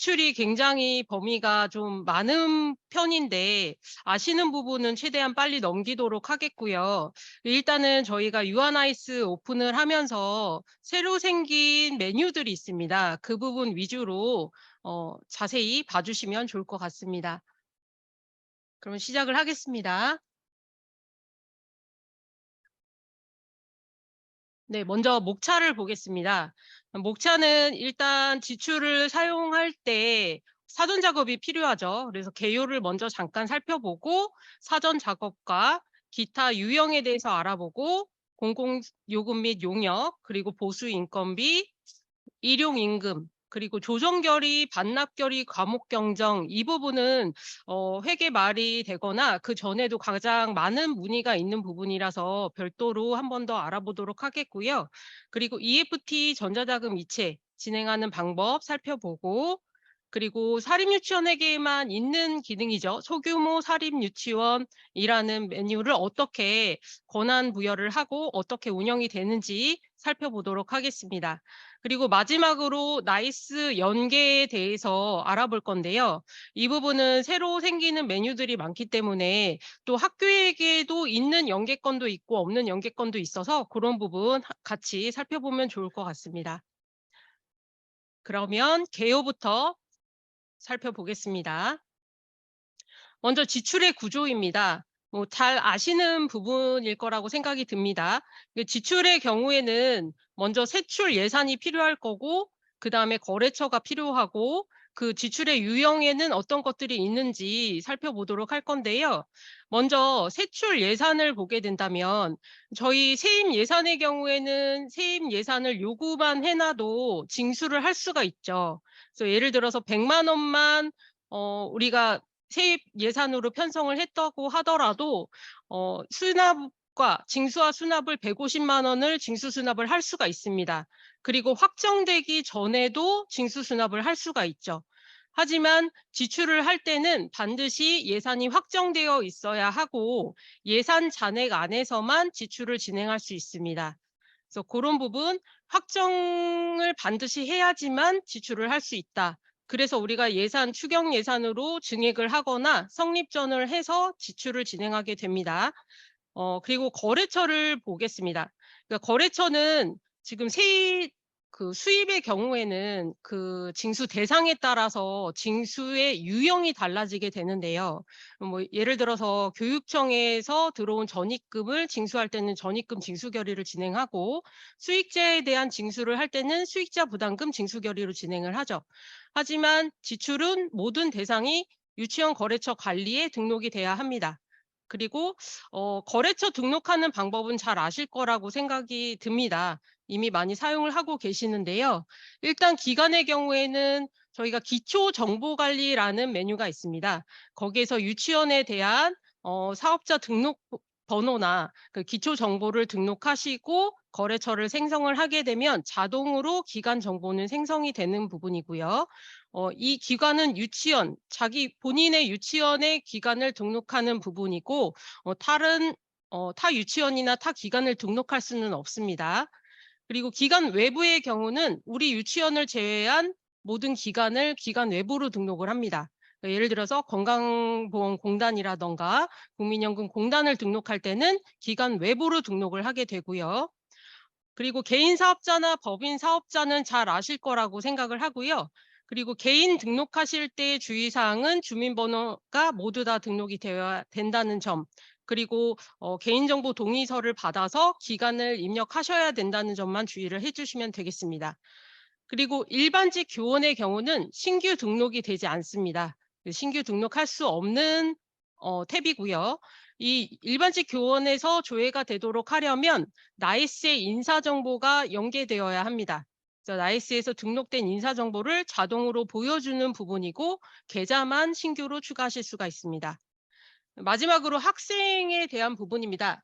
지출이 굉장히 범위가 좀 많은 편인데 아시는 부분은 최대한 빨리 넘기도록 하겠고요. 일단은 저희가 유아나이스 오픈을 하면서 새로 생긴 메뉴들이 있습니다. 그 부분 위주로 자세히 봐 주시면 좋을 것 같습니다. 그럼 시작을 하겠습니다. 네, 먼저 목차를 보겠습니다. 목차는 일단 지출을 사용할 때 사전 작업이 필요하죠. 그래서 개요를 먼저 잠깐 살펴보고 사전 작업과 기타 유형에 대해서 알아보고 공공요금 및 용역, 그리고 보수 인건비, 일용 임금, 그리고 조정 결의, 반납 결의, 과목 경정 이 부분은 회계 말이 되거나 그전에도 가장 많은 문의가 있는 부분이라서 별도로 한 번 더 알아보도록 하겠고요. 그리고 EFT 전자자금 이체 진행하는 방법 살펴보고, 그리고 사립유치원에게만 있는 기능이죠. 소규모 사립유치원이라는 메뉴를 어떻게 권한 부여를 하고 어떻게 운영이 되는지 살펴보도록 하겠습니다. 그리고 마지막으로 나이스 연계에 대해서 알아볼 건데요. 이 부분은 새로 생기는 메뉴들이 많기 때문에 또 학교에게도 있는 연계권도 있고 없는 연계권도 있어서 그런 부분 같이 살펴보면 좋을 것 같습니다. 그러면 개요부터 살펴보겠습니다. 먼저 지출의 구조입니다. 잘 아시는 부분일 거라고 생각이 듭니다. 지출의 경우에는 먼저 세출 예산이 필요할 거고, 그다음에 거래처가 필요하고, 그 지출의 유형에는 어떤 것들이 있는지 살펴보도록 할 건데요. 먼저 세출 예산을 보게 된다면 저희 세입 예산의 경우에는 세입 예산을 요구만 해놔도 징수를 할 수가 있죠. 그래서 예를 들어서 100만 원만 우리가 세입 예산으로 편성을 했다고 하더라도 수납과 징수와 수납을 150만 원을 징수 수납을 할 수가 있습니다. 그리고 확정되기 전에도 징수 수납을 할 수가 있죠. 하지만 지출을 할 때는 반드시 예산이 확정되어 있어야 하고 예산 잔액 안에서만 지출을 진행할 수 있습니다. 그래서 그런 부분 확정을 반드시 해야지만 지출을 할 수 있다. 그래서 우리가 예산 추경 예산으로 증액을 하거나 성립전을 해서 지출을 진행하게 됩니다. 그리고 거래처를 보겠습니다. 그러니까 거래처는 지금 그 수입의 경우에는 그 징수 대상에 따라서 징수의 유형이 달라지게 되는데요. 예를 들어서 교육청에서 들어온 전입금을 징수할 때는 전입금 징수 결의를 진행하고, 수익자에 대한 징수를 할 때는 수익자 부담금 징수 결의로 진행을 하죠. 하지만 지출은 모든 대상이 유치원 거래처 관리에 등록이 돼야 합니다. 그리고 거래처 등록하는 방법은 잘 아실 거라고 생각이 듭니다. 이미 많이 사용을 하고 계시는데요. 일단 기간의 경우에는 저희가 기초정보관리라는 메뉴가 있습니다. 거기에서 유치원에 대한 사업자 등록 번호나 그 기초정보를 등록하시고 거래처를 생성을 하게 되면 자동으로 기간 정보는 생성이 되는 부분이고요. 이 기관은 유치원, 자기 본인의 유치원의 기관을 등록하는 부분이고, 다른 타 유치원이나 타 기관을 등록할 수는 없습니다. 그리고 기관 외부의 경우는 우리 유치원을 제외한 모든 기관을 기관 외부로 등록을 합니다. 예를 들어서 건강보험공단이라던가 국민연금공단을 등록할 때는 기관 외부로 등록을 하게 되고요. 그리고 개인 사업자나 법인 사업자는 잘 아실 거라고 생각을 하고요. 그리고 개인 등록하실 때 주의사항은 주민번호가 모두 다 등록이 되어야 된다는 점, 그리고 개인정보 동의서를 받아서 기간을 입력하셔야 된다는 점만 주의를 해주시면 되겠습니다. 그리고 일반직 교원의 경우는 신규 등록이 되지 않습니다. 신규 등록할 수 없는 탭이고요. 이 일반직 교원에서 조회가 되도록 하려면 나이스의 인사정보가 연계되어야 합니다. 그래서 나이스에서 등록된 인사정보를 자동으로 보여주는 부분이고 계좌만 신규로 추가하실 수가 있습니다. 마지막으로 학생에 대한 부분입니다.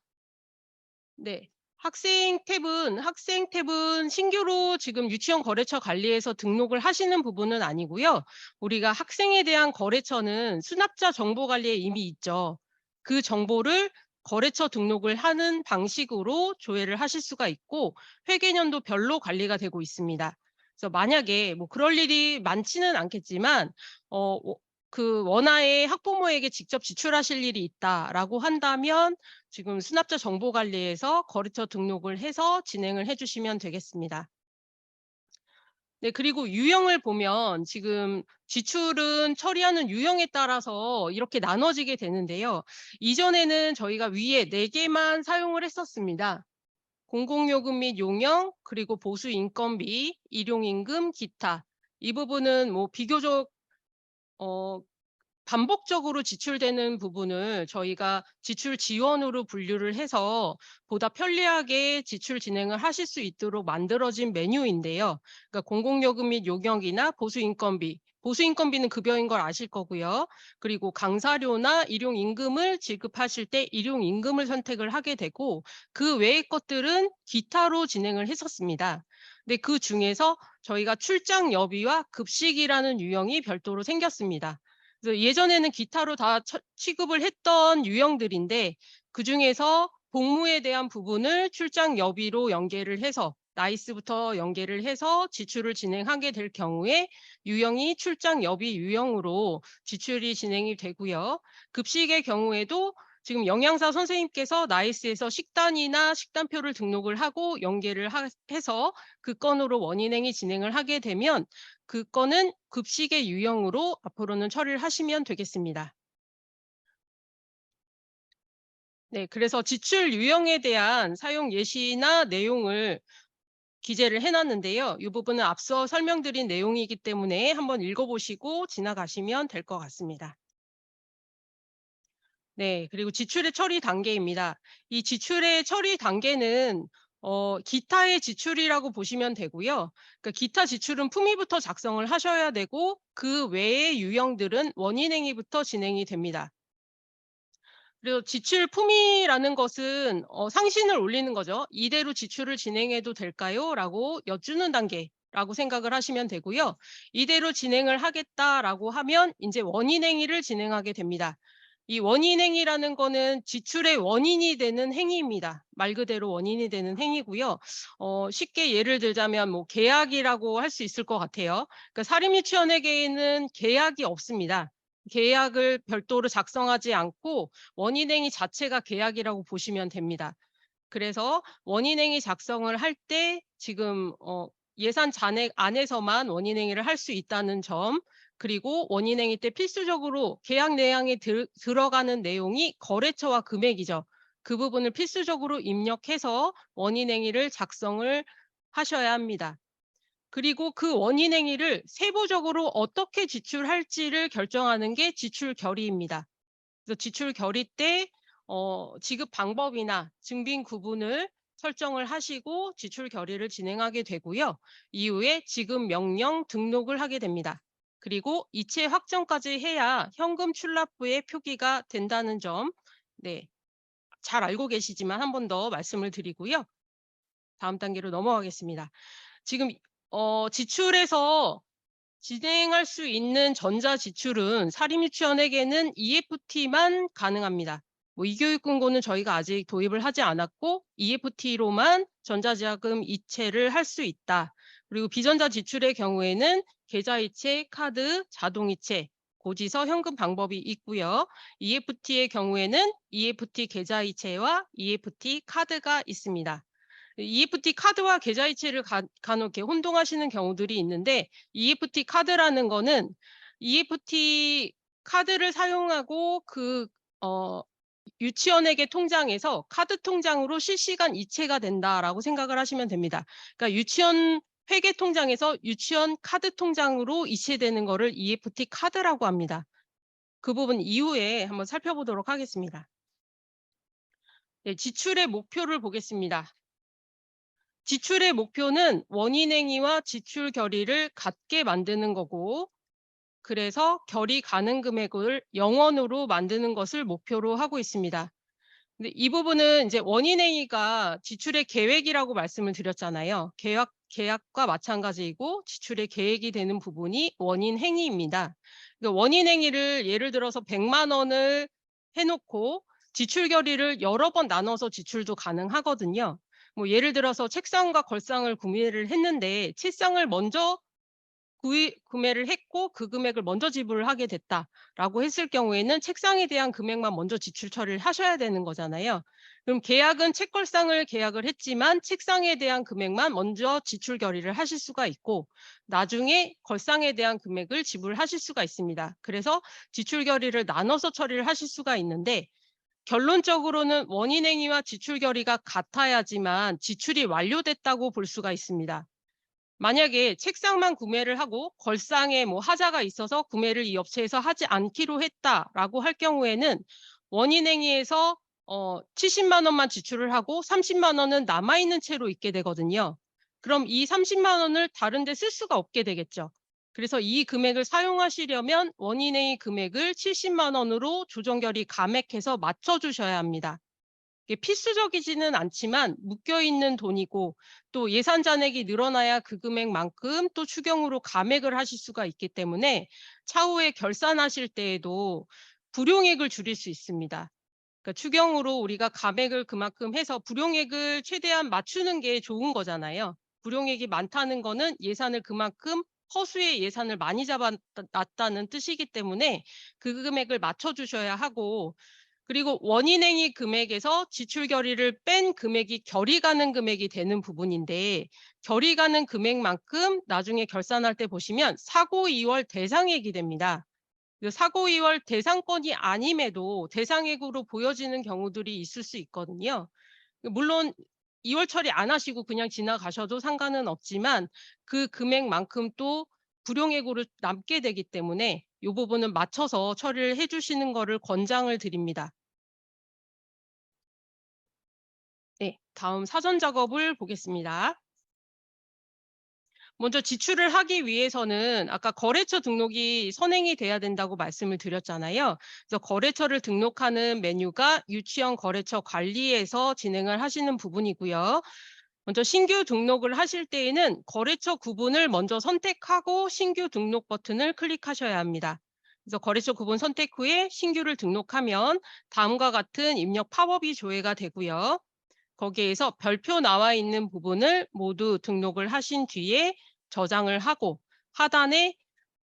네. 학생 탭은 신규로 지금 유치원 거래처 관리에서 등록을 하시는 부분은 아니고요. 우리가 학생에 대한 거래처는 수납자 정보 관리에 이미 있죠. 그 정보를 거래처 등록을 하는 방식으로 조회를 하실 수가 있고 회계년도별로 관리가 되고 있습니다. 그래서 만약에 뭐 그럴 일이 많지는 않겠지만 그 원화에 학부모에게 직접 지출하실 일이 있다라고 한다면 지금 수납자 정보관리에서 거래처 등록을 해서 진행을 해 주시면 되겠습니다. 네, 그리고 유형을 보면 지금 지출은 처리하는 유형에 따라서 이렇게 나눠지게 되는데요. 이전에는 저희가 위에 4 개만 사용을 했었습니다. 공공요금 및 용역, 그리고 보수 인건비, 일용임금, 기타. 이 부분은 뭐 비교적 어 반복적으로 지출되는 부분을 저희가 지출 지원으로 분류를 해서 보다 편리하게 지출 진행을 하실 수 있도록 만들어진 메뉴인데요. 그러니까 공공요금 및 용역이나 보수인건비, 보수인건비는 급여인 걸 아실 거고요. 그리고 강사료나 일용임금을 지급하실 때 일용임금을 선택을 하게 되고 그 외의 것들은 기타로 진행을 했었습니다. 근데 그중에서 저희가 출장 여비와 급식이라는 유형이 별도로 생겼습니다. 그래서 예전에는 기타로 다 취급을 했던 유형들인데 그중에서 복무에 대한 부분을 출장 여비로 연계를 해서 나이스부터 연계를 해서 지출을 진행하게 될 경우에 유형이 출장 여비 유형으로 지출이 진행이 되고요. 급식의 경우에도 지금 영양사 선생님께서 나이스에서 식단이나 식단표를 등록을 하고 연계를 해서 그 건으로 원인행위 진행을 하게 되면 그 건은 급식의 유형으로 앞으로는 처리를 하시면 되겠습니다. 네, 그래서 지출 유형에 대한 사용 예시나 내용을 기재를 해 놨는데요. 이 부분은 앞서 설명드린 내용이기 때문에 한번 읽어 보시고 지나가시면 될 것 같습니다. 네. 그리고 지출의 처리 단계입니다. 이 지출의 처리 단계는 기타의 지출이라고 보시면 되고요. 그러니까 기타 지출은 품위부터 작성을 하셔야 되고 그 외의 유형들은 원인행위부터 진행이 됩니다. 그리고 지출 품위라는 것은 상신을 올리는 거죠. "이대로 지출을 진행해도 될까요?" 라고 여쭈는 단계라고 생각을 하시면 되고요. "이대로 진행을 하겠다."라고 하면 인제 원인행위를 진행하게 됩니다. 이 원인행위라는 거는 지출의 원인이 되는 행위입니다. 말 그대로 원인이 되는 행위고요. 쉽게 예를 들자면 뭐 계약이라고 할 수 있을 것 같아요. 그러니까 사립유치원에게는 계약이 없습니다. 계약을 별도로 작성하지 않고 원인행위 자체가 계약이라고 보시면 됩니다. 그래서 원인행위 작성을 할 때 지금 예산 잔액 안에서만 원인행위를 할 수 있다는 점, 그리고 원인행위 때 필수적으로 계약 내용에 들어가는 내용이 거래처와 금액이죠. 그 부분을 필수적으로 입력해서 원인행위를 작성을 하셔야 합니다. 그리고 그 원인행위를 세부적으로 어떻게 지출할지를 결정하는 게 지출 결의입니다. 그래서 지출 결의 때 지급 방법이나 증빙 구분을 설정을 하시고 지출 결의를 진행하게 되고요. 이후에 지급 명령 등록을 하게 됩니다. 그리고 이체 확정까지 해야 현금 출납부에 표기가 된다는 점, 네, 잘 알고 계시지만 한 번 더 말씀을 드리고요. 다음 단계로 넘어가겠습니다. 지금 지출에서 진행할 수 있는 전자지출은 사립유치원에게는 EFT만 가능합니다. 뭐 이교육금고는 저희가 아직 도입을 하지 않았고 EFT로만 전자자금 이체를 할 수 있다. 그리고 비전자 지출의 경우에는 계좌이체, 카드, 자동이체, 고지서, 현금 방법이 있고요. EFT의 경우에는 EFT 계좌이체와 EFT 카드가 있습니다. EFT 카드와 계좌이체를 간혹 이렇게 혼동하시는 경우들이 있는데 EFT 카드라는 거는 EFT 카드를 사용하고 유치원에게 통장에서 카드 통장으로 실시간 이체가 된다라고 생각을 하시면 됩니다. 그러니까 유치원 회계 통장에서 유치원 카드 통장으로 이체되는 거를 EFT 카드라고 합니다. 그 부분 이후에 한번 살펴보도록 하겠습니다. 네, 지출의 목표를 보겠습니다. 지출의 목표는 원인행위와 지출 결의를 같게 만드는 거고, 그래서 결의 가능 금액을 0원으로 만드는 것을 목표로 하고 있습니다. 근데 이 부분은 이제 원인행위가 지출의 계획이라고 말씀을 드렸잖아요. 계약과 마찬가지이고 지출의 계획이 되는 부분이 원인행위입니다. 그러니까 원인행위를 예를 들어서 100만 원을 해놓고 지출 결의를 여러 번 나눠서 지출도 가능하거든요. 뭐 예를 들어서 책상과 걸상을 구매를 했는데 책상을 먼저 구매를 했고 그 금액을 먼저 지불을 하게 됐다라고 했을 경우에는 책상에 대한 금액만 먼저 지출 처리를 하셔야 되는 거잖아요. 그럼 계약은 책걸상을 계약을 했지만 책상에 대한 금액만 먼저 지출 결의를 하실 수가 있고 나중에 걸상에 대한 금액을 지불하실 수가 있습니다. 그래서 지출 결의를 나눠서 처리를 하실 수가 있는데 결론적으로는 원인행위와 지출 결의가 같아야지만 지출이 완료됐다고 볼 수가 있습니다. 만약에 책상만 구매를 하고 걸상에 뭐 하자가 있어서 구매를 이 업체에서 하지 않기로 했다라고 할 경우에는 원인행위에서 70만 원만 지출을 하고 30만 원은 남아있는 채로 있게 되거든요. 그럼 이 30만 원을 다른 데 쓸 수가 없게 되겠죠. 그래서 이 금액을 사용하시려면 원인행위 금액을 70만 원으로 조정결의 감액해서 맞춰주셔야 합니다. 이게 필수적이지는 않지만 묶여있는 돈이고 또 예산 잔액이 늘어나야 그 금액만큼 또 추경으로 감액을 하실 수가 있기 때문에 차후에 결산하실 때에도 불용액을 줄일 수 있습니다. 그러니까 추경으로 우리가 감액을 그만큼 해서 불용액을 최대한 맞추는 게 좋은 거잖아요. 불용액이 많다는 거는 예산을 그만큼 허수의 예산을 많이 잡아놨다는 뜻이기 때문에 그 금액을 맞춰주셔야 하고 그리고 원인행위 금액에서 지출 결의를 뺀 금액이 결의 가능 금액이 되는 부분인데 결의 가능 금액만큼 나중에 결산할 때 보시면 사고 이월 대상액이 됩니다. 사고 이월 대상권이 아님에도 대상액으로 보여지는 경우들이 있을 수 있거든요. 물론 이월 처리 안 하시고 그냥 지나가셔도 상관은 없지만 그 금액만큼 또 불용액으로 남게 되기 때문에 이 부분은 맞춰서 처리를 해 주시는 거를 권장을 드립니다. 네. 다음 사전 작업을 보겠습니다. 먼저 지출을 하기 위해서는 아까 거래처 등록이 선행이 돼야 된다고 말씀을 드렸잖아요. 그래서 거래처를 등록하는 메뉴가 유치원 거래처 관리에서 진행을 하시는 부분이고요. 먼저 신규 등록을 하실 때에는 거래처 구분을 먼저 선택하고 신규 등록 버튼을 클릭하셔야 합니다. 그래서 거래처 구분 선택 후에 신규를 등록하면 다음과 같은 입력 팝업이 조회가 되고요. 거기에서 별표 나와 있는 부분을 모두 등록을 하신 뒤에 저장을 하고 하단에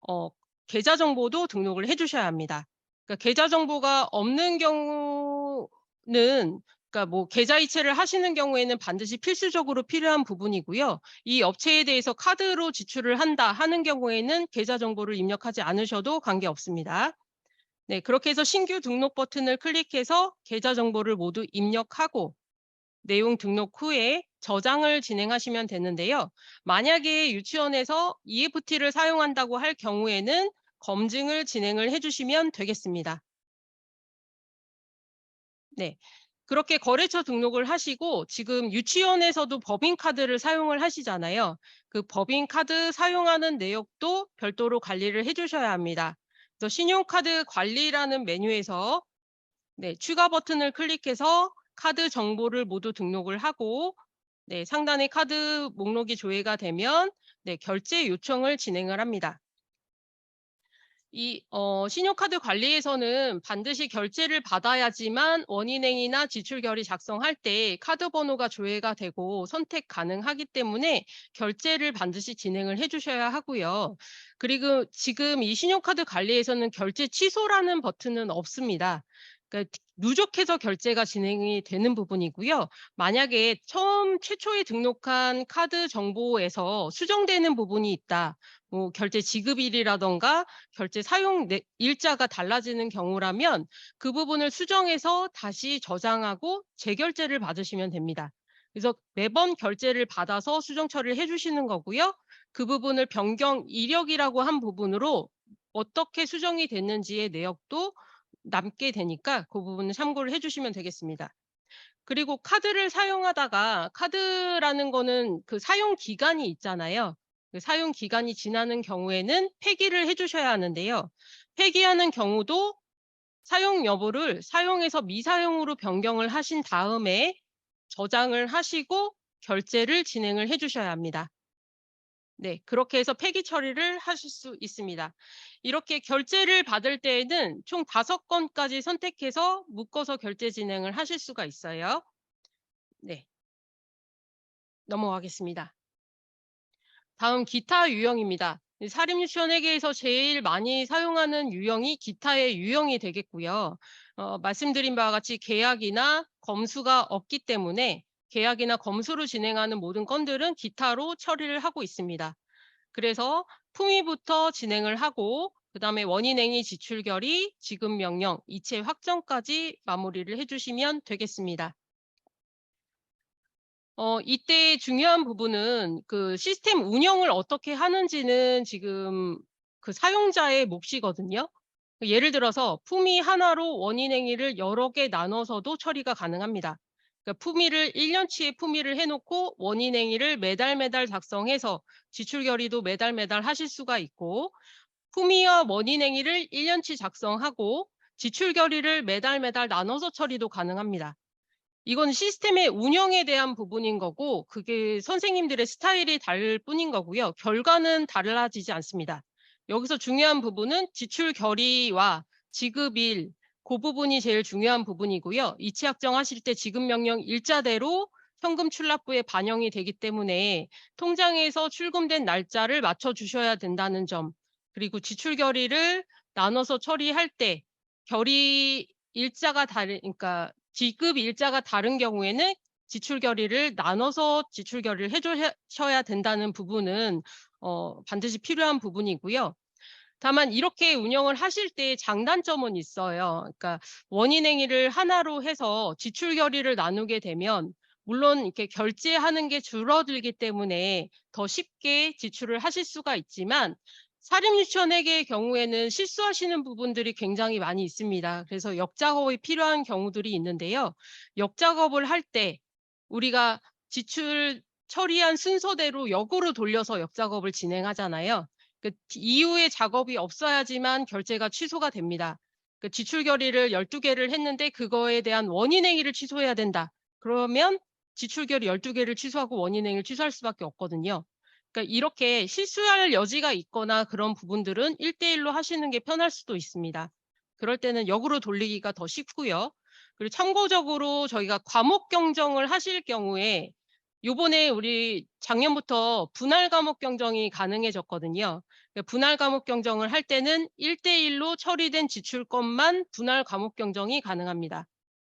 어 계좌 정보도 등록을 해 주셔야 합니다. 그러니까 계좌 정보가 없는 경우는 그러니까 뭐 계좌 이체를 하시는 경우에는 반드시 필수적으로 필요한 부분이고요. 이 업체에 대해서 카드로 지출을 한다 하는 경우에는 계좌 정보를 입력하지 않으셔도 관계없습니다. 네, 그렇게 해서 신규 등록 버튼을 클릭해서 계좌 정보를 모두 입력하고 내용 등록 후에 저장을 진행하시면 되는데요. 만약에 유치원에서 EFT를 사용한다고 할 경우에는 검증을 진행을 해 주시면 되겠습니다. 네. 그렇게 거래처 등록을 하시고 지금 유치원에서도 법인카드를 사용을 하시잖아요. 그 법인카드 사용하는 내역도 별도로 관리를 해 주셔야 합니다. 그래서 신용카드 관리라는 메뉴에서 네, 추가 버튼을 클릭해서 카드 정보를 모두 등록을 하고 네, 상단에 카드 목록이 조회가 되면 네, 결제 요청을 진행을 합니다. 이 신용카드 관리에서는 반드시 결제를 받아야지만 원인행위나 지출결의 작성할 때 카드 번호가 조회가 되고 선택 가능하기 때문에 결제를 반드시 진행을 해 주셔야 하고요. 그리고 지금 이 신용카드 관리에서는 결제 취소라는 버튼은 없습니다. 그러니까 누적해서 결제가 진행이 되는 부분이고요. 만약에 처음 최초에 등록한 카드 정보에서 수정되는 부분이 있다. 뭐 결제 지급일이라든가 결제 사용 일자가 달라지는 경우라면 그 부분을 수정해서 다시 저장하고 재결제를 받으시면 됩니다. 그래서 매번 결제를 받아서 수정 처리를 해 주시는 거고요. 그 부분을 변경 이력이라고 한 부분으로 어떻게 수정이 됐는지의 내역도 남게 되니까 그 부분을 참고를 해 주시면 되겠습니다. 그리고 카드를 사용하다가 카드라는 거는 그 사용 기간이 있잖아요. 그 사용 기간이 지나는 경우에는 폐기를 해 주셔야 하는데요. 폐기하는 경우도 사용 여부를 사용에서 미사용으로 변경을 하신 다음에 저장을 하시고 결제를 진행을 해 주셔야 합니다. 네, 그렇게 해서 폐기 처리를 하실 수 있습니다. 이렇게 결제를 받을 때에는 총 5건까지 선택해서 묶어서 결제 진행을 하실 수가 있어요. 네. 넘어가겠습니다. 다음 기타 유형입니다. 사립유치원회계에서 제일 많이 사용하는 유형이 기타의 유형이 되겠고요. 말씀드린 바와 같이 계약이나 검수가 없기 때문에 계약이나 검수로 진행하는 모든 건들은 기타로 처리를 하고 있습니다. 그래서 품위부터 진행을 하고 그다음에 원인행위 지출 결의, 지급 명령, 이체 확정까지 마무리를 해주시면 되겠습니다. 이때 중요한 부분은 그 시스템 운영을 어떻게 하는지는 지금 그 사용자의 몫이거든요. 예를 들어서 품위 하나로 원인 행위를 여러 개 나눠서도 처리가 가능합니다. 그러니까 품위를 1년치의 품위를 해 놓고 원인 행위를 매달 작성해서 지출 결의도 매달 하실 수가 있고, 품위와 원인 행위를 1년치 작성하고 지출 결의를 매달 나눠서 처리도 가능합니다. 이건 시스템의 운영에 대한 부분인 거고, 그게 선생님들의 스타일이 다를 뿐인 거고요. 결과는 달라지지 않습니다. 여기서 중요한 부분은 지출 결의와 지급일, 그 부분이 제일 중요한 부분이고요. 이체 확정하실 때 지급 명령 일자대로 현금 출납부에 반영이 되기 때문에 통장에서 출금된 날짜를 맞춰 주셔야 된다는 점, 그리고 지출 결의를 나눠서 처리할 때 결의 일자가 그러니까 지급 일자가 다른 경우에는 지출 결의를 나눠서 지출 결의를 해 주셔야 된다는 부분은 반드시 필요한 부분이고요. 다만 이렇게 운영을 하실 때 장단점은 있어요. 그러니까 원인 행위를 하나로 해서 지출 결의를 나누게 되면 물론 이렇게 결제하는 게 줄어들기 때문에 더 쉽게 지출을 하실 수가 있지만, 사립유치원회계의 경우에는 실수하시는 부분들이 굉장히 많이 있습니다. 그래서 역작업이 필요한 경우들이 있는데요. 역작업을 할 때 우리가 지출 처리한 순서대로 역으로 돌려서 역작업을 진행하잖아요. 그 이후에 작업이 없어야지만 결제가 취소가 됩니다. 그 지출 결의를 12개를 했는데 그거에 대한 원인 행위를 취소해야 된다. 그러면 지출 결의 12개를 취소하고 원인 행위를 취소할 수밖에 없거든요. 그러니까 이렇게 실수할 여지가 있거나 그런 부분들은 1대1로 하시는 게 편할 수도 있습니다. 그럴 때는 역으로 돌리기가 더 쉽고요. 그리고 참고적으로 저희가 과목 경정을 하실 경우에 요번에 우리 작년부터 분할 과목 경정이 가능해졌거든요. 분할 과목 경정을 할 때는 1대1로 처리된 지출건만 분할 과목 경정이 가능합니다.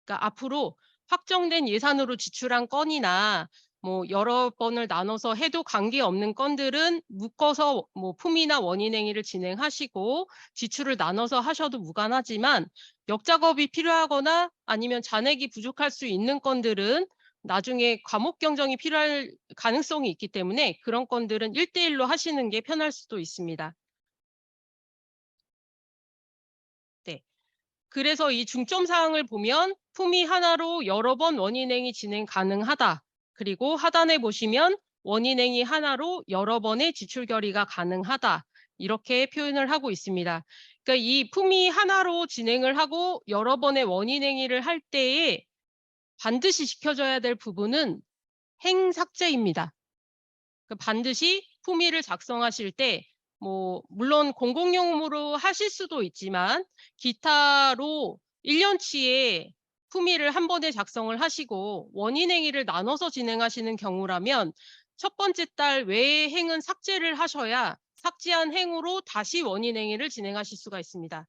그러니까 앞으로 확정된 예산으로 지출한 건이나 뭐 여러 번을 나눠서 해도 관계없는 건들은 묶어서 뭐 품위나 원인 행위를 진행하시고 지출을 나눠서 하셔도 무관하지만, 역작업이 필요하거나 아니면 잔액이 부족할 수 있는 건들은 나중에 과목 경정이 필요할 가능성이 있기 때문에 그런 건들은 1대1로 하시는 게 편할 수도 있습니다. 네. 그래서 이 중점 사항을 보면 품위 하나로 여러 번 원인행위 진행 가능하다. 그리고 하단에 보시면 원인행위 하나로 여러 번의 지출 결의가 가능하다. 이렇게 표현을 하고 있습니다. 그러니까 이 품위 하나로 진행을 하고 여러 번의 원인행위를 할 때에 반드시 지켜져야 될 부분은 행삭제입니다. 반드시 품위를 작성하실 때 뭐 물론 공공용으로 하실 수도 있지만 기타로 1년치에 품위를 한 번에 작성을 하시고 원인 행위를 나눠서 진행하시는 경우라면 첫 번째 달 외의 행은 삭제를 하셔야 삭제한 행으로 다시 원인 행위를 진행하실 수가 있습니다.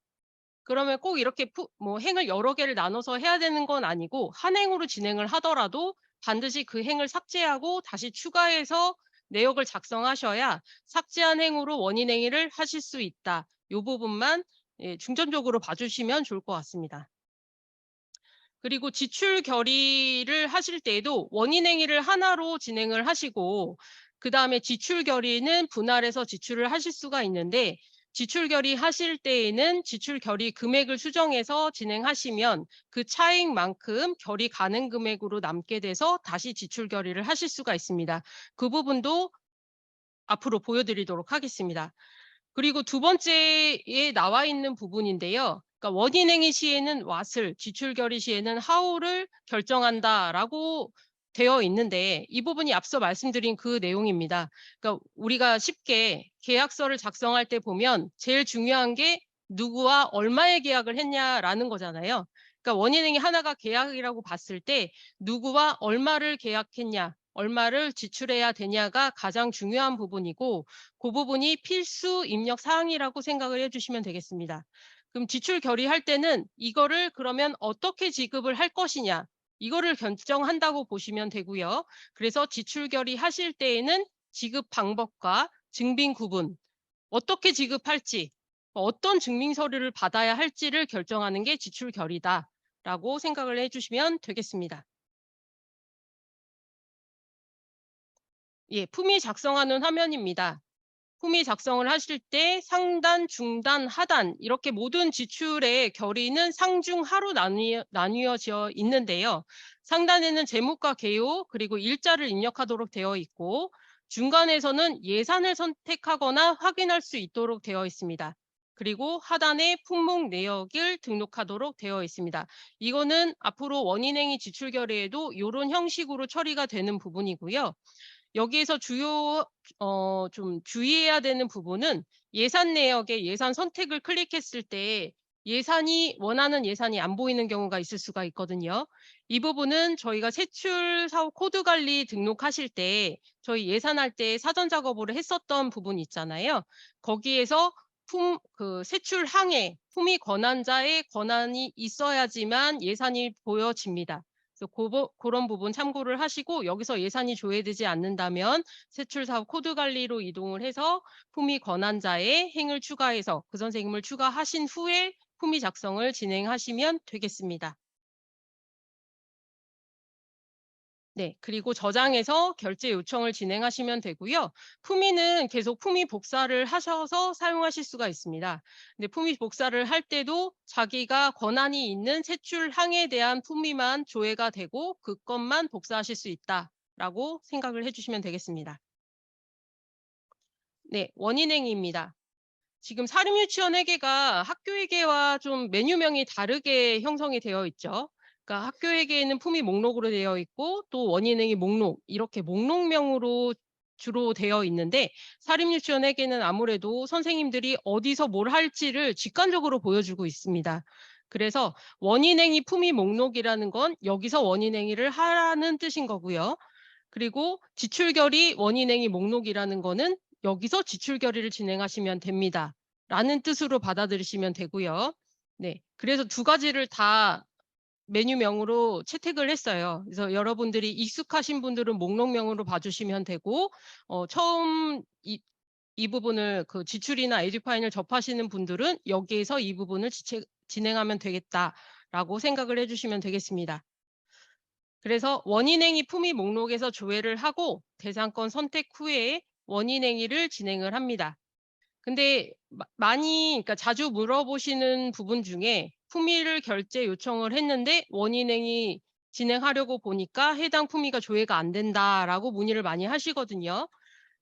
그러면 꼭 이렇게 뭐 행을 여러 개를 나눠서 해야 되는 건 아니고 한 행으로 진행을 하더라도 반드시 그 행을 삭제하고 다시 추가해서 내역을 작성하셔야 삭제한 행으로 원인 행위를 하실 수 있다. 이 부분만 중점적으로 봐주시면 좋을 것 같습니다. 그리고 지출 결의를 하실 때에도 원인 행위를 하나로 진행을 하시고 그다음에 지출 결의는 분할해서 지출을 하실 수가 있는데, 지출 결의 하실 때에는 지출 결의 금액을 수정해서 진행하시면 그 차익만큼 결의 가능 금액으로 남게 돼서 다시 지출 결의를 하실 수가 있습니다. 그 부분도 앞으로 보여드리도록 하겠습니다. 그리고 두 번째에 나와 있는 부분인데요. 그러니까 원인 행위 시에는 what을, 지출 결의 시에는 how를 결정한다라고 되어 있는데, 이 부분이 앞서 말씀드린 그 내용입니다. 그러니까 우리가 쉽게 계약서를 작성할 때 보면 제일 중요한 게 누구와 얼마의 계약을 했냐라는 거잖아요. 그러니까 원인 행위 하나가 계약이라고 봤을 때 누구와 얼마를 계약했냐, 얼마를 지출해야 되냐가 가장 중요한 부분이고 그 부분이 필수 입력 사항이라고 생각을 해주시면 되겠습니다. 그럼 지출 결의할 때는 이거를 그러면 어떻게 지급을 할 것이냐 이거를 결정한다고 보시면 되고요. 그래서 지출 결의하실 때에는 지급 방법과 증빙 구분, 어떻게 지급할지, 어떤 증명 서류를 받아야 할지를 결정하는 게 지출 결의다라고 생각을 해주시면 되겠습니다. 예, 품위 작성하는 화면입니다. 품위 작성을 하실 때 상단, 중단, 하단 이렇게 모든 지출의 결의는 상중하로 나뉘어져 있는데요. 상단에는 재무과 개요 그리고 일자를 입력하도록 되어 있고 중간에서는 예산을 선택하거나 확인할 수 있도록 되어 있습니다. 그리고 하단에 품목 내역을 등록하도록 되어 있습니다. 이거는 앞으로 원인행위 지출 결의에도 이런 형식으로 처리가 되는 부분이고요. 여기에서 좀 주의해야 되는 부분은 예산 내역의 예산 선택을 클릭했을 때 원하는 예산이 안 보이는 경우가 있을 수가 있거든요. 이 부분은 저희가 세출 사업 코드 관리 등록하실 때 저희 예산할 때 사전 작업을 했었던 부분 있잖아요. 거기에서 세출 항에 품위 권한자의 권한이 있어야지만 예산이 보여집니다. 그래서 그런 부분 참고를 하시고 여기서 예산이 조회되지 않는다면 세출사업 코드 관리로 이동을 해서 품위 권한자의 행을 추가해서 그 선생님을 추가하신 후에 품위 작성을 진행하시면 되겠습니다. 네, 그리고 저장해서 결제 요청을 진행하시면 되고요. 품위는 계속 품위 복사를 하셔서 사용하실 수가 있습니다. 근데 품위 복사를 할 때도 자기가 권한이 있는 세출항에 대한 품위만 조회가 되고 그것만 복사하실 수 있다라고 생각을 해주시면 되겠습니다. 네, 원인행위입니다. 지금 사립유치원 회계가 학교회계와 좀 메뉴명이 다르게 형성이 되어 있죠. 그러니까 학교회계에는 품위 목록으로 되어 있고 또 원인행위 목록 이렇게 목록명으로 주로 되어 있는데 사립유치원회계는 아무래도 선생님들이 어디서 뭘 할지를 직관적으로 보여주고 있습니다. 그래서 원인행위 품위 목록이라는 건 여기서 원인행위를 하라는 뜻인 거고요. 그리고 지출결의 원인행위 목록이라는 거는 여기서 지출결의를 진행하시면 됩니다. 라는 뜻으로 받아들이시면 되고요. 네, 그래서 두 가지를 다 메뉴명으로 채택을 했어요. 그래서 여러분들이 익숙하신 분들은 목록명으로 봐주시면 되고 처음 이 부분을 그 지출이나 에듀파인을 접하시는 분들은 여기에서 이 부분을 진행하면 되겠다라고 생각을 해주시면 되겠습니다. 그래서 원인행위 품위 목록에서 조회를 하고 대상권 선택 후에 원인행위를 진행을 합니다. 근데 그러니까 자주 물어보시는 부분 중에 품위를 결제 요청을 했는데 원인행위 진행하려고 보니까 해당 품위가 조회가 안 된다라고 문의를 많이 하시거든요.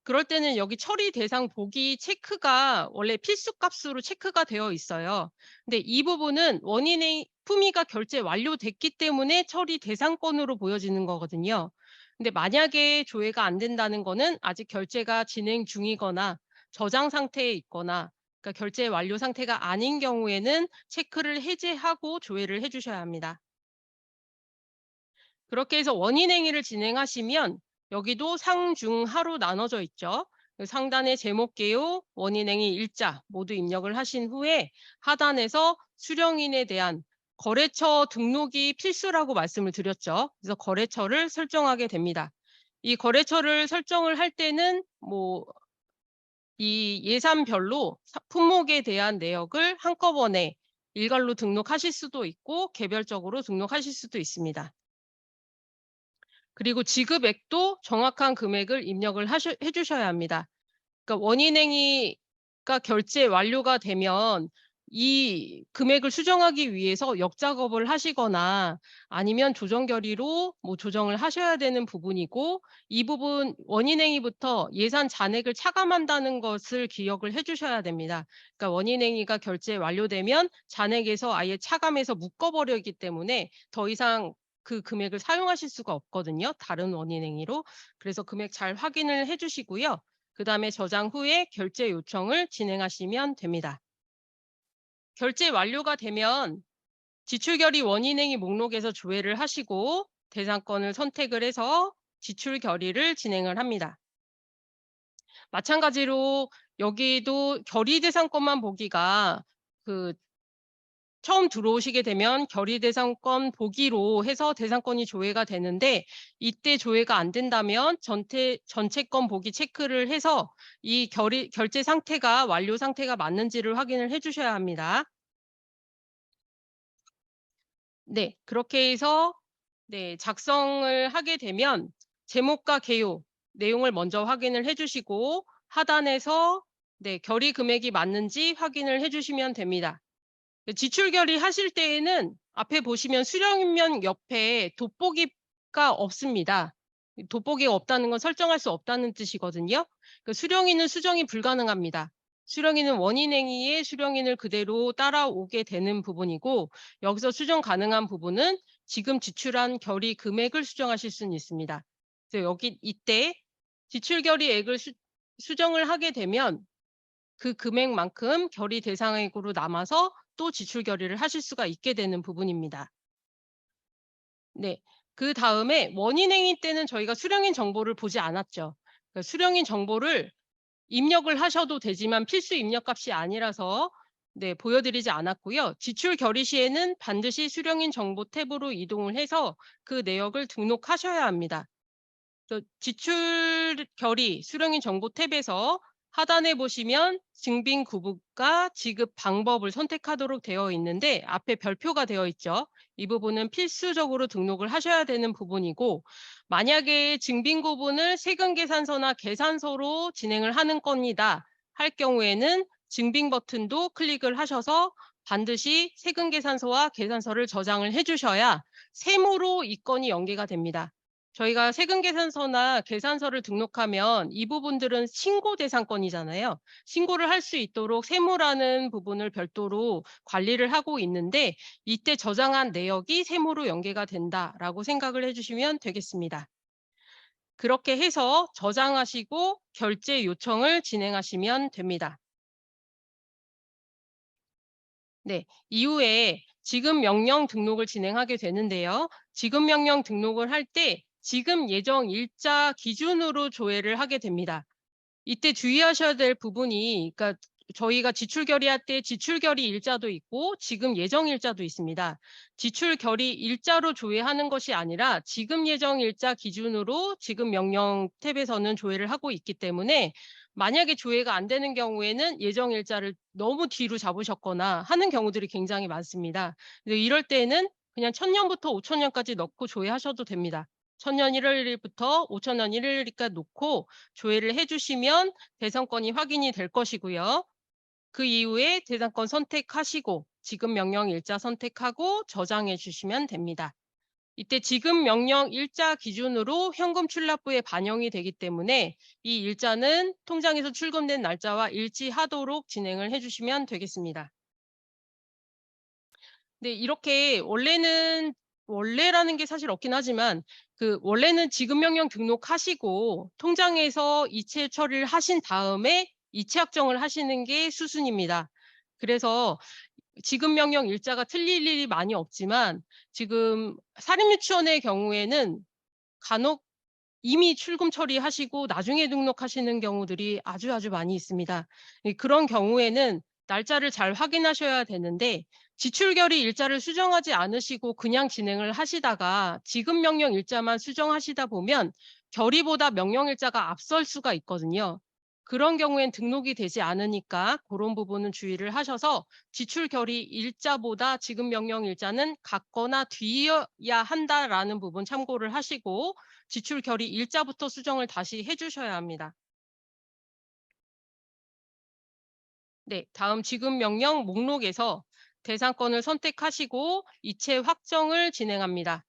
그럴 때는 여기 처리 대상 보기 체크가 원래 필수 값으로 체크가 되어 있어요. 근데 이 부분은 원인의 품위가 결제 완료됐기 때문에 처리 대상권으로 보여지는 거거든요. 근데 만약에 조회가 안 된다는 거는 아직 결제가 진행 중이거나 저장 상태에 있거나 그러니까 결제 완료 상태가 아닌 경우에는 체크를 해제하고 조회를 해주셔야 합니다. 그렇게 해서 원인행위를 진행하시면 여기도 상중하로 나눠져 있죠. 상단에 제목개요, 원인행위 일자 모두 입력을 하신 후에 하단에서 수령인에 대한 거래처 등록이 필수라고 말씀을 드렸죠. 그래서 거래처를 설정하게 됩니다. 이 거래처를 설정을 할 때는 이 예산별로 품목에 대한 내역을 한꺼번에 일괄로 등록하실 수도 있고 개별적으로 등록하실 수도 있습니다. 그리고 지급액도 정확한 금액을 입력을 해주셔야 합니다. 그러니까 원인행위가 결제 완료가 되면 이 금액을 수정하기 위해서 역작업을 하시거나 아니면 조정결의로 조정을 하셔야 되는 부분이고 이 부분 원인행위부터 예산 잔액을 차감한다는 것을 기억을 해주셔야 됩니다. 그러니까 원인행위가 결제 완료되면 잔액에서 아예 차감해서 묶어버리기 때문에 더 이상 그 금액을 사용하실 수가 없거든요. 다른 원인행위로. 그래서 금액 잘 확인을 해주시고요. 그 다음에 저장 후에 결제 요청을 진행하시면 됩니다. 결제 완료가 되면 지출결의 원인행위 목록에서 조회를 하시고 대상권을 선택을 해서 지출 결의를 진행을 합니다. 마찬가지로 여기도 결의 대상권만 보기가 처음 들어오시게 되면 결의 대상권 보기로 해서 대상권이 조회가 되는데, 이때 조회가 안 된다면 전체 건 보기 체크를 해서 이 결제 상태가 완료 상태가 맞는지를 확인을 해 주셔야 합니다. 네. 그렇게 해서 작성을 하게 되면 제목과 개요 내용을 먼저 확인을 해 주시고, 하단에서 결의 금액이 맞는지 확인을 해 주시면 됩니다. 지출 결의하실 때에는 앞에 보시면 수령면 옆에 돋보기가 없습니다. 돋보기가 없다는 건 설정할 수 없다는 뜻이거든요. 수령인은 수정이 불가능합니다. 수령인은 원인행위의 수령인을 그대로 따라오게 되는 부분이고, 여기서 수정 가능한 부분은 지금 지출한 결의 금액을 수정하실 수는 있습니다. 그래서 이때 지출 결의액을 수정을 하게 되면 그 금액만큼 결의 대상액으로 남아서 또 지출 결의를 하실 수가 있게 되는 부분입니다. 네. 그다음에 원인행위 때는 저희가 수령인 정보를 보지 않았죠. 수령인 정보를 입력을 하셔도 되지만 필수 입력값이 아니라서 보여드리지 않았고요. 지출 결의 시에는 반드시 수령인 정보 탭으로 이동을 해서 그 내역을 등록하셔야 합니다. 지출 결의 수령인 정보 탭에서 하단에 보시면 증빙 구분과 지급 방법을 선택하도록 되어 있는데, 앞에 별표가 되어 있죠. 이 부분은 필수적으로 등록을 하셔야 되는 부분이고, 만약에 증빙 구분을 세금 계산서나 계산서로 진행을 하는 건이다 할 경우에는 증빙 버튼도 클릭을 하셔서 반드시 세금 계산서와 계산서를 저장을 해 주셔야 세무로 이 건이 연계가 됩니다. 저희가 세금 계산서나 계산서를 등록하면 이 부분들은 신고 대상권이잖아요. 신고를 할 수 있도록 세무라는 부분을 별도로 관리를 하고 있는데, 이때 저장한 내역이 세무로 연계가 된다라고 생각을 해 주시면 되겠습니다. 그렇게 해서 저장하시고 결제 요청을 진행하시면 됩니다. 네. 이후에 지급 명령 등록을 진행하게 되는데요. 지급 명령 등록을 할 때 지급 예정 일자 기준으로 조회를 하게 됩니다. 이때 주의하셔야 될 부분이, 그러니까 저희가 지출 결의할 때 지출 결의 일자도 있고 지급 예정 일자도 있습니다. 지출 결의 일자로 조회하는 것이 아니라 지급 예정 일자 기준으로 지급 명령 탭에서는 조회를 하고 있기 때문에, 만약에 조회가 안 되는 경우에는 예정 일자를 너무 뒤로 잡으셨거나 하는 경우들이 굉장히 많습니다. 이럴 때에는 그냥 1000년부터 5000년까지 넣고 조회하셔도 됩니다. 1000년 1월 1일부터 5000년 1일까지 놓고 조회를 해 주시면 대상권이 확인이 될 것이고요. 그 이후에 대상권 선택하시고 지급 명령 일자 선택하고 저장해 주시면 됩니다. 이때 지급 명령 일자 기준으로 현금 출납부에 반영이 되기 때문에 이 일자는 통장에서 출금된 날짜와 일치하도록 진행을 해 주시면 되겠습니다. 네, 이렇게 원래라는 게 사실 없긴 하지만, 원래는 지급 명령 등록하시고 통장에서 이체 처리를 하신 다음에 이체 확정을 하시는 게 수순입니다. 그래서 지급 명령 일자가 틀릴 일이 많이 없지만, 지금 사립유치원의 경우에는 간혹 이미 출금 처리하시고 나중에 등록하시는 경우들이 아주 많이 있습니다. 그런 경우에는 날짜를 잘 확인하셔야 되는데, 지출 결의 일자를 수정하지 않으시고 그냥 진행을 하시다가 지급 명령 일자만 수정하시다 보면 결의보다 명령 일자가 앞설 수가 있거든요. 그런 경우엔 등록이 되지 않으니까 그런 부분은 주의를 하셔서 지출 결의 일자보다 지급 명령 일자는 같거나 뒤여야 한다라는 부분 참고를 하시고 지출 결의 일자부터 수정을 다시 해 주셔야 합니다. 네. 다음 지급 명령 목록에서 대상권을 선택하시고 이체 확정을 진행합니다.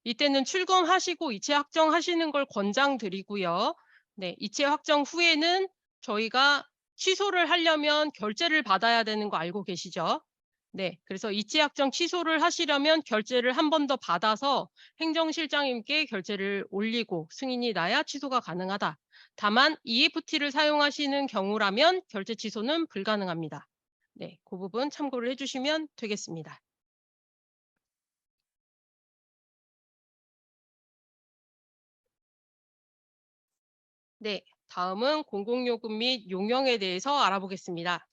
이때는 출금하시고 이체 확정하시는 걸 권장드리고요. 네. 이체 확정 후에는 저희가 취소를 하려면 결제를 받아야 되는 거 알고 계시죠? 네. 그래서 이체 확정 취소를 하시려면 결제를 한 번 더 받아서 행정실장님께 결제를 올리고 승인이 나야 취소가 가능하다. 다만 EFT를 사용하시는 경우라면 결제 취소는 불가능합니다. 네. 그 부분 참고를 해 주시면 되겠습니다. 네, 다음은 공공요금 및 용역에 대해서 알아보겠습니다.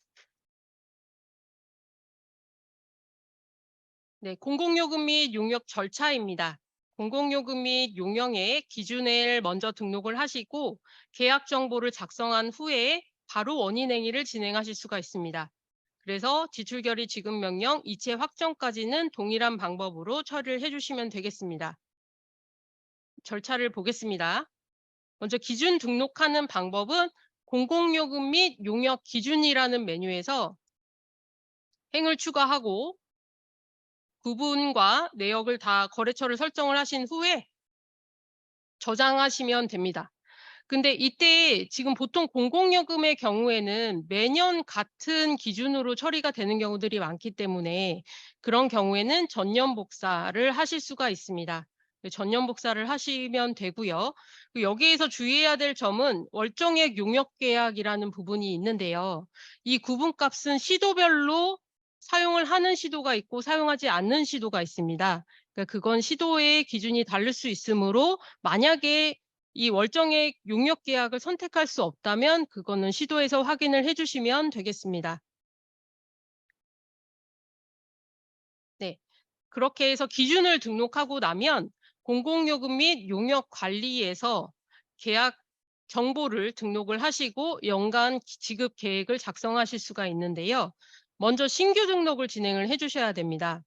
네, 공공요금 및 용역 절차입니다. 공공요금 및 용역의 기준을 먼저 등록을 하시고 계약 정보를 작성한 후에 바로 원인행위를 진행하실 수가 있습니다. 그래서 지출결의 지급명령, 이체 확정까지는 동일한 방법으로 처리를 해주시면 되겠습니다. 절차를 보겠습니다. 먼저 기준 등록하는 방법은 공공요금 및 용역 기준이라는 메뉴에서 행을 추가하고 구분과 내역을 다 거래처를 설정을 하신 후에 저장하시면 됩니다. 근데 이때 지금 보통 공공요금의 경우에는 매년 같은 기준으로 처리가 되는 경우들이 많기 때문에 그런 경우에는 전년 복사를 하실 수가 있습니다. 전년 복사를 하시면 되고요. 여기에서 주의해야 될 점은 월정액 용역 계약이라는 부분이 있는데요. 이 구분값은 시도별로 사용을 하는 시도가 있고 사용하지 않는 시도가 있습니다. 그러니까 그건 시도의 기준이 다를 수 있으므로 만약에 이 월정액 용역 계약을 선택할 수 없다면 그거는 시도에서 확인을 해 주시면 되겠습니다. 네. 그렇게 해서 기준을 등록하고 나면 공공요금 및 용역 관리에서 계약 정보를 등록을 하시고 연간 지급 계획을 작성하실 수가 있는데요. 먼저 신규 등록을 진행을 해 주셔야 됩니다.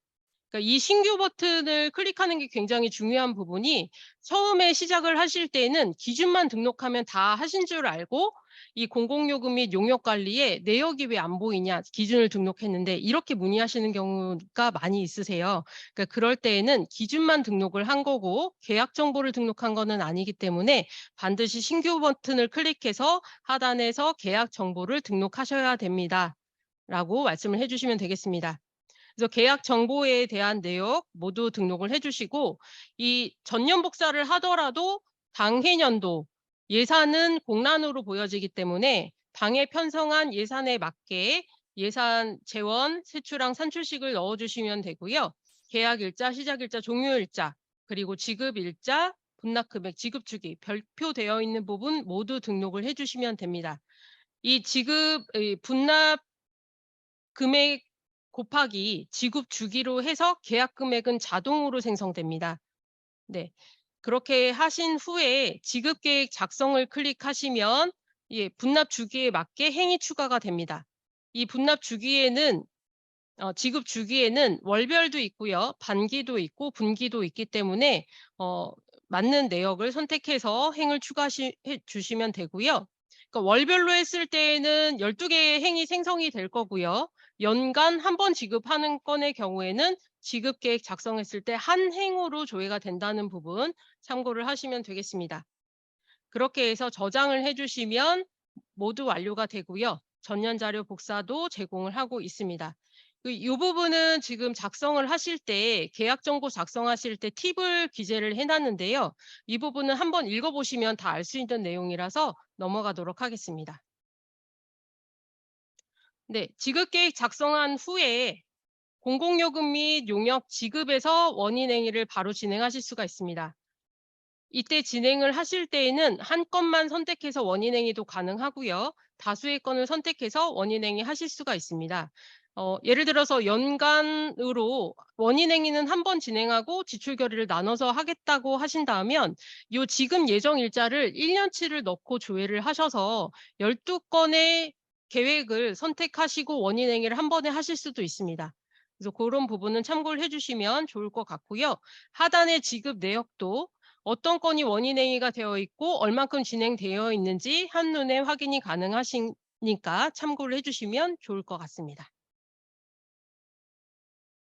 그러니까 이 신규 버튼을 클릭하는 게 굉장히 중요한 부분이 처음에 시작을 하실 때에는 기준만 등록하면 다 하신 줄 알고 이 공공요금 및 용역 관리에 내역이 왜 안 보이냐 기준을 등록했는데 이렇게 문의하시는 경우가 많이 있으세요. 그러니까 그럴 때에는 기준만 등록을 한 거고 계약 정보를 등록한 거는 아니기 때문에 반드시 신규 버튼을 클릭해서 하단에서 계약 정보를 등록하셔야 됩니다. 라고 말씀을 해 주시면 되겠습니다. 그래서 계약 정보에 대한 내역 모두 등록을 해 주시고 이 전년 복사를 하더라도 당해년도 예산은 공란으로 보여지기 때문에 당해 편성한 예산에 맞게 예산 재원, 세출항, 산출식을 넣어 주시면 되고요. 계약 일자, 시작 일자, 종료 일자, 그리고 지급 일자, 분납 금액, 지급 주기, 별표되어 있는 부분 모두 등록을 해 주시면 됩니다. 이 지급 분납 금액 곱하기 지급 주기로 해서 계약 금액은 자동으로 생성됩니다. 네. 그렇게 하신 후에 지급 계획 작성을 클릭하시면 예, 분납 주기에 맞게 행위 추가가 됩니다. 이 분납 주기에는 지급 주기에는 월별도 있고요. 반기도 있고 분기도 있기 때문에 맞는 내역을 선택해서 행을 추가해 주시면 되고요. 그러니까 월별로 했을 때에는 12개의 행이 생성이 될 거고요. 연간 한 번 지급하는 건의 경우에는 지급 계획 작성했을 때 한 행으로 조회가 된다는 부분 참고를 하시면 되겠습니다. 그렇게 해서 저장을 해 주시면 모두 완료가 되고요. 전년 자료 복사도 제공을 하고 있습니다. 이 부분은 지금 작성을 하실 때 계약 정보 작성하실 때 팁을 기재를 해 놨는데요. 이 부분은 한번 읽어 보시면 다 알 수 있는 내용이라서 넘어가도록 하겠습니다. 네, 지급 계획 작성한 후에 공공요금 및 용역 지급에서 원인 행위를 바로 진행하실 수가 있습니다. 이때 진행을 하실 때에는 한 건만 선택해서 원인 행위도 가능하고요. 다수의 건을 선택해서 원인 행위 하실 수가 있습니다. 예를 들어서 연간으로 원인 행위는 한 번 진행하고 지출 결의를 나눠서 하겠다고 하신다면 요 지급 예정 일자를 1 년치를 넣고 조회를 하셔서 12 건의 계획을 선택하시고 원인 행위를 한 번에 하실 수도 있습니다. 그래서 고런 부분은 참고를 해 주시면 좋을 것 같고요. 하단의 지급 내역도 어떤 건이 원인 행위가 되어 있고 얼만큼 진행되어 있는지 한눈에 확인이 가능하시니까 참고를 해 주시면 좋을 것 같습니다.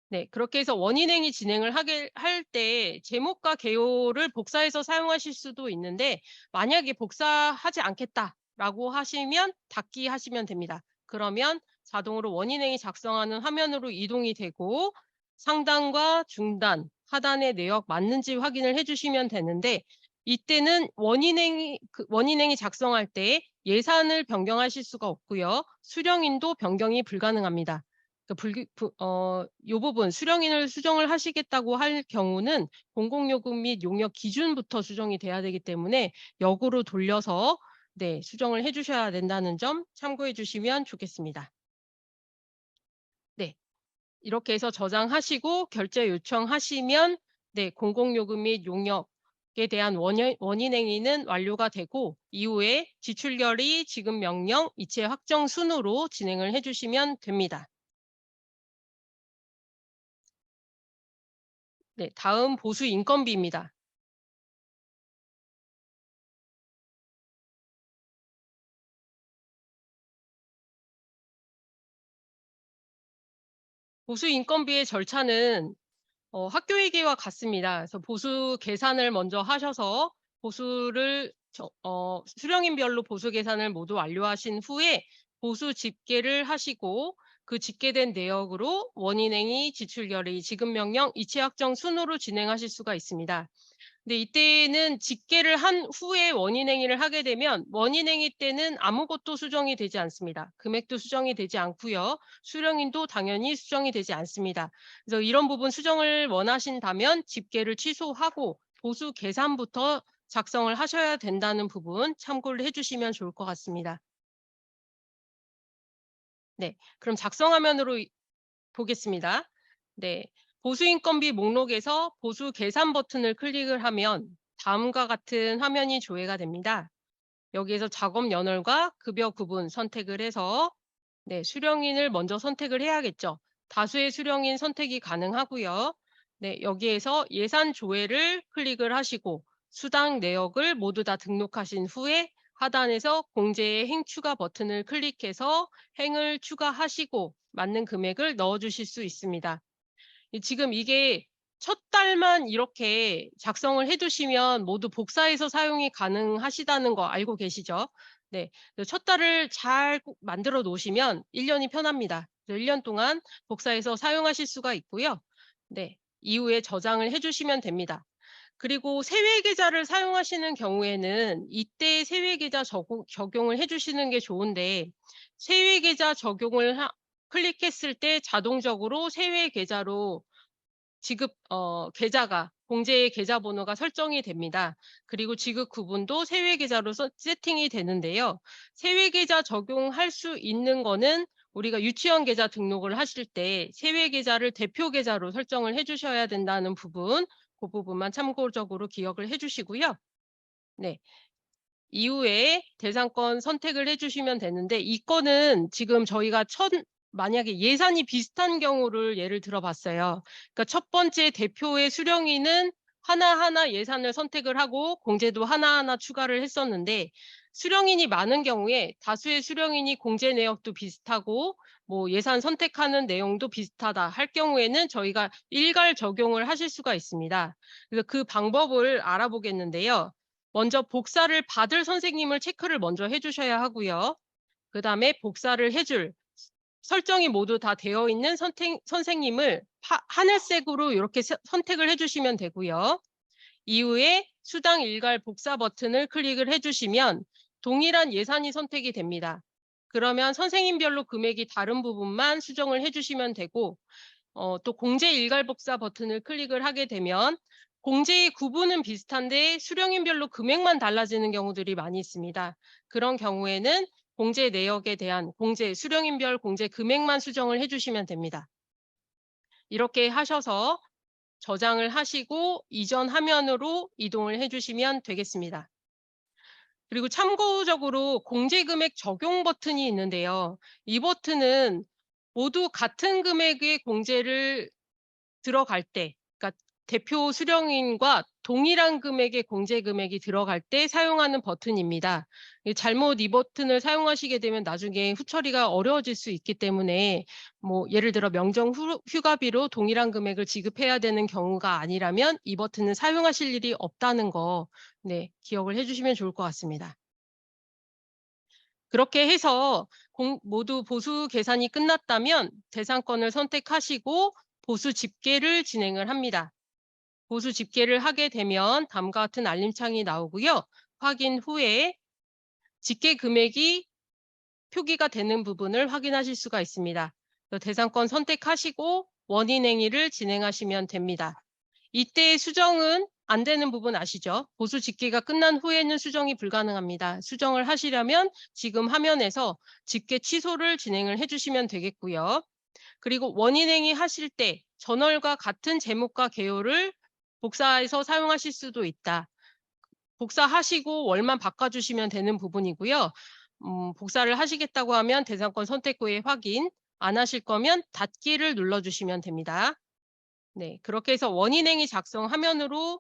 네. 그렇게 해서 원인 행위 진행을 하게 할 때 제목과 개요를 복사해서 사용하실 수도 있는데 만약에 '복사하지 않겠다.'라고 하시면 닫기 하시면 됩니다. 그러면 자동으로 원인 행위 작성하는 화면으로 이동이 되고 상단과 중단, 하단의 내역 맞는지 확인을 해 주시면 되는데 이때는 원인 행위 작성할 때 예산을 변경하실 수가 없고요. 수령인도 변경이 불가능합니다. 그 불기 부 요 부분 수령인을 수정을 하시겠다고 할 경우는 공공요금 및 용역 기준부터 수정이 돼야 되기 때문에 역으로 돌려서 네, 수정을 해 주셔야 된다는 점 참고해 주시면 좋겠습니다. 네. 이렇게 해서 저장하시고 결제 요청하시면 네, 공공요금 및 용역에 대한 원인 행위는 완료가 되고 이후에 지출 결의, 지급 명령, 이체 확정 순으로 진행을 해 주시면 됩니다. 네, 다음 보수 인건비입니다. 보수 인건비의 절차는 학교회계와 같습니다. 그래서 보수 계산을 먼저 하셔서 보수를 수령인별로 보수 계산을 모두 완료하신 후에 보수 집계를 하시고 그 집계된 내역으로 원인행위, 지출결의, 지급명령, 이체확정 순으로 진행하실 수가 있습니다. 근데 이때는 집계를 한 후에 원인행위를 하게 되면 원인행위 때는 아무것도 수정이 되지 않습니다. 금액도 수정이 되지 않고요. 수령인도 당연히 수정이 되지 않습니다. 그래서 이런 부분 수정을 원하신다면 집계를 취소하고 보수 계산부터 작성을 하셔야 된다는 부분 참고를 해 주시면 좋을 것 같습니다. 네, 그럼 작성 화면으로 보겠습니다. 네, 보수인건비 목록에서 보수 계산 버튼을 클릭을 하면 다음과 같은 화면이 조회가 됩니다. 여기에서 작업 연월과 급여 구분 선택을 해서 네, 수령인을 먼저 선택을 해야겠죠. 다수의 수령인 선택이 가능하고요. 네, 여기에서 예산 조회를 클릭을 하시고 수당 내역을 모두 다 등록하신 후에 하단에서 공제의 행 추가 버튼을 클릭해서 행을 추가하시고 맞는 금액을 넣어주실 수 있습니다. 지금 이게 첫 달만 이렇게 작성을 해 두시면 모두 복사해서 사용이 가능하시다는 거 알고 계시죠? 네. 첫 달을 잘 꼭 만들어 놓으시면 1 년이 편합니다. 1년 동안 복사해서 사용하실 수가 있고요. 네. 이후에 저장을 해 주시면 됩니다. 그리고 세외 계좌를 사용하시는 경우에는 이때 세외 계좌 적용을 해 주시는 게 좋은데 세외 계좌 적용을 클릭했을 때 자동적으로 세외 계좌로 지급 계좌가 공제 계좌 번호가 설정이 됩니다. 그리고 지급 구분도 세외 계좌로 세팅이 되는데요. 세외 계좌 적용할 수 있는 거는 우리가 유치원 계좌 등록을 하실 때 세외 계좌를 대표 계좌로 설정을 해 주셔야 된다는 부분, 그 부분만 참고적으로 기억을 해 주시고요. 네. 이후에 대상권 선택을 해 주시면 되는데 이 건은 지금 저희가 만약에 예산이 비슷한 경우를 예를 들어 봤어요. 그러니까 첫 번째 대표의 수령인은 하나하나 예산을 선택을 하고 공제도 하나하나 추가를 했었는데 수령인이 많은 경우에 다수의 수령인이 공제 내역도 비슷하고 뭐 예산 선택하는 내용도 비슷하다 할 경우에는 저희가 일괄 적용을 하실 수가 있습니다. 그래서 그 방법을 알아보겠는데요. 먼저 복사를 받을 선생님을 체크를 먼저 해 주셔야 하고요. 그다음에 복사를 해줄 설정이 모두 다 되어 있는 선생님을 하늘색으로 이렇게 선택을 해 주시면 되고요. 이후에 수당 일괄 복사 버튼을 클릭을 해 주시면 동일한 예산이 선택이 됩니다. 그러면 선생님별로 금액이 다른 부분만 수정을 해 주시면 되고 또 공제 일괄 복사 버튼을 클릭을 하게 되면 공제의 구분은 비슷한데 수령인별로 금액만 달라지는 경우들이 많이 있습니다. 그런 경우에는 공제 내역에 대한 수령인별 공제 금액만 수정을 해 주시면 됩니다. 이렇게 하셔서 저장을 하시고 이전 화면으로 이동을 해 주시면 되겠습니다. 그리고 참고적으로 공제 금액 적용 버튼이 있는데요. 이 버튼은 모두 같은 금액의 공제를 들어갈 때 그러니까 대표 수령인과 동일한 금액의 공제 금액이 들어갈 때 사용하는 버튼입니다. 잘못 이 버튼을 사용하시게 되면 나중에 후처리가 어려워질 수 있기 때문에 뭐 예를 들어 명정 휴가비로 동일한 금액을 지급해야 되는 경우가 아니라면 이 버튼을 사용하실 일이 없다는 거 네, 기억을 해 주시면 좋을 것 같습니다. 그렇게 해서 모두 보수 계산이 끝났다면 대상권을 선택하시고 보수 집계를 진행을 합니다. 보수 집계를 하게 되면 다음과 같은 알림창이 나오고요. 확인 후에 집계 금액이 표기가 되는 부분을 확인하실 수가 있습니다. 대상권 선택하시고 원인 행위를 진행하시면 됩니다. 이때 수정은 안 되는 부분 아시죠? 보수 집계가 끝난 후에는 수정이 불가능합니다. 수정을 하시려면 지금 화면에서 집계 취소를 진행을 해주시면 되겠고요. 그리고 원인행위 하실 때 전월과 같은 제목과 개요를 복사해서 사용하실 수도 있다. 복사하시고 월만 바꿔주시면 되는 부분이고요. 복사를 하시겠다고 하면 대상권 선택 후에 확인, 안 하실 거면 닫기를 눌러주시면 됩니다. 네, 그렇게 해서 원인행위 작성 화면으로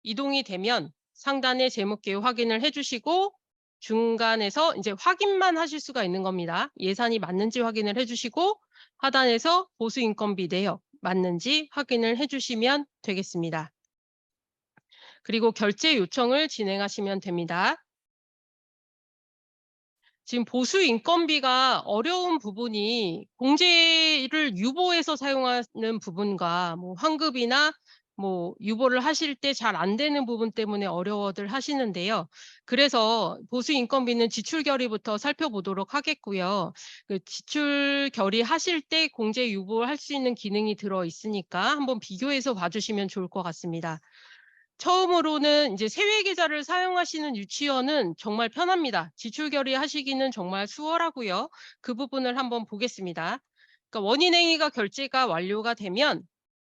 이동이 되면 상단의 제목 개요 확인을 해주시고 중간에서 이제 확인만 하실 수가 있는 겁니다. 예산이 맞는지 확인을 해주시고 하단에서 보수 인건비 내역 맞는지 확인을 해주시면 되겠습니다. 그리고 결제 요청을 진행하시면 됩니다. 지금 보수 인건비가 어려운 부분이 공제를 유보해서 사용하는 부분과 뭐 환급이나 뭐 유보를 하실 때 잘 안 되는 부분 때문에 어려워들 하시는데요. 그래서 보수 인건비는 지출 결의부터 살펴보도록 하겠고요. 그 지출 결의하실 때 공제 유보할 수 있는 기능이 들어 있으니까 한번 비교해서 봐주시면 좋을 것 같습니다. 처음으로는 이제 세외 계좌를 사용하시는 유치원은 정말 편합니다. 지출 결의하시기는 정말 수월하고요. 그 부분을 한번 보겠습니다. 그러니까 원인행위가 결제가 완료가 되면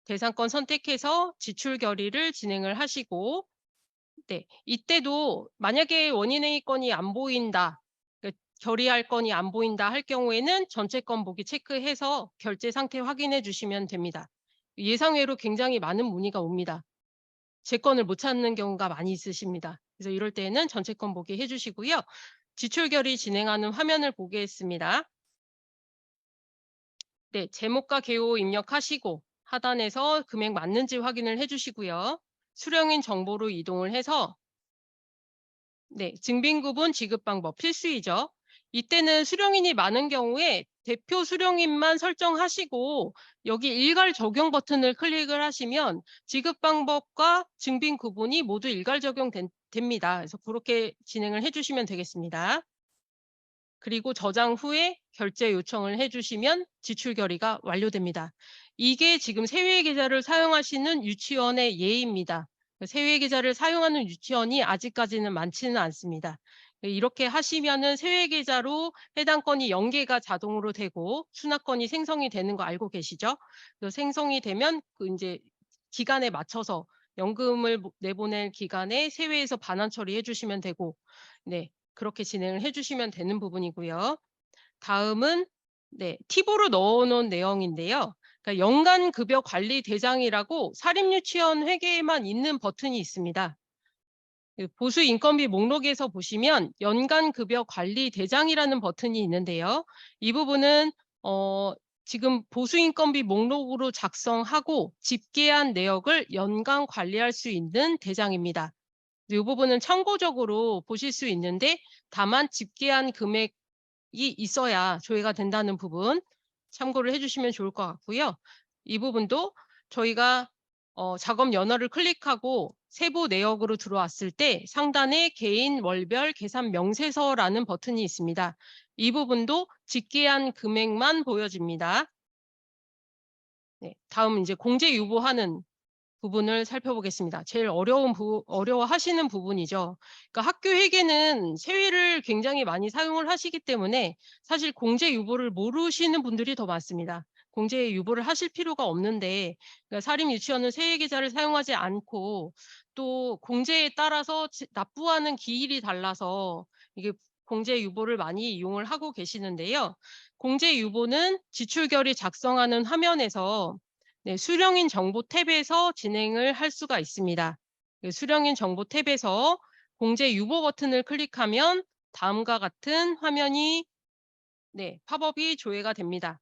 대상권 선택해서 지출 결의를 진행을 하시고, 네, 이때도 만약에 원인행위 건이 안 보인다, 그러니까 결의할 건이 안 보인다 할 경우에는 전체 건 보기 체크해서 결제 상태 확인해 주시면 됩니다. 예상외로 굉장히 많은 문의가 옵니다. 제 건을 못 찾는 경우가 많이 있으십니다. 그래서 이럴 때는 전체 건 보기 해주시고요. 지출 결의 진행하는 화면을 보겠습니다. 네, 제목과 개요 입력하시고 하단에서 금액 맞는지 확인을 해주시고요. 수령인 정보로 이동을 해서 네, 증빙구분 지급 방법 필수이죠. 이때는 수령인이 많은 경우에 대표 수령인만 설정하시고 여기 일괄 적용 버튼을 클릭을 하시면 지급 방법과 증빙 구분이 모두 일괄 적용됩니다. 그래서 그렇게 진행을 해주시면 되겠습니다. 그리고 저장 후에 결제 요청을 해주시면 지출 결의가 완료됩니다. 이게 지금 세외 계좌를 사용하시는 유치원의 예입니다. 세외 계좌를 사용하는 유치원이 아직까지는 많지는 않습니다. 이렇게 하시면은 세외 계좌로 해당 건이 연계가 자동으로 되고 수납건이 생성이 되는 거 알고 계시죠? 생성이 되면 그 이제 기간에 맞춰서 연금을 내보낼 기간에 세외에서 반환 처리해 주시면 되고, 네, 그렇게 진행을 해주시면 되는 부분이고요. 다음은 네, 팁으로 넣어놓은 내용인데요. 그러니까 연간 급여 관리 대장이라고 사립유치원 회계에만 있는 버튼이 있습니다. 보수 인건비 목록에서 보시면 연간 급여 관리 대장이라는 버튼이 있는데요. 이 부분은 지금 보수 인건비 목록으로 작성하고 집계한 내역을 연간 관리할 수 있는 대장입니다. 이 부분은 참고적으로 보실 수 있는데 다만 집계한 금액이 있어야 조회가 된다는 부분 참고를 해주시면 좋을 것 같고요. 이 부분도 저희가 작업 연어를 클릭하고 세부 내역으로 들어왔을 때 상단에 개인 월별 계산 명세서라는 버튼이 있습니다. 이 부분도 집계한 금액만 보여집니다. 네, 다음 이제 공제 유보하는 부분을 살펴보겠습니다. 제일 어려워하시는 부분이죠. 그러니까 학교 회계는 세외를 굉장히 많이 사용을 하시기 때문에 사실 공제 유보를 모르시는 분들이 더 많습니다. 공제 유보를 하실 필요가 없는데 그러니까 사립 유치원은 세외 계좌를 사용하지 않고 또 공제에 따라서 납부하는 기일이 달라서 이게 공제 유보를 많이 이용을 하고 계시는데요. 공제 유보는 지출 결의 작성하는 화면에서 네, 수령인 정보 탭에서 진행을 할 수가 있습니다. 수령인 정보 탭에서 공제 유보 버튼을 클릭하면 다음과 같은 화면이 네, 팝업이 조회가 됩니다.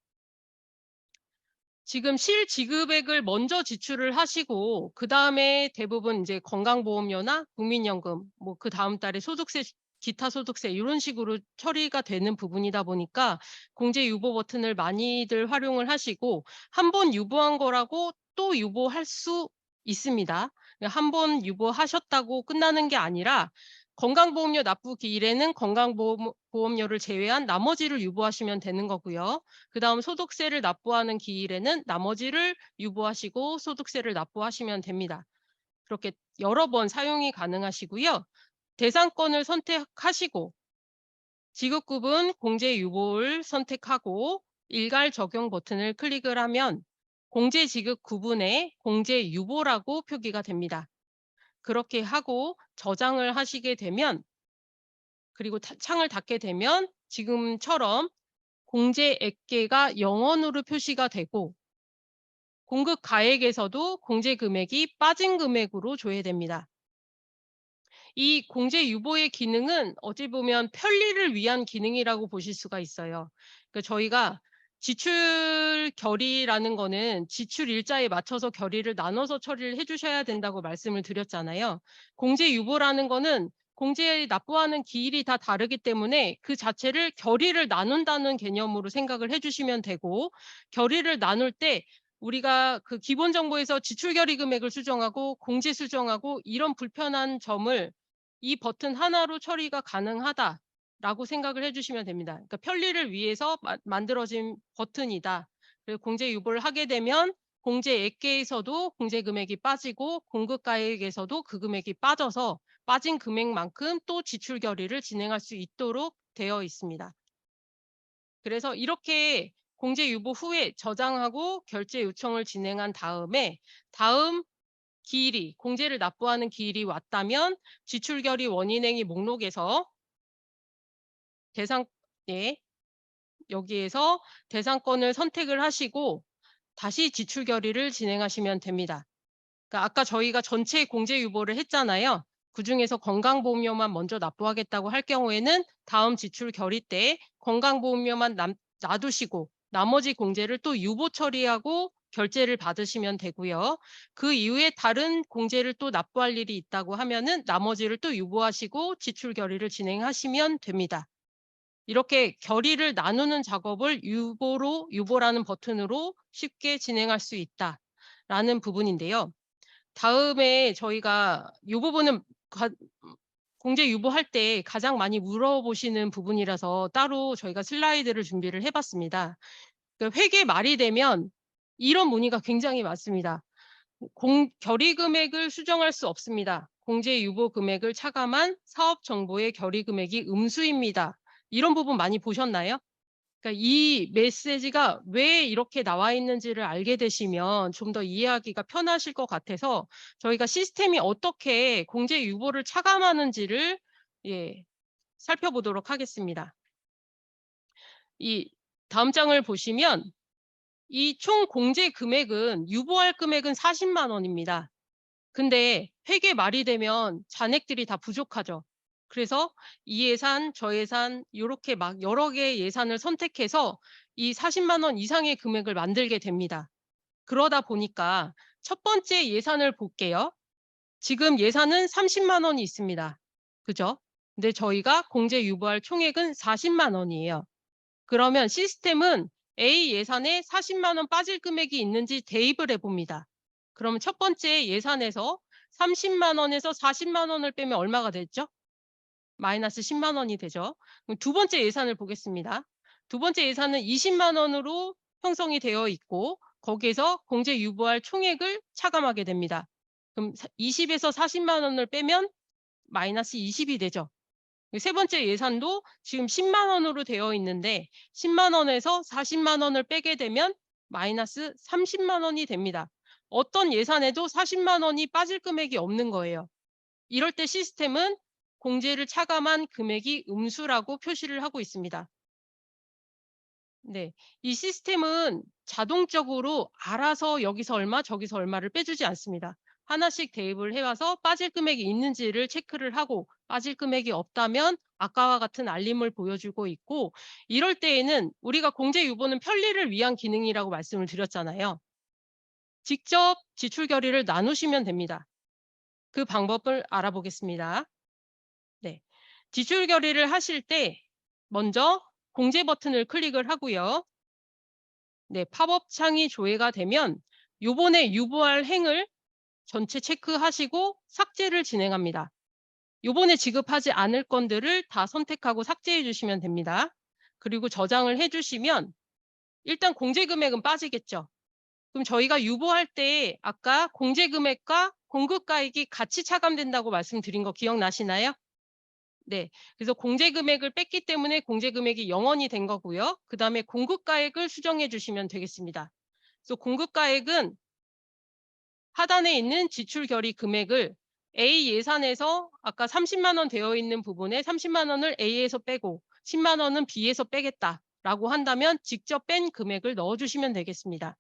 지금 실지급액을 먼저 지출을 하시고 그 다음에 대부분 이제 건강보험료나 국민연금, 뭐 그 다음 달에 소득세, 기타 소득세 이런 식으로 처리가 되는 부분이다 보니까 공제 유보 버튼을 많이들 활용을 하시고 한 번 유보한 거라고 또 유보할 수 있습니다. 한 번 유보하셨다고 끝나는 게 아니라 건강보험료 납부 기일에는 건강보험료를 제외한 나머지를 유보하시면 되는 거고요. 그 다음 소득세를 납부하는 기일에는 나머지를 유보하시고 소득세를 납부하시면 됩니다. 그렇게 여러 번 사용이 가능하시고요. 대상권을 선택하시고 지급 구분 공제 유보를 선택하고 일괄 적용 버튼을 클릭을 하면 공제 지급 구분에 공제 유보라고 표기가 됩니다. 그렇게 하고 저장을 하시게 되면 그리고 창을 닫게 되면 지금처럼 공제액계가 0원으로 표시가 되고 공급 가액에서도 공제 금액이 빠진 금액으로 조회됩니다. 이 공제 유보의 기능은 어찌 보면 편리를 위한 기능이라고 보실 수가 있어요. 그러니까 저희가 지출 결의라는 거는 지출 일자에 맞춰서 결의를 나눠서 처리를 해 주셔야 된다고 말씀을 드렸잖아요. 공제 유보라는 거는 공제에 납부하는 기일이 다 다르기 때문에 그 자체를 결의를 나눈다는 개념으로 생각을 해 주시면 되고, 결의를 나눌 때 우리가 그 기본 정보에서 지출 결의 금액을 수정하고 공제 수정하고 이런 불편한 점을 이 버튼 하나로 처리가 가능하다라고 생각을 해 주시면 됩니다. 그러니까 편리를 위해서 만들어진 버튼이다. 그리고 공제 유보를 하게 되면 공제액계에서도 공제 금액이 빠지고 공급가액에서도 그 금액이 빠져서 빠진 금액만큼 또 지출 결의를 진행할 수 있도록 되어 있습니다. 그래서 이렇게 공제 유보 후에 저장하고 결제 요청을 진행한 다음에 다음 기일이 공제를 납부하는 기일이 왔다면 지출 결의 원인행위 목록에서 여기에서 대상권을 선택을 하시고 다시 지출 결의를 진행하시면 됩니다. 그러니까 아까 저희가 전체 공제 유보를 했잖아요. 그중에서 건강보험료만 먼저 납부하겠다고 할 경우에는 다음 지출 결의 때 건강보험료만 놔두시고 나머지 공제를 또 유보 처리하고 결제를 받으시면 되고요. 그 이후에 다른 공제를 또 납부할 일이 있다고 하면은 나머지를 또 유보하시고 지출 결의를 진행하시면 됩니다. 이렇게 결의를 나누는 작업을 유보라는 버튼으로 쉽게 진행할 수 있다라는 부분인데요. 다음에 저희가 이 부분은 공제 유보할 때 가장 많이 물어보시는 부분이라서 따로 저희가 슬라이드를 준비를 해봤습니다. 그러니까 회계 말이 되면 이런 문의가 굉장히 많습니다. 결의 금액을 수정할 수 없습니다. 공제 유보 금액을 차감한 사업 정보의 결의 금액이 음수입니다. 이런 부분 많이 보셨나요? 그러니까 이 메시지가 왜 이렇게 나와 있는지를 알게 되시면 좀 더 이해하기가 편하실 것 같아서 저희가 시스템이 어떻게 공제 유보를 차감하는지를 살펴보도록 하겠습니다. 이 다음 장을 보시면 이 총 공제 금액은 유보할 금액은 40만 원입니다. 근데 회계 말이 되면 잔액들이 다 부족하죠. 그래서 이 예산, 저 예산 요렇게 막 여러 개의 예산을 선택해서 이 40만 원 이상의 금액을 만들게 됩니다. 그러다 보니까 첫 번째 예산을 볼게요. 지금 예산은 30만 원이 있습니다. 그죠? 근데 저희가 공제 유보할 총액은 40만 원이에요. 그러면 시스템은 A 예산에 40만 원 빠질 금액이 있는지 대입을 해봅니다. 그러면 첫 번째 예산에서 30만 원에서 40만 원을 빼면 얼마가 됐죠? 마이너스 10만 원이 되죠. 그럼 두 번째 예산을 보겠습니다. 두 번째 예산은 20만 원으로 형성이 되어 있고 거기에서 공제 유보할 총액을 차감하게 됩니다. 그럼 20에서 40만 원을 빼면 마이너스 20이 되죠. 세 번째 예산도 지금 10만 원으로 되어 있는데 10만 원에서 40만 원을 빼게 되면 마이너스 30만 원이 됩니다. 어떤 예산에도 40만 원이 빠질 금액이 없는 거예요. 이럴 때 시스템은 공제를 차감한 금액이 음수라고 표시를 하고 있습니다. 네, 이 시스템은 자동적으로 알아서 여기서 얼마, 저기서 얼마를 빼주지 않습니다. 하나씩 대입을 해와서 빠질 금액이 있는지를 체크를 하고 빠질 금액이 없다면 아까와 같은 알림을 보여주고 있고, 이럴 때에는 우리가 공제 유보는 편리를 위한 기능이라고 말씀을 드렸잖아요. 직접 지출 결의를 나누시면 됩니다. 그 방법을 알아보겠습니다. 네, 지출 결의를 하실 때 먼저 공제 버튼을 클릭을 하고요. 네, 팝업 창이 조회가 되면 요번에 유보할 행을 전체 체크하시고 삭제를 진행합니다. 요번에 지급하지 않을 건들을 다 선택하고 삭제해 주시면 됩니다. 그리고 저장을 해 주시면 일단 공제 금액은 빠지겠죠. 그럼 저희가 유보할 때 아까 공제 금액과 공급가액이 같이 차감된다고 말씀드린 거 기억나시나요? 네. 그래서 공제 금액을 뺐기 때문에 공제 금액이 0 원이 된 거고요. 그다음에 공급가액을 수정해 주시면 되겠습니다. 그래서 공급가액은 하단에 있는 지출 결의 금액을 A 예산에서 아까 30만 원 되어 있는 부분에 30만 원을 A에서 빼고 10만 원은 B에서 빼겠다라고 한다면 직접 뺀 금액을 넣어 주시면 되겠습니다.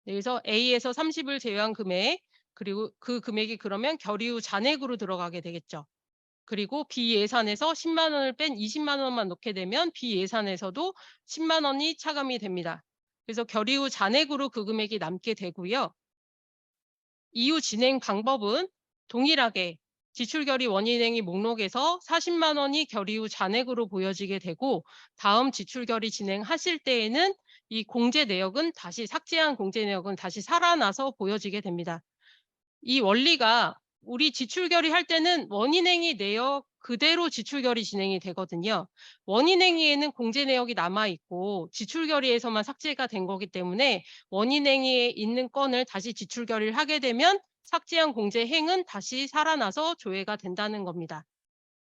그래서 A에서 30을 제외한 금액, 그리고 그 금액이 그러면 결의 후 잔액으로 들어가게 되겠죠. 그리고 B 예산에서 10만 원을 뺀 20만 원만 넣게 되면 B 예산에서도 10만 원이 차감이 됩니다. 그래서 결의 후 잔액으로 그 금액이 남게 되고요. 이후 진행 방법은 동일하게 지출 결의 원인 행위 목록에서 40만 원이 결의 후 잔액으로 보여지게 되고, 다음 지출 결의 진행하실 때에는 이 공제 내역은 다시 삭제한 공제 내역은 다시 살아나서 보여지게 됩니다. 이 원리가 우리 지출 결의할 때는 원인 행위 내역 그대로 지출 결의 진행이 되거든요. 원인 행위에는 공제 내역이 남아 있고 지출 결의에서만 삭제가 된 거기 때문에 원인 행위에 있는 건을 다시 지출 결의를 하게 되면 삭제한 공제 행은 다시 살아나서 조회가 된다는 겁니다.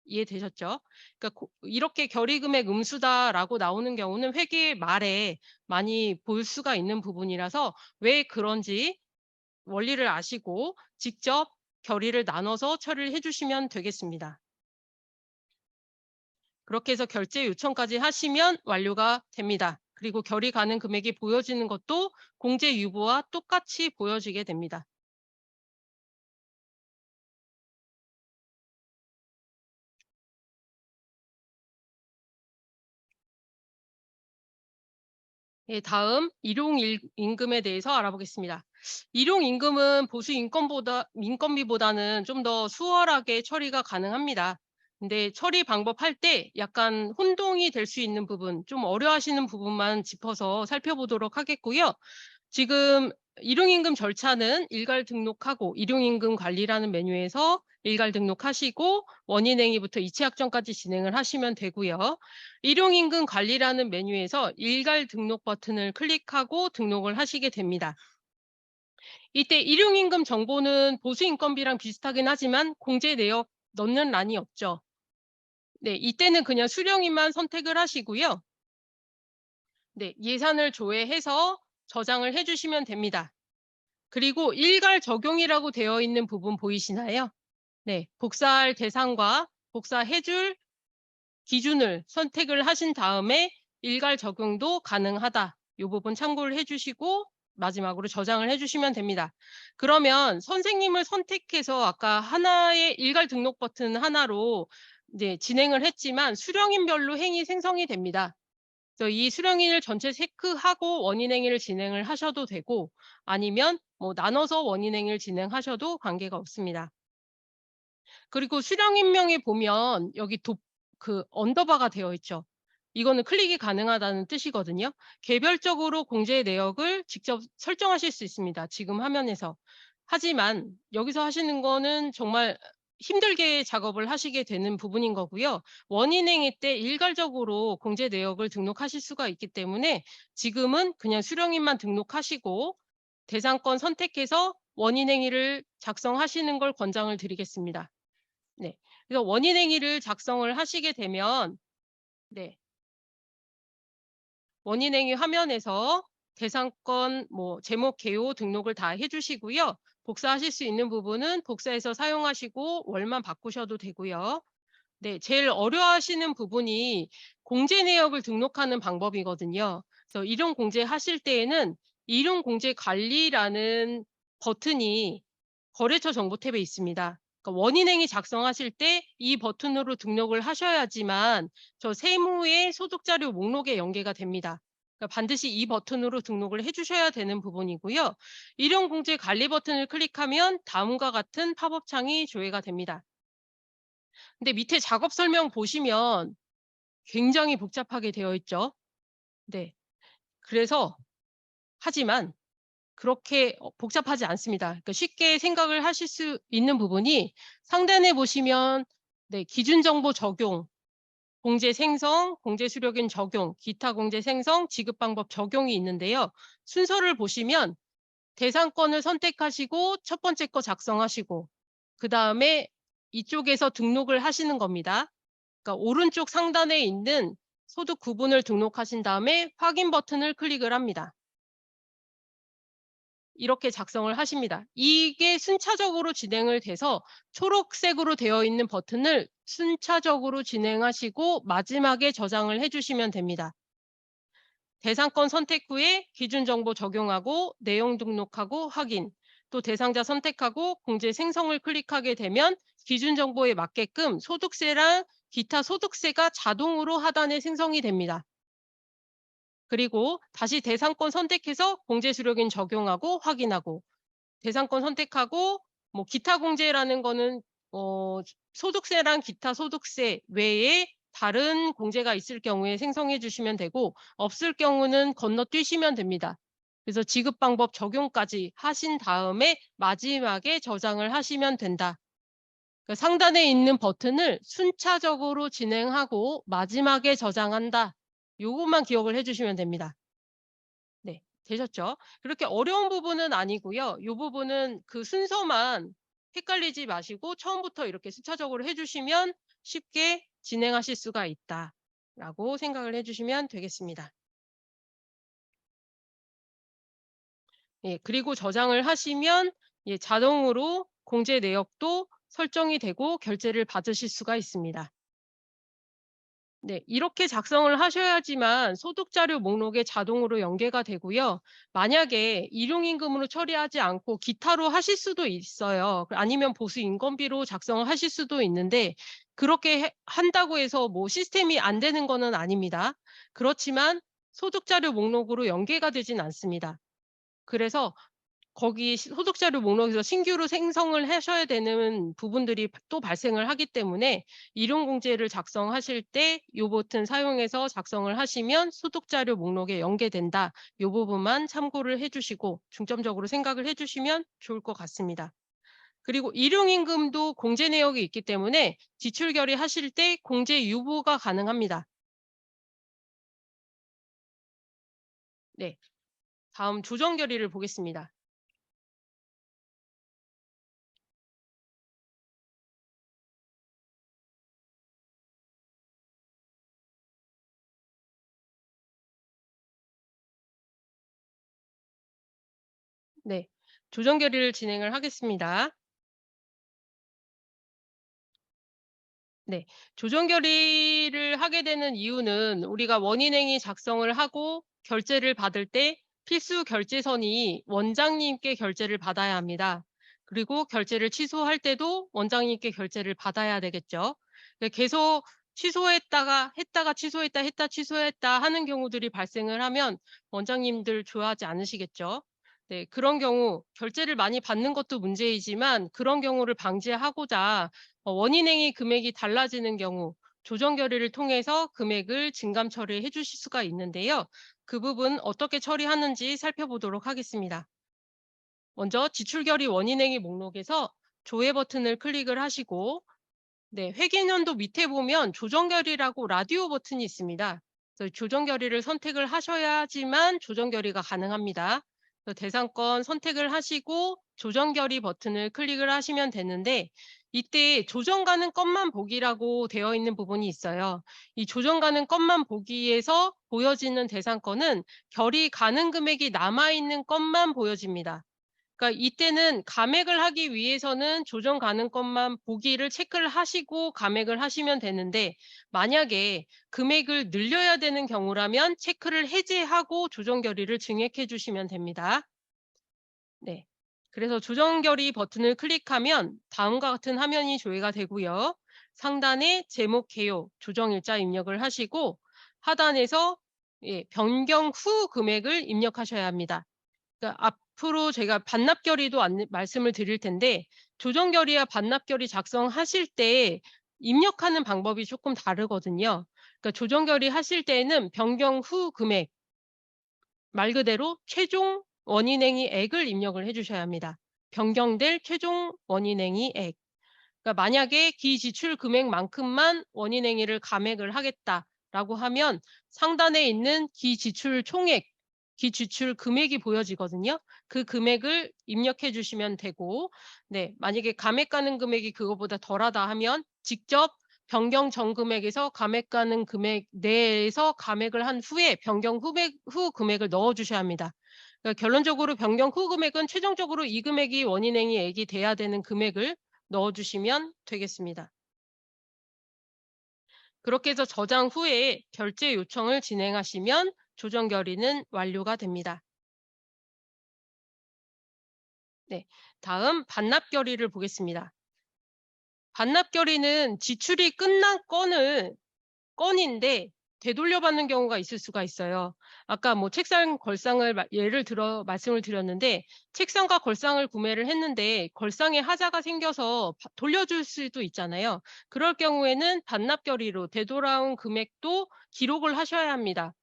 이해되셨죠? 그러니까 이렇게 결의금액 음수다라고 나오는 경우는 회계 말에 많이 볼 수가 있는 부분이라서 왜 그런지 원리를 아시고 직접 결의를 나눠서 처리를 해 주시면 되겠습니다. 그렇게 해서 결제 요청까지 하시면 완료가 됩니다. 그리고 결의 가능 금액이 보여지는 것도 공제 유보와 똑같이 보여지게 됩니다. 예, 다음 일용임금에 대해서 알아보겠습니다. 일용임금은 보수 인건비보다는 좀 더 수월하게 처리가 가능합니다. 근데 처리 방법 할 때 약간 혼동이 될 수 있는 부분, 좀 어려워하시는 부분만 짚어서 살펴보도록 하겠고요. 지금 일용임금 절차는 일괄 등록하고 일용임금 관리라는 메뉴에서 일괄 등록하시고 원인행위부터 이체약정까지 진행을 하시면 되고요. 일용임금 관리라는 메뉴에서 일괄 등록 버튼을 클릭하고 등록을 하시게 됩니다. 이때 일용임금 정보는 보수인건비랑 비슷하긴 하지만 공제 내역 넣는 란이 없죠. 네, 이때는 그냥 수령인만 선택을 하시고요. 네, 예산을 조회해서 저장을 해주시면 됩니다. 그리고 일괄 적용이라고 되어 있는 부분 보이시나요? 네, 복사할 대상과 복사해줄 기준을 선택을 하신 다음에 일괄 적용도 가능하다. 이 부분 참고를 해주시고 마지막으로 저장을 해주시면 됩니다. 그러면 선생님을 선택해서 아까 하나의 일괄 등록 버튼 하나로 이제 진행을 했지만 수령인별로 행위 생성이 됩니다. 그래서 이 수령인을 전체 체크하고 원인 행위를 진행을 하셔도 되고 아니면 뭐 나눠서 원인 행위를 진행하셔도 관계가 없습니다. 그리고 수령인명에 보면 여기 언더바가 되어 있죠. 이거는 클릭이 가능하다는 뜻이거든요. 개별적으로 공제 내역을 직접 설정하실 수 있습니다. 지금 화면에서. 하지만 여기서 하시는 거는 정말 힘들게 작업을 하시게 되는 부분인 거고요. 원인행위 때 일괄적으로 공제 내역을 등록하실 수가 있기 때문에 지금은 그냥 수령인만 등록하시고 대상권 선택해서 원인행위를 작성하시는 걸 권장을 드리겠습니다. 네. 그래서 원인행위를 작성을 하시게 되면 네. 원인행위 화면에서 대상권 제목 개요 등록을 다 해 주시고요. 복사하실 수 있는 부분은 복사해서 사용하시고 월만 바꾸셔도 되고요. 네. 제일 어려워하시는 부분이 공제 내역을 등록하는 방법이거든요. 그래서 일용 공제하실 때에는 일용 공제 관리라는 버튼이 거래처 정보 탭에 있습니다. 그러니까 원인행위 작성하실 때 이 버튼으로 등록을 하셔야지만 저 세무의 소득자료 목록에 연계가 됩니다. 그러니까 반드시 이 버튼으로 등록을 해 주셔야 되는 부분이고요. 일용공제 관리 버튼을 클릭하면 다음과 같은 팝업 창이 조회가 됩니다. 근데 밑에 작업 설명 보시면 굉장히 복잡하게 되어 있죠. 네. 그래서 하지만 그렇게 복잡하지 않습니다. 그러니까 쉽게 생각을 하실 수 있는 부분이 상단에 보시면 네, 기준 정보 적용, 공제 생성, 공제 수령인 적용, 기타 공제 생성, 지급 방법 적용이 있는데요. 순서를 보시면 대상권을 선택하시고 첫 번째 거 작성하시고 그다음에 이쪽에서 등록을 하시는 겁니다. 그러니까 오른쪽 상단에 있는 소득 구분을 등록하신 다음에 확인 버튼을 클릭을 합니다. 이렇게 작성을 하십니다. 이게 순차적으로 진행을 돼서 초록색으로 되어 있는 버튼을 순차적으로 진행하시고 마지막에 저장을 해 주시면 됩니다. 대상권 선택 후에 기준 정보 적용하고 내용 등록하고 확인, 또 대상자 선택하고 공제 생성을 클릭하게 되면 기준 정보에 맞게끔 소득세랑 기타 소득세가 자동으로 하단에 생성이 됩니다. 그리고 다시 대상권 선택해서 공제 수령인 적용하고 확인하고 대상권 선택하고 뭐 기타 공제라는 거는 소득세랑 기타 소득세 외에 다른 공제가 있을 경우에 생성해 주시면 되고 없을 경우는 건너뛰시면 됩니다. 그래서 지급 방법 적용까지 하신 다음에 마지막에 저장을 하시면 된다. 그 상단에 있는 버튼을 순차적으로 진행하고 마지막에 저장한다. 요것만 기억을 해 주시면 됩니다. 네. 되셨죠? 그렇게 어려운 부분은 아니고요. 요 부분은 그 순서만 헷갈리지 마시고 처음부터 이렇게 순차적으로 해 주시면 쉽게 진행하실 수가 있다라고 생각을 해 주시면 되겠습니다. 예. 그리고 저장을 하시면 예 자동으로 공제 내역도 설정이 되고 결제를 받으실 수가 있습니다. 네. 이렇게 작성을 하셔야지만 소득자료 목록에 자동으로 연계가 되고요. 만약에 일용임금으로 처리하지 않고 기타로 하실 수도 있어요. 아니면 보수 인건비로 작성을 하실 수도 있는데 그렇게 한다고 해서 뭐 시스템이 안 되는 거는 아닙니다. 그렇지만 소득자료 목록으로 연계가 되진 않습니다. 그래서 거기 소득자료 목록에서 신규로 생성을 하셔야 되는 부분들이 또 발생을 하기 때문에 일용공제를 작성하실 때 요 버튼 사용해서 작성을 하시면 소득자료 목록에 연계된다. 요 부분만 참고를 해 주시고 중점적으로 생각을 해 주시면 좋을 것 같습니다. 그리고 일용임금도 공제 내역이 있기 때문에 지출 결의하실 때 공제 유보가 가능합니다. 네. 다음 조정 결의를 보겠습니다. 네. 조정 결의를 진행을 하겠습니다. 네. 조정 결의를 하게 되는 이유는 우리가 원인행위 작성을 하고 결제를 받을 때 필수 결제선이 원장님께 결제를 받아야 합니다. 그리고 결제를 취소할 때도 원장님께 결제를 받아야 되겠죠. 계속 취소했다가 했다가 취소했다 했다 취소했다 하는 경우들이 발생을 하면 원장님들 좋아하지 않으시겠죠. 네, 그런 경우 결제를 많이 받는 것도 문제이지만 그런 경우를 방지하고자 원인행위 금액이 달라지는 경우 조정 결의를 통해서 금액을 증감 처리해 주실 수가 있는데요. 그 부분 어떻게 처리하는지 살펴보도록 하겠습니다. 먼저 지출 결의 원인행위 목록에서 조회 버튼을 클릭을 하시고 네, 회계연도 밑에 보면 조정 결의라고 라디오 버튼이 있습니다. 그래서 조정 결의를 선택을 하셔야지만 조정 결의가 가능합니다. 그래서 대상권 선택을 하시고 조정 결의 버튼을 클릭을 하시면 되는데 이때 조정 가능 건만 보기라고 되어 있는 부분이 있어요. 이 조정 가능 건만 보기에서 보여지는 대상권은 결의 가능 금액이 남아 있는 건만 보여집니다. 그러니까 이때는 감액을 하기 위해서는 조정 가능 건만 보기를 체크를 하시고 감액을 하시면 되는데 만약에 금액을 늘려야 되는 경우라면 체크를 해제하고 조정 결의를 증액해 주시면 됩니다. 네. 그래서 조정 결의 버튼을 클릭하면 다음과 같은 화면이 조회가 되고요. 상단에 제목 개요, 조정 일자 입력을 하시고 하단에서 예, 변경 후 금액을 입력하셔야 합니다. 그러니까 앞으로 제가 반납 결의도 말씀을 드릴 텐데 조정 결의와 반납 결의 작성하실 때 입력하는 방법이 조금 다르거든요. 그러니까 조정 결의 하실 때에는 변경 후 금액 말 그대로 최종 원인행위액을 입력을 해 주셔야 합니다. 변경될 최종 원인행위액. 그러니까 만약에 기지출 금액만큼만 원인행위를 감액을 하겠다라고 하면 상단에 있는 기지출 총액 기지출 금액이 보여지거든요. 그 금액을 입력해 주시면 되고, 네, 만약에 감액 가능 금액이 그거보다 덜하다 하면 직접 변경 전 금액에서 감액 가능 금액 내에서 감액을 한 후에 변경 후 금액을 넣어 주셔야 합니다. 그러니까 결론적으로 변경 후 금액은 최종적으로 이 금액이 원인행위액이 돼야 되는 금액을 넣어 주시면 되겠습니다. 그렇게 해서 저장 후에 결제 요청을 진행하시면 조정 결의는 완료가 됩니다. 네, 다음 반납 결의를 보겠습니다. 반납 결의는 지출이 끝난 건인데 되돌려받는 경우가 있을 수가 있어요. 아까 뭐 책상 걸상을 예를 들어 말씀을 드렸는데, 책상과 걸상을 구매를 했는데 걸상에 하자가 생겨서 돌려줄 수도 있잖아요. 그럴 경우에는 반납 결의로 되돌아온 금액도 기록을 하셔야 합니다.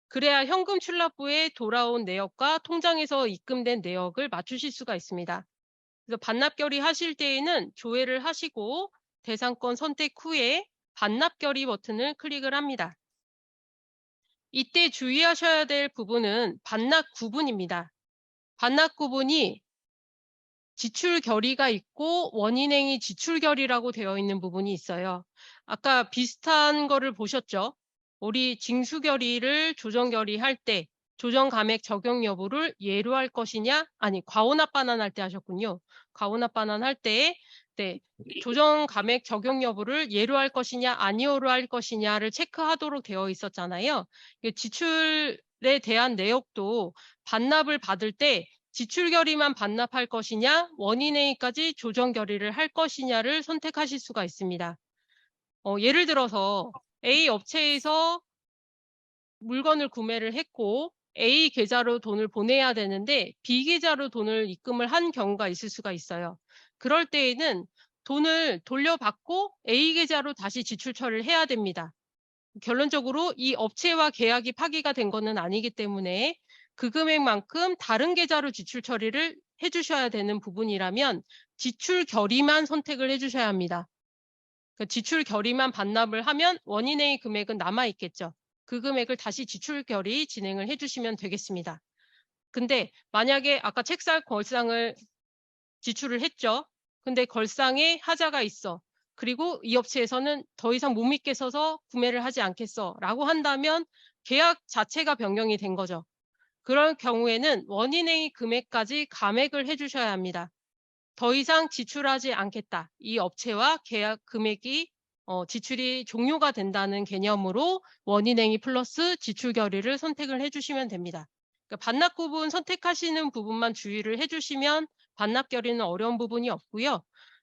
그래야 현금 출납부에 돌아온 내역과 통장에서 입금된 내역을 맞추실 수가 있습니다. 그래서 반납 결의 하실 때에는 조회를 하시고 대상권 선택 후에 반납 결의 버튼을 클릭을 합니다. 이때 주의하셔야 될 부분은 반납 구분입니다. 반납 구분이 지출 결의가 있고 원인행위 지출 결의라고 되어 있는 부분이 있어요. 아까 비슷한 거를 보셨죠? 우리 징수 결의를 조정 결의할 때 조정 감액 적용 여부를 예로 할 것이냐, 아니 과오납 반환할 때 하셨군요. 과오납 반환할 때 네, 조정 감액 적용 여부를 예로 할 것이냐 아니오로 할 것이냐를 체크하도록 되어 있었잖아요. 지출에 대한 내역도 반납을 받을 때 지출 결의만 반납할 것이냐, 원인행위까지 조정 결의를 할 것이냐를 선택하실 수가 있습니다. 예를 들어서 A 업체에서 물건을 구매를 했고 A 계좌로 돈을 보내야 되는데 B 계좌로 돈을 입금을 한 경우가 있을 수가 있어요. 그럴 때에는 돈을 돌려받고 A 계좌로 다시 지출 처리를 해야 됩니다. 결론적으로 이 업체와 계약이 파기가 된 것은 아니기 때문에 그 금액만큼 다른 계좌로 지출 처리를 해주셔야 되는 부분이라면 지출 결의만 선택을 해주셔야 합니다. 지출 결의만 반납을 하면 원인행위 금액은 남아있겠죠. 그 금액을 다시 지출 결의 진행을 해주시면 되겠습니다. 근데 만약에 아까 책상 걸상을 지출을 했죠. 근데 걸상에 하자가 있어. 그리고 이 업체에서는 더 이상 못 믿겠어서 구매를 하지 않겠어 라고 한다면 계약 자체가 변경이 된 거죠. 그럴 경우에는 원인행위 금액까지 감액을 해주셔야 합니다. 더 이상 지출하지 않겠다. 이 업체와 계약 금액이 지출이 종료가 된다는 개념으로 원인행위 플러스 지출 결의를 선택을 해주시면 됩니다. 그러니까 반납 구분 선택하시는 부분만 주의를 해주시면 반납 결의는 어려운 부분이 없고요.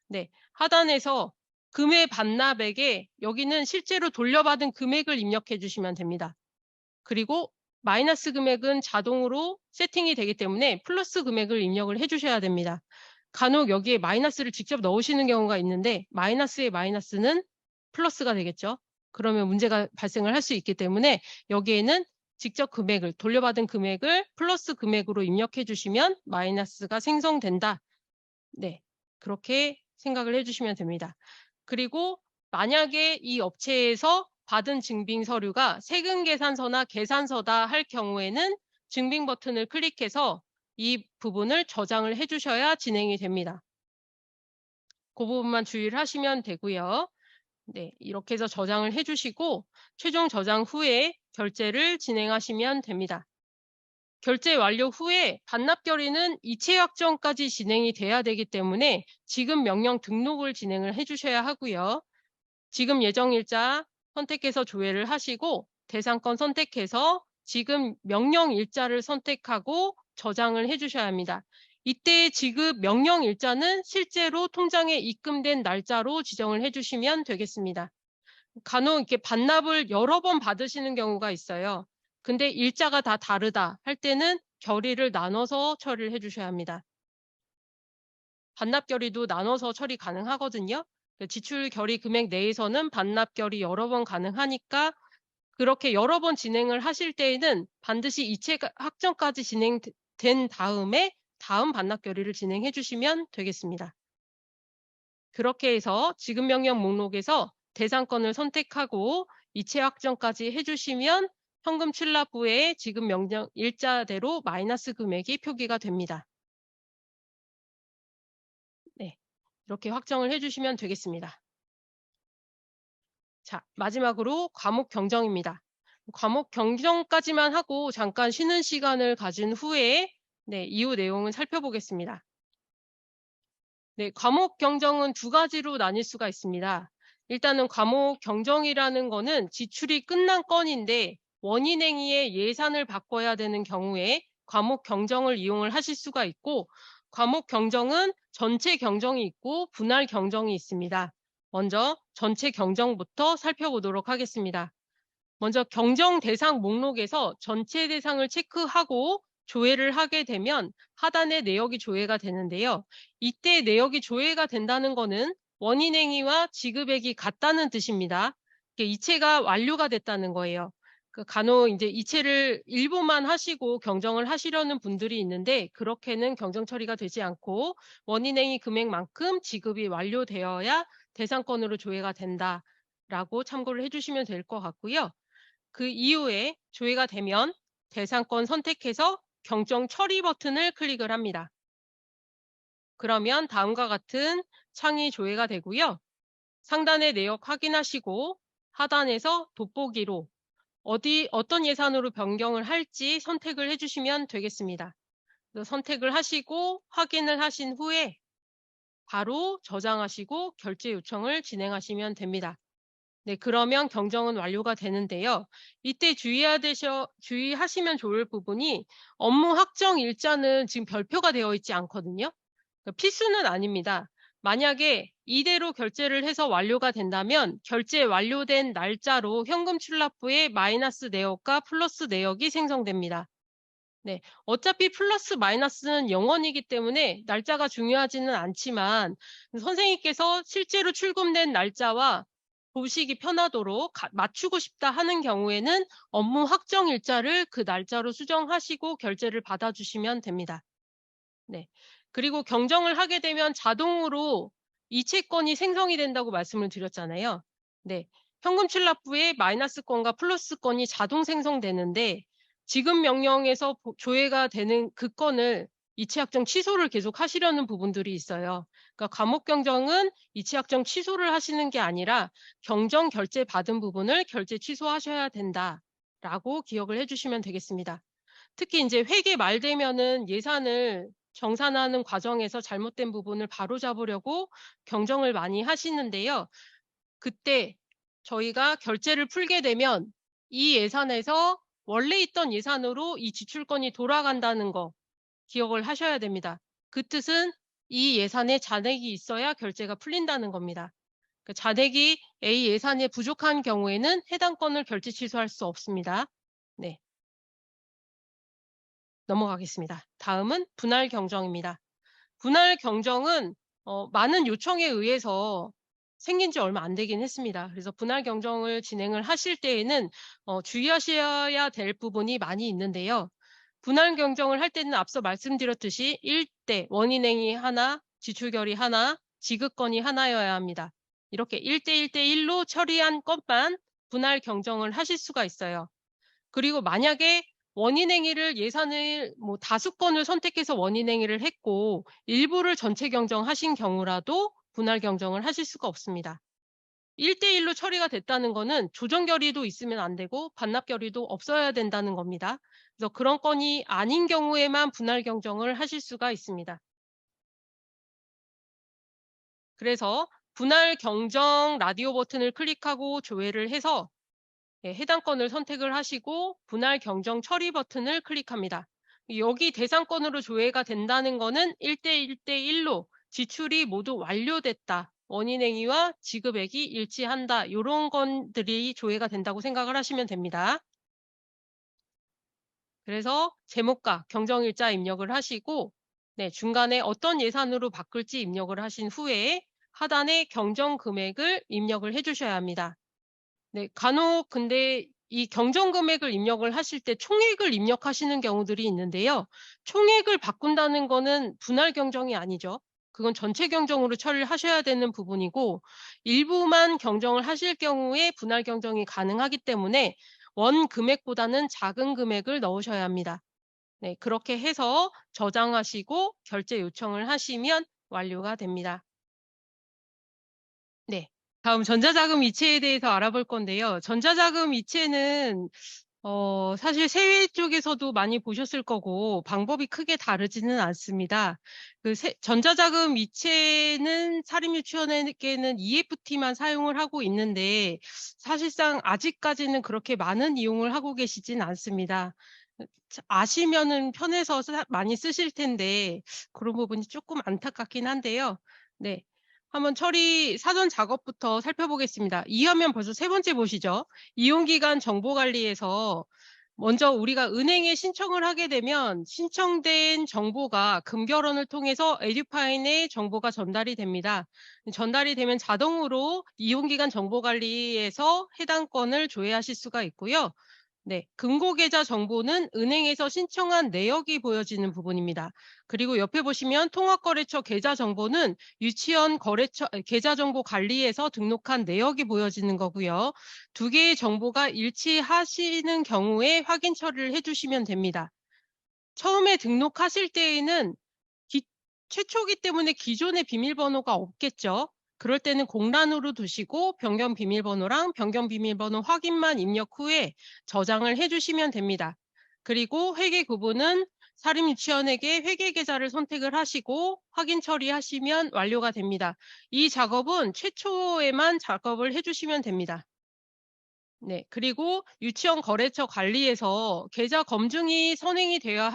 네, 하단에서 금액 반납액에 여기는 실제로 돌려받은 금액을 입력해 주시면 됩니다. 그리고 마이너스 금액은 자동으로 세팅이 되기 때문에 플러스 금액을 입력을 해주셔야 됩니다. 간혹 여기에 마이너스를 직접 넣으시는 경우가 있는데 마이너스의 마이너스는 플러스가 되겠죠. 그러면 문제가 발생을 할 수 있기 때문에 여기에는 직접 금액을 돌려받은 금액을 플러스 금액으로 입력해 주시면 마이너스가 생성된다. 네, 그렇게 생각을 해주시면 됩니다. 그리고 만약에 이 업체에서 받은 증빙 서류가 세금 계산서나 계산서다 할 경우에는 증빙 버튼을 클릭해서 이 부분을 저장을 해주셔야 진행이 됩니다. 그 부분만 주의를 하시면 되고요. 네, 이렇게 해서 저장을 해주시고 최종 저장 후에 결제를 진행하시면 됩니다. 결제 완료 후에 반납 결의는 이체 확정까지 진행이 돼야 되기 때문에 지금 명령 등록을 진행을 해주셔야 하고요. 지금 예정일자 선택해서 조회를 하시고 대상권 선택해서 지금 명령일자를 선택하고 저장을 해주셔야 합니다. 이때 지급 명령일자는 실제로 통장에 입금된 날짜로 지정을 해주시면 되겠습니다. 간혹 이렇게 반납을 여러 번 받으시는 경우가 있어요. 근데 일자가 다 다르다 할 때는 결의를 나눠서 처리를 해주셔야 합니다. 반납 결의도 나눠서 처리 가능하거든요. 지출 결의 금액 내에서는 반납 결의 여러 번 가능하니까 그렇게 여러 번 진행을 하실 때에는 반드시 이체 확정까지 진행된 다음에 다음 반납 결의를 진행해 주시면 되겠습니다. 그렇게 해서 지급 명령 목록에서 대상권을 선택하고 이체 확정까지 해주시면 현금 출납 후에 지급 명령 일자대로 마이너스 금액이 표기가 됩니다. 네. 이렇게 확정을 해 주시면 되겠습니다. 자, 마지막으로 과목 경정입니다. 과목 경정까지만 하고 잠깐 쉬는 시간을 가진 후에 이후 내용을 살펴보겠습니다. 네, 과목 경정은 두 가지로 나뉠 수가 있습니다. 일단은 과목 경정이라는 거는 지출이 끝난 건인데 원인행위의 예산을 바꿔야 되는 경우에 과목 경정을 이용을 하실 수가 있고, 과목 경정은 전체 경정이 있고 분할 경정이 있습니다. 먼저 전체 경정부터 살펴보도록 하겠습니다. 먼저 경정 대상 목록에서 전체 대상을 체크하고 조회를 하게 되면 하단에 내역이 조회가 되는데요. 이때 내역이 조회가 된다는 것은 원인행위와 지급액이 같다는 뜻입니다. 이체가 완료가 됐다는 거예요. 간혹 이제 이체를 일부만 하시고 경정을 하시려는 분들이 있는데 그렇게는 경정 처리가 되지 않고 원인행위 금액만큼 지급이 완료되어야 대상권으로 조회가 된다라고 참고를 해주시면 될 것 같고요. 그 이후에 조회가 되면 대상권 선택해서 경정 처리 버튼을 클릭을 합니다. 그러면 다음과 같은 창이 조회가 되고요. 상단의 내역 확인하시고 하단에서 돋보기로 어떤 예산으로 변경을 할지 선택을 해주시면 되겠습니다. 선택을 하시고 확인을 하신 후에 바로 저장하시고 결제 요청을 진행하시면 됩니다. 네, 그러면 경정은 완료가 되는데요. 이때 주의하시면 좋을 부분이 업무 확정 일자는 지금 별표가 되어 있지 않거든요. 필수는 아닙니다. 만약에 이대로 결제를 해서 완료가 된다면 결제 완료된 날짜로 현금 출납 후에 마이너스 내역과 플러스 내역이 생성됩니다. 네, 어차피 플러스 마이너스는 0원이기 때문에 날짜가 중요하지는 않지만 선생님께서 실제로 출금된 날짜와 보시기 편하도록 맞추고 싶다 하는 경우에는 업무 확정 일자를 그 날짜로 수정하시고 결제를 받아주시면 됩니다. 네. 그리고 경정을 하게 되면 자동으로 이체권이 생성이 된다고 말씀을 드렸잖아요. 네. 현금 출납 후에 마이너스권과 플러스권이 자동 생성되는데 지급 명령에서 조회가 되는 그 건을 이체확정 취소를 계속 하시려는 부분들이 있어요. 그러니까 과목 경정은 이체확정 취소를 하시는 게 아니라 경정 결제 받은 부분을 결제 취소하셔야 된다라고 기억을 해주시면 되겠습니다. 특히 이제 회계 말 되면은 예산을 정산하는 과정에서 잘못된 부분을 바로잡으려고 경정을 많이 하시는데요. 그때 저희가 결제를 풀게 되면 이 예산에서 원래 있던 예산으로 이 지출권이 돌아간다는 거 기억을 하셔야 됩니다. 그 뜻은 이 예산에 잔액이 있어야 결제가 풀린다는 겁니다. 잔액이 A 예산에 부족한 경우에는 해당 건을 결제 취소할 수 없습니다. 네. 넘어가겠습니다. 다음은 분할 경정입니다. 분할 경정은 많은 요청에 의해서 생긴 지 얼마 안 되긴 했습니다. 그래서 분할 경정을 진행을 하실 때에는 주의하셔야 될 부분이 많이 있는데요. 분할 경정을 할 때는 앞서 말씀드렸듯이 1대 원인행위 하나, 지출결의 하나, 지급건이 하나여야 합니다. 이렇게 1대 1로 처리한 것만 분할 경정을 하실 수가 있어요. 그리고 만약에 원인행위를 예산을 다수 건을 선택해서 원인행위를 했고 일부를 전체 경정하신 경우라도 분할 경정을 하실 수가 없습니다. 1대 1로 처리가 됐다는 것은 조정 결의도 있으면 안 되고 반납 결의도 없어야 된다는 겁니다. 그래서 그런 건이 아닌 경우에만 분할 경정을 하실 수가 있습니다. 그래서 분할 경정 라디오 버튼을 클릭하고 조회를 해서 해당 건을 선택을 하시고 분할 경정 처리 버튼을 클릭합니다. 여기 대상권으로 조회가 된다는 것은 1대 1로 지출이 모두 완료됐다. 원인행위와 지급액이 일치한다. 이런 건들이 조회가 된다고 생각을 하시면 됩니다. 그래서 제목과 경정일자 입력을 하시고 중간에 어떤 예산으로 바꿀지 입력을 하신 후에 하단에 경정 금액을 입력을 해주셔야 합니다. 네, 간혹 근데 이 경정 금액을 입력을 하실 때 총액을 입력하시는 경우들이 있는데요. 총액을 바꾼다는 거는 분할 경정이 아니죠. 그건 전체 경정으로 처리를 하셔야 되는 부분이고 일부만 경정을 하실 경우에 분할 경정이 가능하기 때문에 원 금액보다는 작은 금액을 넣으셔야 합니다. 네, 그렇게 해서 저장하시고 결제 요청을 하시면 완료가 됩니다. 네. 다음 전자자금 이체에 대해서 알아볼 건데요. 전자자금 이체는 사실 세외 쪽에서도 많이 보셨을 거고 방법이 크게 다르지는 않습니다. 전자자금 이체는 사립유치원에게는 EFT만 사용을 하고 있는데 사실상 아직까지는 그렇게 많은 이용을 하고 계시진 않습니다. 아시면은 편해서 많이 쓰실 텐데 그런 부분이 조금 안타깝긴 한데요. 네. 한번 처리 사전 작업부터 살펴보겠습니다. 이 화면 벌써 세 번째 보시죠. 이용기간 정보관리에서 먼저 우리가 은행에 신청을 하게 되면 신청된 정보가 금결원을 통해서 에듀파인에 정보가 전달이 됩니다. 전달이 되면 자동으로 이용기간 정보관리에서 해당 건을 조회하실 수가 있고요. 네, 금고계좌 정보는 은행에서 신청한 내역이 보여지는 부분입니다. 그리고 옆에 보시면 통합거래처 계좌 정보는 유치원 거래처 계좌 정보 관리에서 등록한 내역이 보여지는 거고요. 두 개의 정보가 일치하시는 경우에 확인 처리를 해주시면 됩니다. 처음에 등록하실 때에는 기 최초기 때문에 기존의 비밀번호가 없겠죠. 그럴 때는 공란으로 두시고 변경 비밀번호랑 변경 비밀번호 확인만 입력 후에 저장을 해 주시면 됩니다. 그리고 회계 구분은 사립유치원에게 회계 계좌를 선택을 하시고 확인 처리하시면 완료가 됩니다. 이 작업은 최초에만 작업을 해 주시면 됩니다. 네. 그리고 유치원 거래처 관리에서 계좌 검증이 선행이 되어야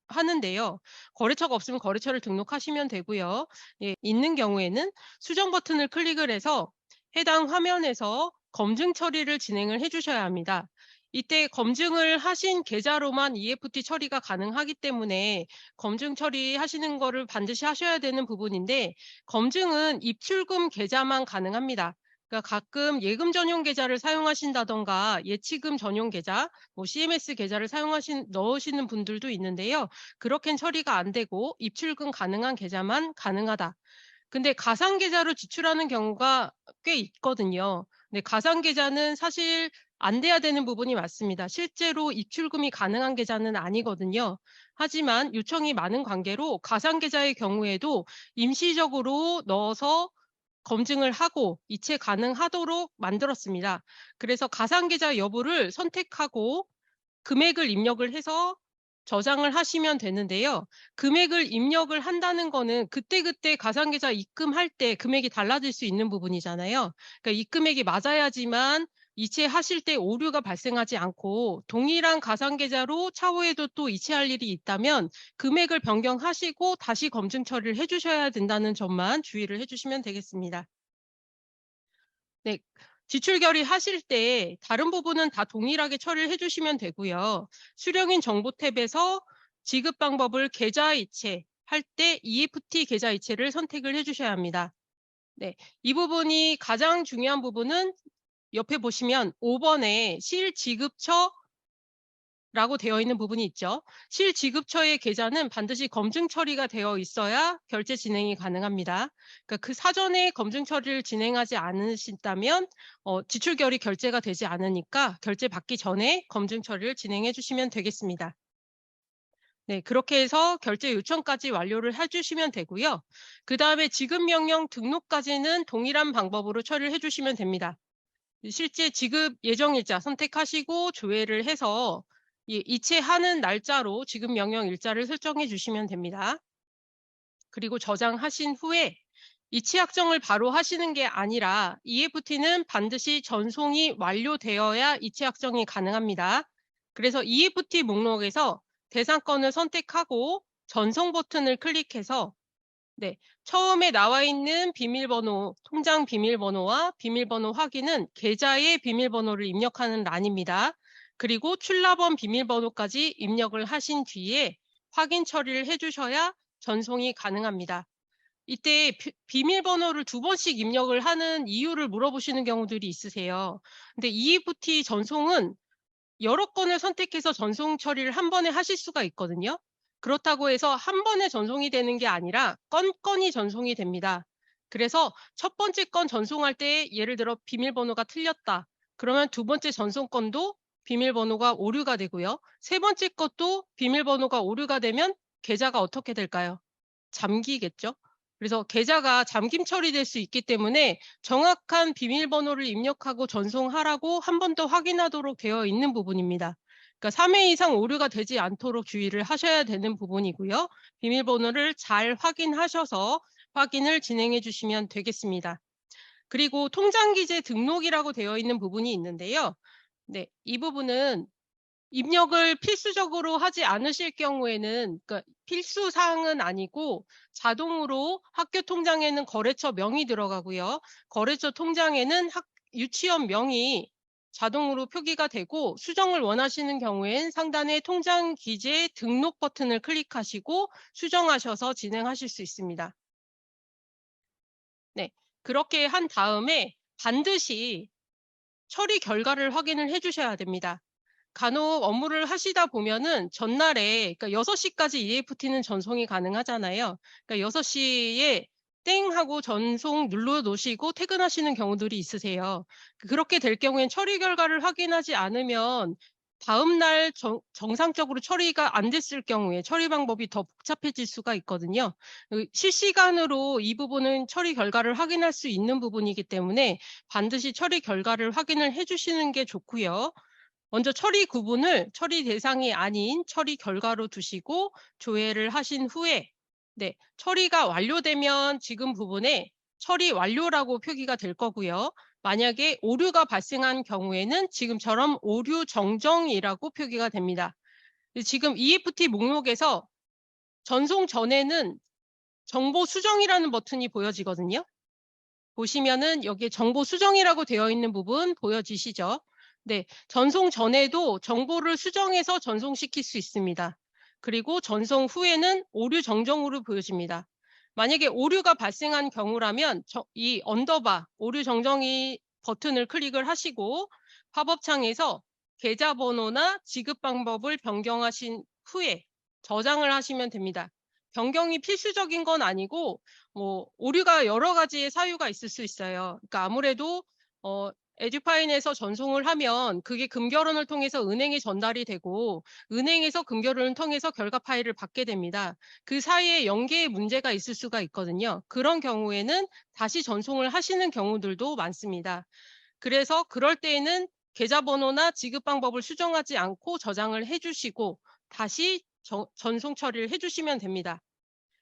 하는데요. 거래처가 없으면 거래처를 등록하시면 되고요. 예, 있는 경우에는 수정 버튼을 클릭을 해서 해당 화면에서 검증 처리를 진행을 해 주셔야 합니다. 이때 검증을 하신 계좌로만 EFT 처리가 가능하기 때문에 검증 처리하시는 거를 반드시 하셔야 되는 부분인데 검증은 입출금 계좌만 가능합니다. 그러니까 가끔 예금 전용 계좌를 사용하신다던가 예치금 전용 계좌, CMS 계좌를 넣으시는 분들도 있는데요. 그렇게는 처리가 안 되고 입출금 가능한 계좌만 가능하다. 근데 가상 계좌로 지출하는 경우가 꽤 있거든요. 근데 가상 계좌는 사실 안 돼야 되는 부분이 맞습니다. 실제로 입출금이 가능한 계좌는 아니거든요. 하지만 요청이 많은 관계로 가상 계좌의 경우에도 임시적으로 넣어서 검증을 하고 이체 가능하도록 만들었습니다. 그래서 가상계좌 여부를 선택하고 금액을 입력을 해서 저장을 하시면 되는데요. 금액을 입력을 한다는 거는 그때그때 가상계좌 입금할 때 금액이 달라질 수 있는 부분이잖아요. 그러니까 이 금액이 맞아야지만 이체하실 때 오류가 발생하지 않고 동일한 가상계좌로 차후에도 또 이체할 일이 있다면 금액을 변경하시고 다시 검증 처리를 해 주셔야 된다는 점만 주의를 해 주시면 되겠습니다. 네. 지출 결의하실 때 다른 부분은 다 동일하게 처리를 해 주시면 되고요. 수령인 정보 탭에서 지급 방법을 계좌 이체할 때 EFT 계좌 이체를 선택을 해 주셔야 합니다. 네. 이 부분이 가장 중요한 부분은 옆에 보시면 5번에 실지급처 라고 되어 있는 부분이 있죠. 실지급처의 계좌는 반드시 검증 처리가 되어 있어야 결제 진행이 가능합니다. 그러니까 그 사전에 검증 처리를 진행하지 않으신다면 지출 결의 결제가 되지 않으니까 결제 받기 전에 검증 처리를 진행해 주시면 되겠습니다. 네, 그렇게 해서 결제 요청까지 완료를 해 주시면 되고요. 그다음에 지급 명령 등록까지는 동일한 방법으로 처리를 해 주시면 됩니다. 실제 지급 예정일자 선택하시고 조회를 해서 이체하는 날짜로 지급 명령 일자를 설정해 주시면 됩니다. 그리고 저장하신 후에 이체 확정을 바로 하시는 게 아니라 EFT는 반드시 전송이 완료되어야 이체 확정이 가능합니다. 그래서 EFT 목록에서 대상권을 선택하고 전송 버튼을 클릭해서 네. 처음에 나와 있는 비밀번호, 통장 비밀번호와 비밀번호 확인은 계좌의 비밀번호를 입력하는 란입니다. 그리고 출납원 비밀번호까지 입력을 하신 뒤에 확인 처리를 해 주셔야 전송이 가능합니다. 이때 비밀번호를 두 번씩 입력을 하는 이유를 물어보시는 경우들이 있으세요. 근데 EFT 전송은 여러 건을 선택해서 전송 처리를 한 번에 하실 수가 있거든요. 그렇다고 해서 한 번에 전송이 되는 게 아니라 건건이 전송이 됩니다. 그래서 첫 번째 건 전송할 때 예를 들어 비밀번호가 틀렸다. 그러면 두 번째 전송 건도 비밀번호가 오류가 되고요. 세 번째 것도 비밀번호가 오류가 되면 계좌가 어떻게 될까요? 잠기겠죠. 그래서 계좌가 잠김 처리될 수 있기 때문에 정확한 비밀번호를 입력하고 전송하라고 한 번 더 확인하도록 되어 있는 부분입니다. 그러니까 3회 이상 오류가 되지 않도록 주의를 하셔야 되는 부분이고요. 비밀번호를 잘 확인하셔서 확인을 진행해 주시면 되겠습니다. 그리고 통장기재 등록이라고 되어 있는 부분이 있는데요. 네, 이 부분은 입력을 필수적으로 하지 않으실 경우에는, 그러니까 필수 사항은 아니고 자동으로 학교 통장에는 거래처 명이 들어가고요. 거래처 통장에는 유치원 명이 자동으로 표기가 되고, 수정을 원하시는 경우엔 상단의 통장 기재 등록 버튼을 클릭하시고 수정하셔서 진행하실 수 있습니다. 네, 그렇게 한 다음에 반드시 처리 결과를 확인을 해 주셔야 됩니다. 간혹 업무를 하시다 보면은 전날에, 그러니까 6시까지 EFT는 전송이 가능하잖아요. 그러니까 6시에 땡 하고 전송 눌러 놓으시고 퇴근하시는 경우들이 있으세요. 그렇게 될 경우엔 처리 결과를 확인하지 않으면 다음날 정상적으로 처리가 안 됐을 경우에 처리 방법이 더 복잡해질 수가 있거든요. 실시간으로 이 부분은 처리 결과를 확인할 수 있는 부분이기 때문에 반드시 처리 결과를 확인을 해 주시는 게 좋고요. 먼저 처리 구분을 처리 대상이 아닌 처리 결과로 두시고 조회를 하신 후에, 네, 처리가 완료되면 지금 부분에 처리 완료라고 표기가 될 거고요. 만약에 오류가 발생한 경우에는 지금처럼 오류 정정이라고 표기가 됩니다. 지금 EFT 목록에서 전송 전에는 정보 수정이라는 버튼이 보여지거든요. 보시면은 여기에 정보 수정이라고 되어 있는 부분 보여지시죠? 네, 전송 전에도 정보를 수정해서 전송시킬 수 있습니다. 그리고 전송 후에는 오류 정정으로 보여집니다. 만약에 오류가 발생한 경우라면 이 언더바 오류 정정이 버튼을 클릭을 하시고 팝업창에서 계좌번호나 지급 방법을 변경하신 후에 저장을 하시면 됩니다. 변경이 필수적인 건 아니고 오류가 여러 가지의 사유가 있을 수 있어요. 그러니까 아무래도 에듀파인에서 전송을 하면 그게 금결원을 통해서 은행에 전달이 되고, 은행에서 금결원을 통해서 결과 파일을 받게 됩니다. 그 사이에 연계에 문제가 있을 수가 있거든요. 그런 경우에는 다시 전송을 하시는 경우들도 많습니다. 그래서 그럴 때에는 계좌번호나 지급 방법을 수정하지 않고 저장을 해주시고 다시 전송 처리를 해주시면 됩니다.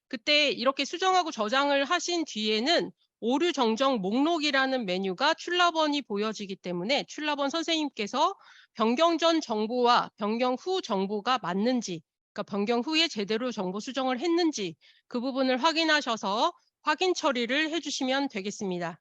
그때 이렇게 수정하고 저장을 하신 뒤에는 오류 정정 목록이라는 메뉴가 출납원이 보여지기 때문에 출납원 선생님께서 변경 전 정보와 변경 후 정보가 맞는지, 그러니까 변경 후에 제대로 정보 수정을 했는지 그 부분을 확인하셔서 확인 처리를 해주시면 되겠습니다.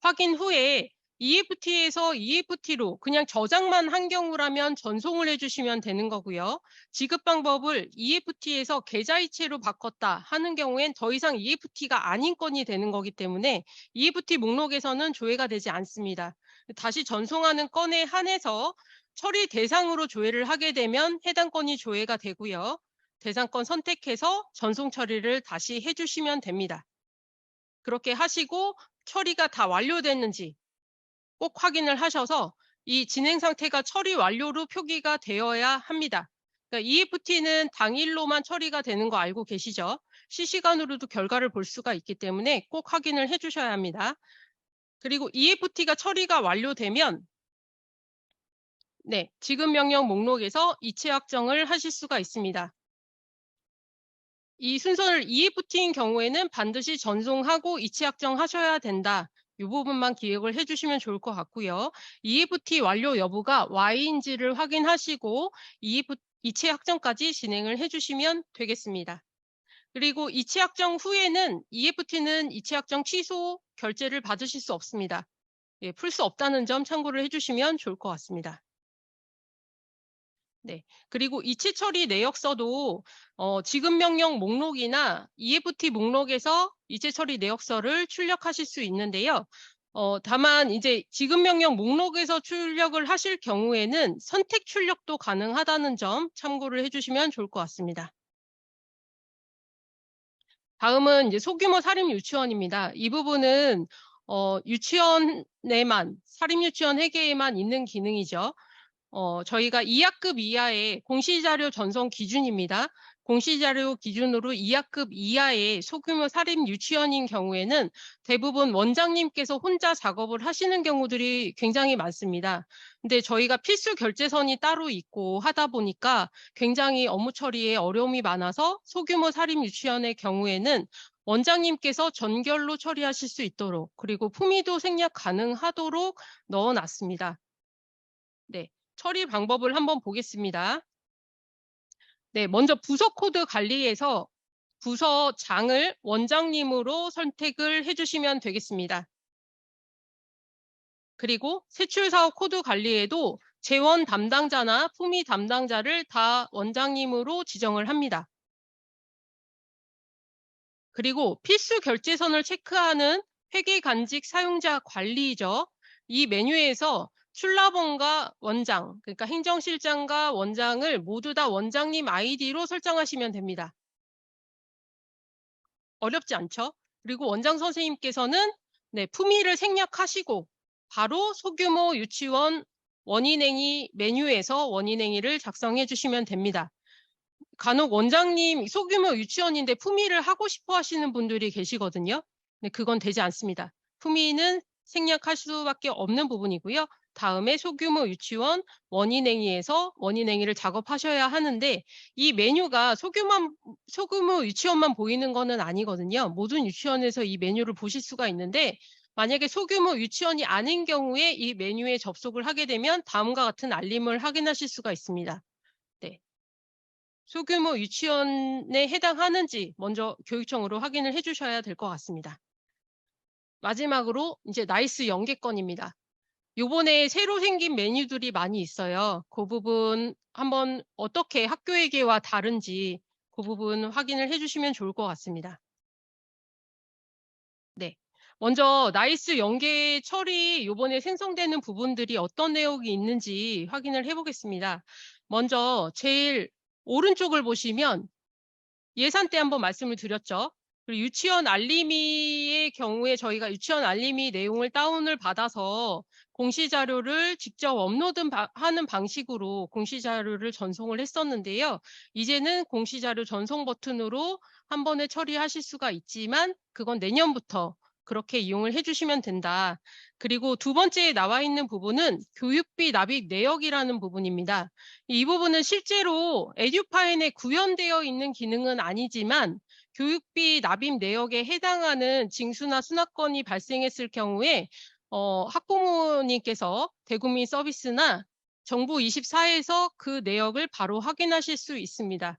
확인 후에 EFT에서 EFT로 그냥 저장만 한 경우라면 전송을 해주시면 되는 거고요. 지급 방법을 EFT에서 계좌이체로 바꿨다 하는 경우엔 더 이상 EFT가 아닌 건이 되는 거기 때문에 EFT 목록에서는 조회가 되지 않습니다. 다시 전송하는 건에 한해서 처리 대상으로 조회를 하게 되면 해당 건이 조회가 되고요. 대상건 선택해서 전송 처리를 다시 해주시면 됩니다. 그렇게 하시고 처리가 다 완료됐는지 꼭 확인을 하셔서 이 진행 상태가 처리 완료로 표기가 되어야 합니다. 그러니까 EFT는 당일로만 처리가 되는 거 알고 계시죠? 실시간으로도 결과를 볼 수가 있기 때문에 꼭 확인을 해 주셔야 합니다. 그리고 EFT가 처리가 완료되면 네, 지급 명령 목록에서 이체 확정을 하실 수가 있습니다. 이 순서를 EFT인 경우에는 반드시 전송하고 이체 확정하셔야 된다. 이 부분만 기억을 해주시면 좋을 것 같고요. EFT 완료 여부가 Y인지를 확인하시고 이체 확정까지 진행을 해주시면 되겠습니다. 그리고 이체 확정 후에는 EFT는 이체 확정 취소 결제를 받으실 수 없습니다. 예, 풀 수 없다는 점 참고를 해주시면 좋을 것 같습니다. 네. 그리고 이체 처리 내역서도 지급 명령 목록이나 EFT 목록에서 이체 처리 내역서를 출력하실 수 있는데요. 다만 이제 지급 명령 목록에서 출력을 하실 경우에는 선택 출력도 가능하다는 점 참고를 해주시면 좋을 것 같습니다. 다음은 이제 소규모 사립 유치원입니다. 이 부분은 유치원에만, 사립 유치원 회계에만 있는 기능이죠. 저희가 2학급 이하의 공시자료 전송 기준입니다. 공시자료 기준으로 2학급 이하의 소규모 사립 유치원인 경우에는 대부분 원장님께서 혼자 작업을 하시는 경우들이 굉장히 많습니다. 근데 저희가 필수 결제선이 따로 있고 하다 보니까 굉장히 업무 처리에 어려움이 많아서 소규모 사립 유치원의 경우에는 원장님께서 전결로 처리하실 수 있도록, 그리고 품위도 생략 가능하도록 넣어놨습니다. 네, 처리 방법을 한번 보겠습니다. 네, 먼저 부서 코드 관리에서 부서장을 원장님으로 선택을 해주시면 되겠습니다. 그리고 세출사업 코드 관리에도 재원 담당자나 품위 담당자를 다 원장님으로 지정을 합니다. 그리고 필수 결제선을 체크하는 회계간직 사용자 관리죠. 이 메뉴에서 출납원과 원장, 그러니까 행정실장과 원장을 모두 다 원장님 아이디로 설정하시면 됩니다. 어렵지 않죠? 그리고 원장 선생님께서는 품위를 생략하시고 바로 소규모 유치원 원인행위 메뉴에서 원인행위를 작성해 주시면 됩니다. 간혹 원장님 소규모 유치원인데 품위를 하고 싶어 하시는 분들이 계시거든요. 근데 그건 되지 않습니다. 품위는 생략할 수밖에 없는 부분이고요. 다음에 소규모 유치원 원인행위에서 원인행위를 작업하셔야 하는데, 이 메뉴가 소규모 유치원만 보이는 거는 아니거든요. 모든 유치원에서 이 메뉴를 보실 수가 있는데, 만약에 소규모 유치원이 아닌 경우에 이 메뉴에 접속을 하게 되면 다음과 같은 알림을 확인하실 수가 있습니다. 네. 소규모 유치원에 해당하는지 먼저 교육청으로 확인을 해 주셔야 될 것 같습니다. 마지막으로 이제 나이스 연계권입니다. 요번에 새로 생긴 메뉴들이 많이 있어요. 그 부분 한번 어떻게 학교회계와 다른지 그 부분 확인을 해 주시면 좋을 것 같습니다. 네. 먼저 나이스 연계 처리 요번에 생성되는 부분들이 어떤 내용이 있는지 확인을 해 보겠습니다. 먼저 제일 오른쪽을 보시면 예산 때 한번 말씀을 드렸죠. 그리고 유치원 알림이의 경우에 저희가 유치원 알림이 내용을 다운을 받아서 공시자료를 직접 하는 방식으로 공시자료를 전송을 했었는데요. 이제는 공시자료 전송 버튼으로 한 번에 처리하실 수가 있지만 그건 내년부터 그렇게 이용을 해주시면 된다. 그리고 두 번째에 나와 있는 부분은 교육비 납입 내역이라는 부분입니다. 이 부분은 실제로 에듀파인에 구현되어 있는 기능은 아니지만 교육비 납입 내역에 해당하는 징수나 수납건이 발생했을 경우에 학부모님께서 대국민 서비스나 정부24에서 그 내역을 바로 확인하실 수 있습니다.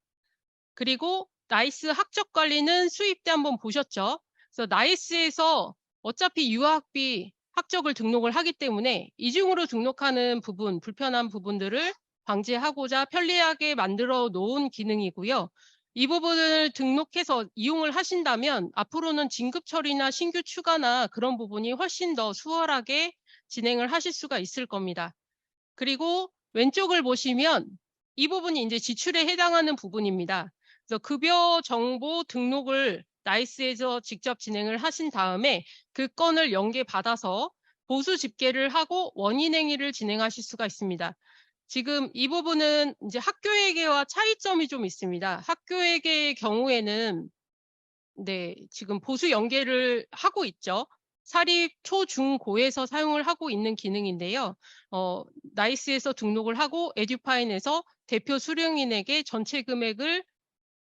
그리고 나이스 학적 관리는 수입 때 한번 보셨죠? 그래서 나이스에서 어차피 유아학비 학적을 등록을 하기 때문에 이중으로 등록하는 부분, 불편한 부분들을 방지하고자 편리하게 만들어 놓은 기능이고요. 이 부분을 등록해서 이용을 하신다면 앞으로는 진급 처리나 신규 추가나 그런 부분이 훨씬 더 수월하게 진행을 하실 수가 있을 겁니다. 그리고 왼쪽을 보시면 이 부분이 이제 지출에 해당하는 부분입니다. 그래서 급여 정보 등록을 나이스에서 직접 진행을 하신 다음에 그 건을 연계받아서 보수 집계를 하고 원인행위를 진행하실 수가 있습니다. 지금 이 부분은 이제 학교회계와 차이점이 좀 있습니다. 학교회계의 경우에는 지금 보수 연계를 하고 있죠. 사립 초, 중, 고에서 사용을 하고 있는 기능인데요. 나이스에서 등록을 하고 에듀파인에서 대표 수령인에게 전체 금액을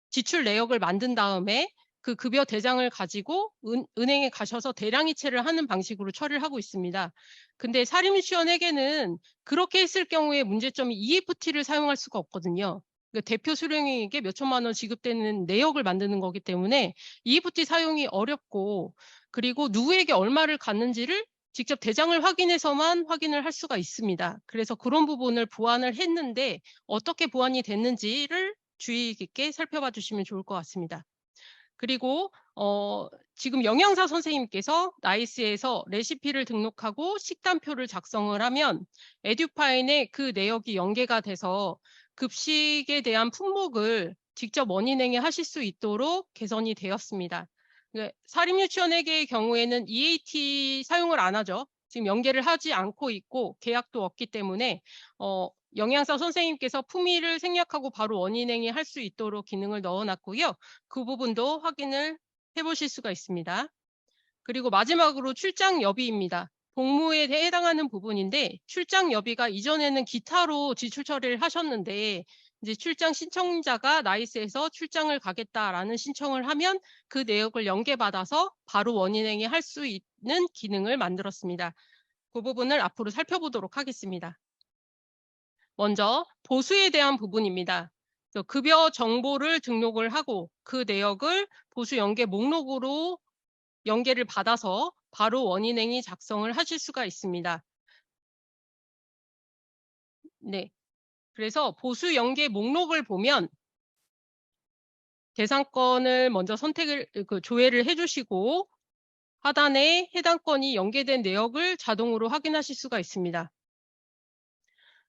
지출 내역을 만든 다음에 그 급여 대장을 가지고 은행에 가셔서 대량이체를 하는 방식으로 처리를 하고 있습니다. 근데 사립유치원에게는 그렇게 했을 경우에 문제점이 EFT를 사용할 수가 없거든요. 그러니까 대표 수령인에게 몇 천만 원 지급되는 내역을 만드는 거기 때문에 EFT 사용이 어렵고, 그리고 누구에게 얼마를 갔는지를 직접 대장을 확인해서만 확인을 할 수가 있습니다. 그래서 그런 부분을 보완을 했는데 어떻게 보완이 됐는지를 주의 깊게 살펴봐 주시면 좋을 것 같습니다. 그리고 지금 영양사 선생님께서 나이스에서 레시피를 등록하고 식단표를 작성을 하면 에듀파인에 그 내역이 연계가 돼서 급식에 대한 품목을 직접 원인행위 하실 수 있도록 개선이 되었습니다. 사립유치원에게의 경우에는 EAT 사용을 안 하죠. 지금 연계를 하지 않고 있고 계약도 없기 때문에 영양사 선생님께서 품위를 생략하고 바로 원인행위 할 수 있도록 기능을 넣어 놨고요. 그 부분도 확인을 해 보실 수가 있습니다. 그리고 마지막으로 출장 여비입니다. 복무에 해당하는 부분인데 출장 여비가 이전에는 기타로 지출 처리를 하셨는데 이제 출장 신청자가 나이스에서 출장을 가겠다라는 신청을 하면 그 내역을 연계받아서 바로 원인행위 할 수 있는 기능을 만들었습니다. 그 부분을 앞으로 살펴보도록 하겠습니다. 먼저 보수에 대한 부분입니다. 급여 정보를 등록을 하고 그 내역을 보수 연계 목록으로 연계를 받아서 바로 원인행위 작성을 하실 수가 있습니다. 네. 그래서 보수 연계 목록을 보면 대상건을 먼저 선택을 조회를 해 주시고 하단에 해당 건이 연계된 내역을 자동으로 확인하실 수가 있습니다.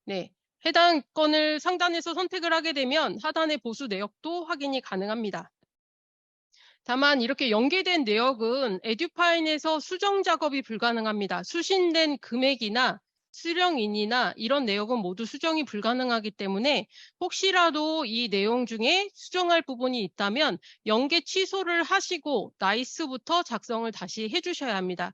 네. 해당 건을 상단에서 선택을 하게 되면 하단의 보수 내역도 확인이 가능합니다. 다만 이렇게 연계된 내역은 에듀파인에서 수정 작업이 불가능합니다. 수신된 금액이나 수령인이나 이런 내역은 모두 수정이 불가능하기 때문에 혹시라도 이 내용 중에 수정할 부분이 있다면 연계 취소를 하시고 나이스부터 작성을 다시 해주셔야 합니다.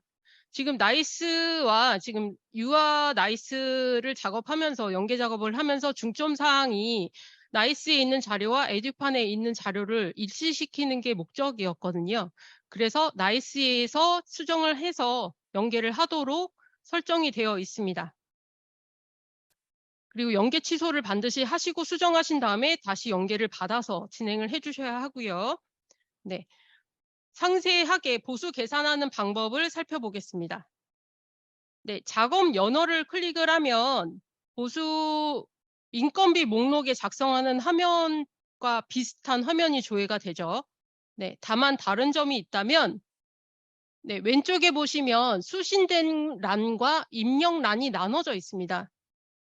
지금 나이스와 지금 유아 나이스를 작업하면서 연계 작업을 하면서 중점 사항이 나이스에 있는 자료와 에듀판에 있는 자료를 일치시키는 게 목적이었거든요. 그래서 나이스에서 수정을 해서 연계를 하도록 설정이 되어 있습니다. 그리고 연계 취소를 반드시 하시고 수정하신 다음에 다시 연계를 받아서 진행을 해주셔야 하고요. 네. 상세하게 보수 계산하는 방법을 살펴보겠습니다. 네, 작업 연어를 클릭을 하면 보수 인건비 목록에 작성하는 화면과 비슷한 화면이 조회가 되죠. 네, 다만 다른 점이 있다면 네, 왼쪽에 보시면 수신된 란과 입력란이 나눠져 있습니다.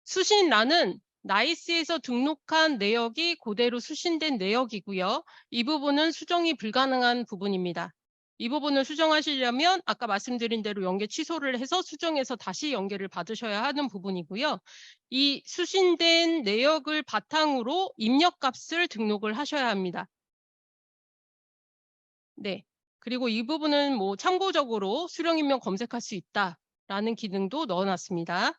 수신란은 나이스에서 등록한 내역이 그대로 수신된 내역이고요. 이 부분은 수정이 불가능한 부분입니다. 이 부분을 수정하시려면 아까 말씀드린 대로 연계 취소를 해서 수정해서 다시 연계를 받으셔야 하는 부분이고요. 이 수신된 내역을 바탕으로 입력값을 등록을 하셔야 합니다. 네. 그리고 이 부분은 뭐 참고적으로 수령 입력 검색할 수 있다라는 기능도 넣어놨습니다.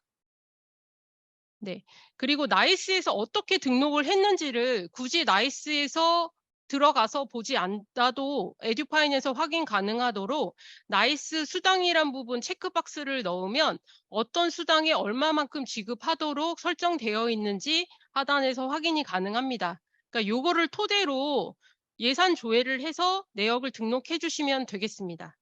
네. 그리고 나이스에서 어떻게 등록을 했는지를 굳이 나이스에서 들어가서 보지 않아도 에듀파인에서 확인 가능하도록 나이스 수당이란 부분 체크박스를 넣으면 어떤 수당에 얼마만큼 지급하도록 설정되어 있는지 하단에서 확인이 가능합니다. 그러니까 요거를 토대로 예산 조회를 해서 내역을 등록해 주시면 되겠습니다.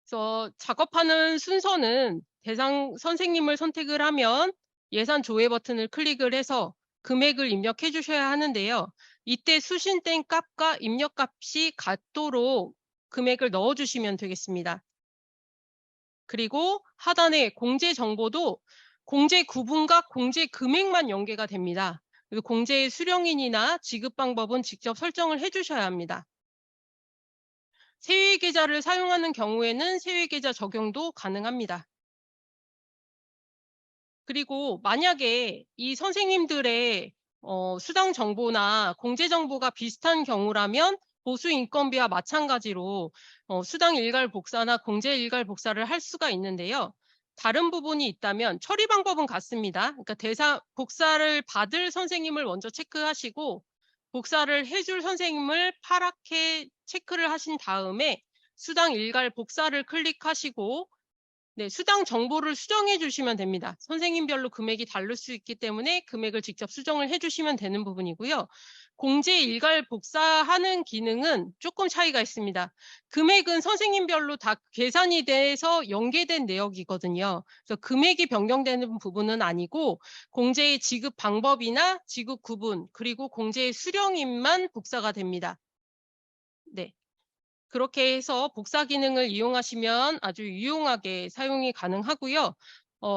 그래서 작업하는 순서는 대상 선생님을 선택을 하면 예산 조회 버튼을 클릭을 해서 금액을 입력해 주셔야 하는데요. 이때 수신된 값과 입력값이 같도록 금액을 넣어 주시면 되겠습니다. 그리고 하단에 공제 정보도 공제 구분과 공제 금액만 연계가 됩니다. 그리고 공제의 수령인이나 지급 방법은 직접 설정을 해 주셔야 합니다. 세외 계좌를 사용하는 경우에는 세외 계좌 적용도 가능합니다. 그리고 만약에 이 선생님들의 수당 정보나 공제 정보가 비슷한 경우라면 보수 인건비와 마찬가지로 수당 일괄 복사나 공제 일괄 복사를 할 수가 있는데요. 다른 부분이 있다면 처리 방법은 같습니다. 그러니까 복사를 받을 선생님을 먼저 체크하시고 복사를 해줄 선생님을 파랗게 체크를 하신 다음에 수당 일괄 복사를 클릭하시고 네, 수당 정보를 수정해 주시면 됩니다. 선생님별로 금액이 다를 수 있기 때문에 금액을 직접 수정을 해 주시면 되는 부분이고요. 공제 일괄 복사하는 기능은 조금 차이가 있습니다. 금액은 선생님별로 다 계산이 돼서 연계된 내역이거든요. 그래서 금액이 변경되는 부분은 아니고 공제의 지급 방법이나 지급 구분 그리고 공제의 수령인만 복사가 됩니다. 네. 그렇게 해서 복사 기능을 이용하시면 아주 유용하게 사용이 가능하고요.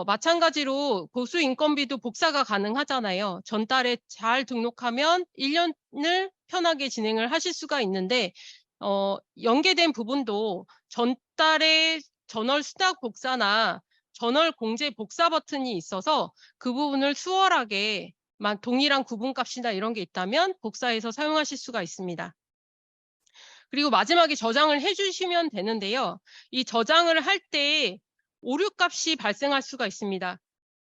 마찬가지로 보수 인건비도 복사가 가능하잖아요. 전달에 잘 등록하면 1년을 편하게 진행을 하실 수가 있는데 연계된 부분도 전달에 전월 수당 복사나 전월 공제 복사 버튼이 있어서 그 부분을 수월하게 동일한 구분값이나 이런 게 있다면 복사해서 사용하실 수가 있습니다. 그리고 마지막에 저장을 해 주시면 되는데요. 이 저장을 할 때 오류 값이 발생할 수가 있습니다.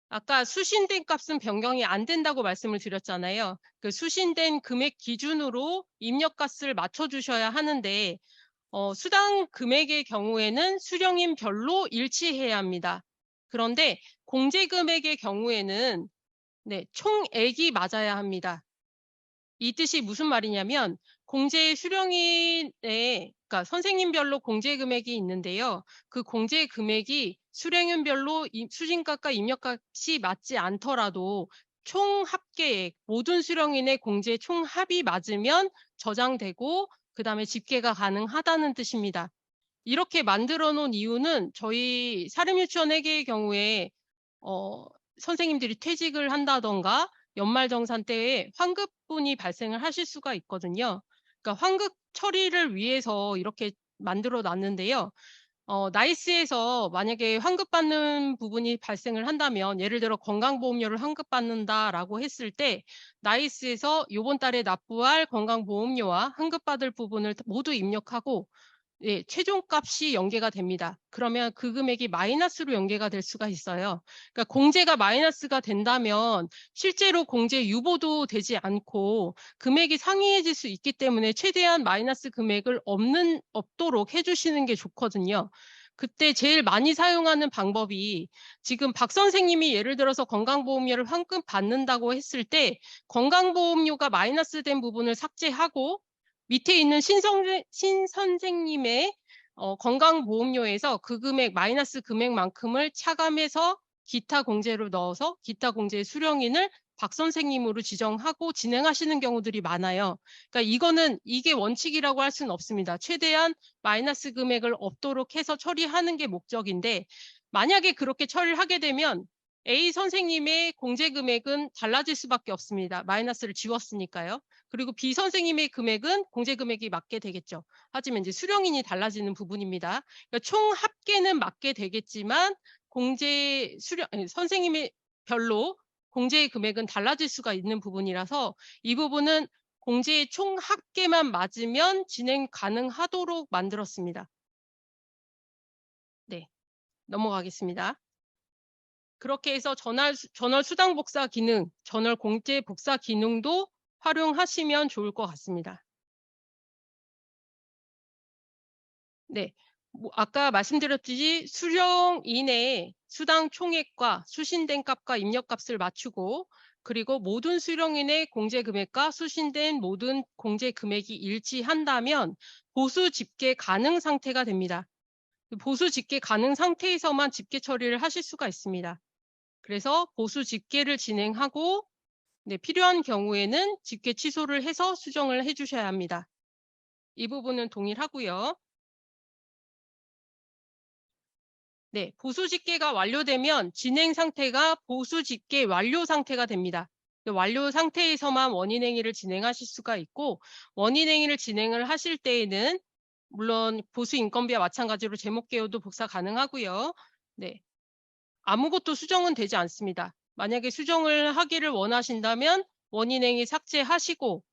아까 수신된 값은 변경이 안 된다고 말씀을 드렸잖아요. 그 수신된 금액 기준으로 입력 값을 맞춰 주셔야 하는데 수당 금액의 경우에는 수령인별로 일치해야 합니다. 그런데 공제 금액의 경우에는 총액이 맞아야 합니다. 이 뜻이 무슨 말이냐면 공제 수령인의 그러니까 선생님별로 공제 금액이 있는데요. 그 공제 금액이 수령인별로 수신값과 입력값이 맞지 않더라도 총 합계액 모든 수령인의 공제 총합이 맞으면 저장되고 그다음에 집계가 가능하다는 뜻입니다. 이렇게 만들어 놓은 이유는 저희 사립유치원 회계의 경우에 선생님들이 퇴직을 한다던가 연말정산 때에 환급분이 발생을 하실 수가 있거든요. 그러니까 환급 처리를 위해서 이렇게 만들어 놨는데요. 나이스에서 만약에 환급받는 부분이 발생을 한다면 예를 들어 건강보험료를 환급받는다라고 했을 때 나이스에서 요번 달에 납부할 건강보험료와 환급받을 부분을 모두 입력하고 최종값이 연계가 됩니다. 그러면 그 금액이 마이너스로 연계가 될 수가 있어요. 그러니까 공제가 마이너스가 된다면 실제로 공제 유보도 되지 않고 금액이 상이해질 수 있기 때문에 최대한 마이너스 금액을 없도록 해주시는 게 좋거든요. 그때 제일 많이 사용하는 방법이 지금 박 선생님이 예를 들어서 건강보험료를 환급 받는다고 했을 때 건강보험료가 마이너스 된 부분을 삭제하고 밑에 있는 신 선생님의 건강보험료에서 그 금액 마이너스 금액만큼을 차감해서 기타 공제로 넣어서 기타 공제 수령인을 박 선생님으로 지정하고 진행하시는 경우들이 많아요. 그러니까 이게 원칙이라고 할 수는 없습니다. 최대한 마이너스 금액을 없도록 해서 처리하는 게 목적인데 만약에 그렇게 처리를 하게 되면 A 선생님의 공제 금액은 달라질 수밖에 없습니다. 마이너스를 지웠으니까요. 그리고 B 선생님의 금액은 공제 금액이 맞게 되겠죠. 하지만 이제 수령인이 달라지는 부분입니다. 그러니까 총 합계는 맞게 되겠지만 선생님의 별로 공제 금액은 달라질 수가 있는 부분이라서 이 부분은 공제의 총 합계만 맞으면 진행 가능하도록 만들었습니다. 네, 넘어가겠습니다. 그렇게 해서 전월 수당 복사 기능, 전월 공제 복사 기능도 활용하시면 좋을 것 같습니다. 네. 아까 말씀드렸듯이 수령인의 수당 총액과 수신된 값과 입력값을 맞추고 그리고 모든 수령인의 공제 금액과 수신된 모든 공제 금액이 일치한다면 보수 집계 가능 상태가 됩니다. 보수 집계 가능 상태에서만 집계 처리를 하실 수가 있습니다. 그래서 보수 집계를 진행하고 필요한 경우에는 집계 취소를 해서 수정을 해 주셔야 합니다. 이 부분은 동일하고요. 보수 집계가 완료되면 진행 상태가 보수 집계 완료 상태가 됩니다. 완료 상태에서만 원인행위를 진행하실 수가 있고 원인행위를 진행을 하실 때에는 물론 보수 인건비와 마찬가지로 제목 개요도 복사 가능하고요. 아무것도 수정은 되지 않습니다. 만약에 수정을 하기를 원하신다면 원인행위 삭제하시고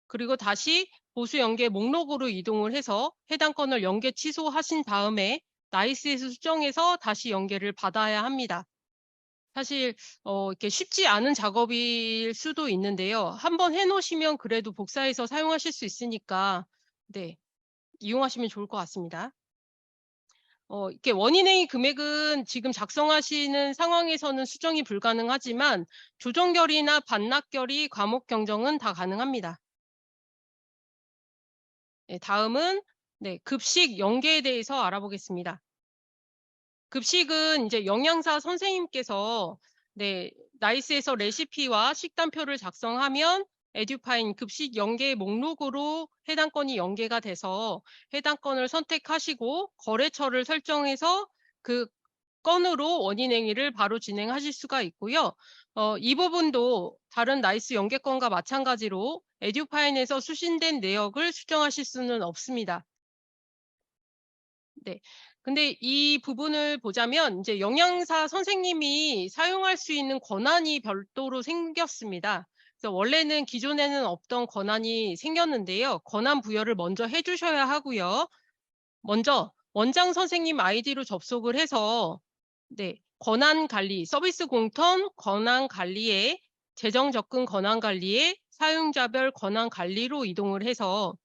그리고 다시 보수 연계 목록으로 이동을 해서 해당 건을 연계 취소하신 다음에 나이스에서 수정해서 다시 연계를 받아야 합니다. 사실 이렇게 쉽지 않은 작업일 수도 있는데요. 한번 해놓으시면 그래도 복사해서 사용하실 수 있으니까 이용하시면 좋을 것 같습니다. 이렇게 원인행위 금액은 지금 작성하시는 상황에서는 수정이 불가능하지만 조정결의나 반납결의, 과목 경정은 다 가능합니다. 다음은 급식 연계에 대해서 알아보겠습니다. 급식은 이제 영양사 선생님께서 나이스에서 레시피와 식단표를 작성하면 에듀파인 급식 연계 목록으로 해당 건이 연계가 돼서 해당 건을 선택하시고 거래처를 설정해서 그 건으로 원인행위를 바로 진행하실 수가 있고요. 이 부분도 다른 나이스 연계건과 마찬가지로 에듀파인에서 수신된 내역을 수정하실 수는 없습니다. 네. 근데 이 부분을 보자면 이제 영양사 선생님이 사용할 수 있는 권한이 별도로 생겼습니다. 그래서 원래는 기존에는 없던 권한이 생겼는데요. 권한 부여를 먼저 해 주셔야 하고요. 먼저 원장 선생님 아이디로 접속을 해서 네, 권한 관리, 서비스 공턴 권한 관리에 재정 접근 권한 관리에 사용자별 권한 관리로 이동을 해서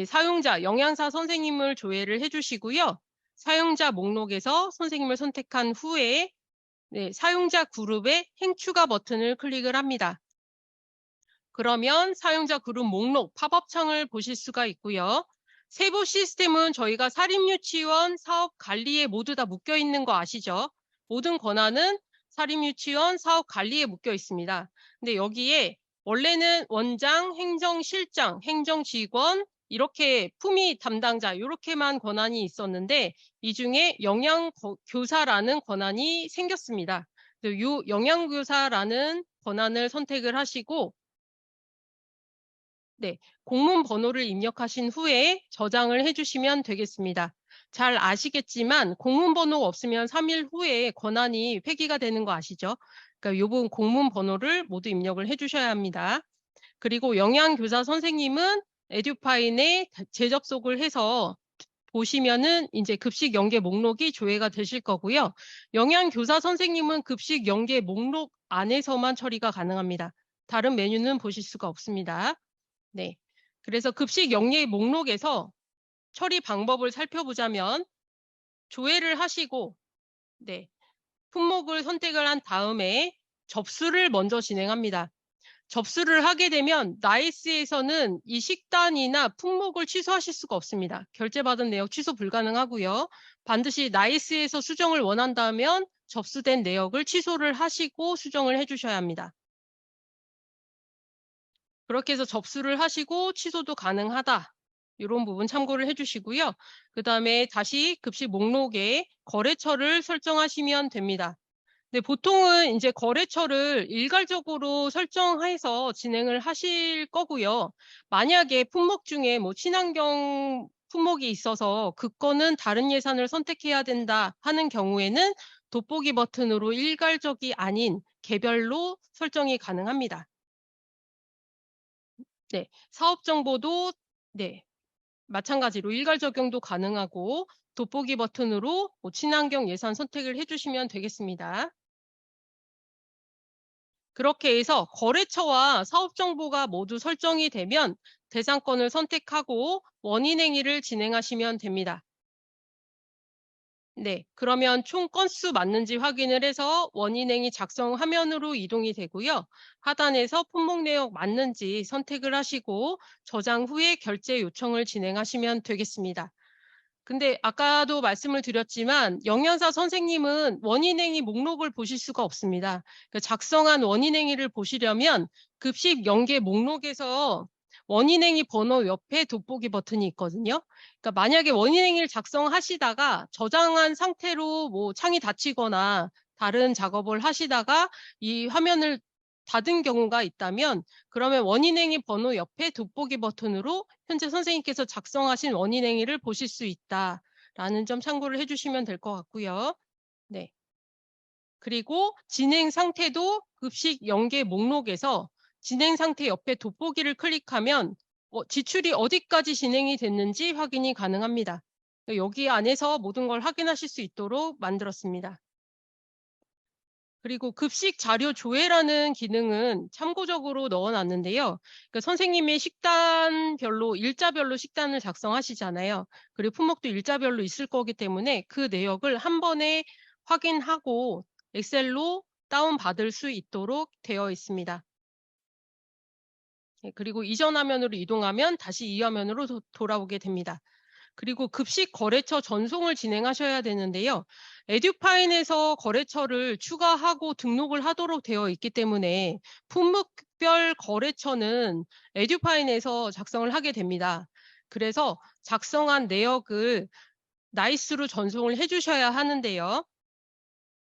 사용자 영양사 선생님을 조회를 해 주시고요. 사용자 목록에서 선생님을 선택한 후에 네, 사용자 그룹의 행추가 버튼을 클릭을 합니다. 그러면 사용자 그룹 목록 팝업 창을 보실 수가 있고요. 세부 시스템은 저희가 사립유치원 사업 관리에 모두 다 묶여 있는 거 아시죠? 모든 권한은 사립유치원 사업 관리에 묶여 있습니다. 근데 여기에 원래는 원장, 행정실장, 행정직원 이렇게 품위 담당자 이렇게만 권한이 있었는데 이 중에 영양교사라는 권한이 생겼습니다. 이 영양교사라는 권한을 선택을 하시고 네, 공문 번호를 입력하신 후에 저장을 해주시면 되겠습니다. 잘 아시겠지만 공문 번호가 없으면 3일 후에 권한이 폐기가 되는 거 아시죠? 그러니까 이 부분 공문 번호를 모두 입력을 해주셔야 합니다. 그리고 영양교사 선생님은 에듀파인에 재접속을 해서 보시면은 이제 급식 연계 목록이 조회가 되실 거고요. 영양교사 선생님은 급식 연계 목록 안에서만 처리가 가능합니다. 다른 메뉴는 보실 수가 없습니다. 네. 그래서 급식 영예 목록에서 처리 방법을 살펴보자면 조회를 하시고 네. 품목을 선택을 한 다음에 접수를 먼저 진행합니다. 접수를 하게 되면 나이스에서는 이 식단이나 품목을 취소하실 수가 없습니다. 결제받은 내역 취소 불가능하고요. 반드시 나이스에서 수정을 원한다면 접수된 내역을 취소를 하시고 수정을 해주셔야 합니다. 그렇게 해서 접수를 하시고 취소도 가능하다. 이런 부분 참고를 해주시고요. 그 다음에 다시 급식 목록에 거래처를 설정하시면 됩니다. 네, 보통은 이제 거래처를 일괄적으로 설정해서 진행을 하실 거고요. 만약에 품목 중에 뭐 친환경 품목이 있어서 그 건은 다른 예산을 선택해야 된다 하는 경우에는 돋보기 버튼으로 일괄적이 아닌 개별로 설정이 가능합니다. 네, 사업 정보도 네, 마찬가지로 일괄 적용도 가능하고 돋보기 버튼으로 뭐 친환경 예산 선택을 해주시면 되겠습니다. 그렇게 해서 거래처와 사업 정보가 모두 설정이 되면 대상권을 선택하고 원인 행위를 진행하시면 됩니다. 네, 그러면 총 건수 맞는지 확인을 해서 원인 행위 작성 화면으로 이동이 되고요. 하단에서 품목 내역 맞는지 선택을 하시고 저장 후에 결제 요청을 진행하시면 되겠습니다. 근데 아까도 말씀을 드렸지만 영양사 선생님은 원인행위 목록을 보실 수가 없습니다. 작성한 원인행위를 보시려면 급식 연계 목록에서 원인행위 번호 옆에 돋보기 버튼이 있거든요. 그러니까 만약에 원인행위를 작성하시다가 저장한 상태로 뭐 창이 닫히거나 다른 작업을 하시다가 이 화면을 닫은 경우가 있다면 그러면 원인행위 번호 옆에 돋보기 버튼으로 현재 선생님께서 작성하신 원인행위를 보실 수 있다라는 점 참고를 해주시면 될 것 같고요. 네. 그리고 진행 상태도 급식 연계 목록에서 진행 상태 옆에 돋보기를 클릭하면 지출이 어디까지 진행이 됐는지 확인이 가능합니다. 여기 안에서 모든 걸 확인하실 수 있도록 만들었습니다. 그리고 급식 자료 조회라는 기능은 참고적으로 넣어놨는데요. 그러니까 선생님이 식단별로 일자별로 식단을 작성하시잖아요. 그리고 품목도 일자별로 있을 거기 때문에 그 내역을 한 번에 확인하고 엑셀로 다운받을 수 있도록 되어 있습니다. 그리고 이전 화면으로 이동하면 다시 이 화면으로 돌아오게 됩니다. 그리고 급식 거래처 전송을 진행하셔야 되는데요. 에듀파인에서 거래처를 추가하고 등록을 하도록 되어 있기 때문에 품목별 거래처는 에듀파인에서 작성을 하게 됩니다. 그래서 작성한 내역을 나이스로 전송을 해주셔야 하는데요.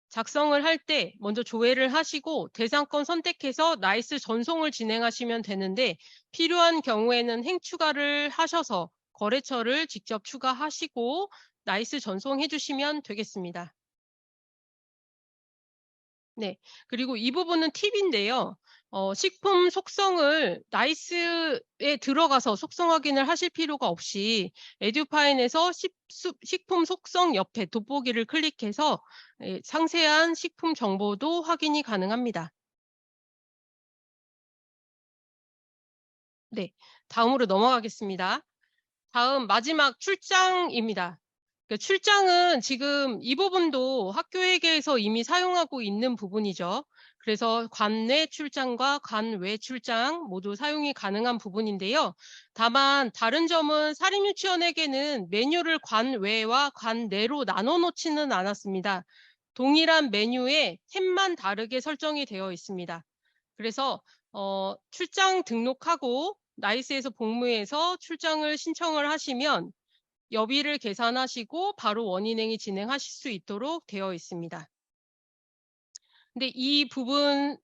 작성을 할 때 먼저 조회를 하시고 대상권 선택해서 나이스 전송을 진행하시면 되는데 필요한 경우에는 행추가를 하셔서 거래처를 직접 추가하시고 나이스 전송해 주시면 되겠습니다. 네. 그리고 이 부분은 팁인데요. 식품 속성을 나이스에 들어가서 속성 확인을 하실 필요가 없이 에듀파인에서 식품 속성 옆에 돋보기를 클릭해서 상세한 식품 정보도 확인이 가능합니다. 네. 다음으로 넘어가겠습니다. 다음 마지막 출장입니다. 출장은 지금 이 부분도 학교회계에서 이미 사용하고 있는 부분이죠. 그래서 관내 출장과 관외 출장 모두 사용이 가능한 부분인데요. 다만 다른 점은 사립유치원에게는 메뉴를 관외와 관내로 나눠 놓지는 않았습니다. 동일한 메뉴에 탭만 다르게 설정이 되어 있습니다. 그래서 출장 등록하고 나이스에서 복무해서 출장을 신청을 하시면 여비를 계산하시고 바로 원인행위 진행하실 수 있도록 되어 있습니다. 근데 이 부분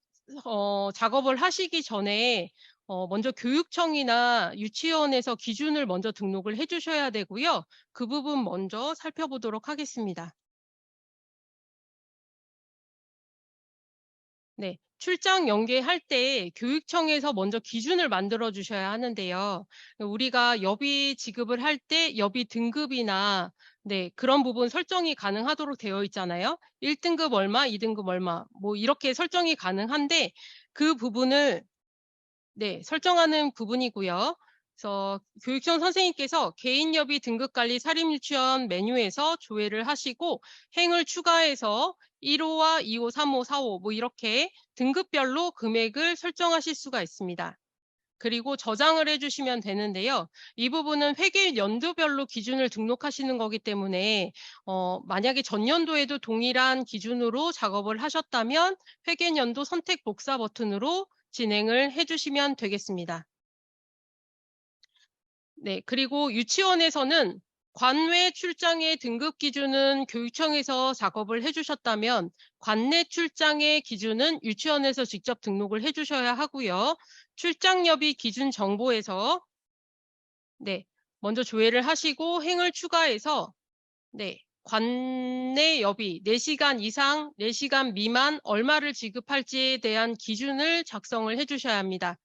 작업을 하시기 전에 먼저 교육청이나 유치원에서 기준을 먼저 등록을 해 주셔야 되고요. 그 부분 먼저 살펴보도록 하겠습니다. 네. 출장 연계할 때 교육청에서 먼저 기준을 만들어 주셔야 하는데요. 우리가 여비 지급을 할 때 여비 등급이나 네, 그런 부분 설정이 가능하도록 되어 있잖아요. 1 등급 얼마, 2 등급 얼마 뭐 이렇게 설정이 가능한데 그 부분을 네, 설정하는 부분이고요. 그래서 교육청 선생님께서 개인여비 등급관리 사립유치원 메뉴에서 조회를 하시고 행을 추가해서 1호와 2호, 3호, 4호 뭐 이렇게 등급별로 금액을 설정하실 수가 있습니다. 그리고 저장을 해 주시면 되는데요. 이 부분은 회계 연도별로 기준을 등록하시는 거기 때문에 만약에 전년도에도 동일한 기준으로 작업을 하셨다면 회계연도 선택 복사 버튼으로 진행을 해 주시면 되겠습니다. 네. 그리고 유치원에서는 관외 출장의 등급 기준은 교육청에서 작업을 해 주셨다면 관내 출장의 기준은 유치원에서 직접 등록을 해 주셔야 하고요. 출장여비 기준 정보에서 네, 먼저 조회를 하시고 행을 추가해서 네, 관내 여비 4시간 이상, 4시간 미만 얼마를 지급할지에 대한 기준을 작성을 해 주셔야 합니다.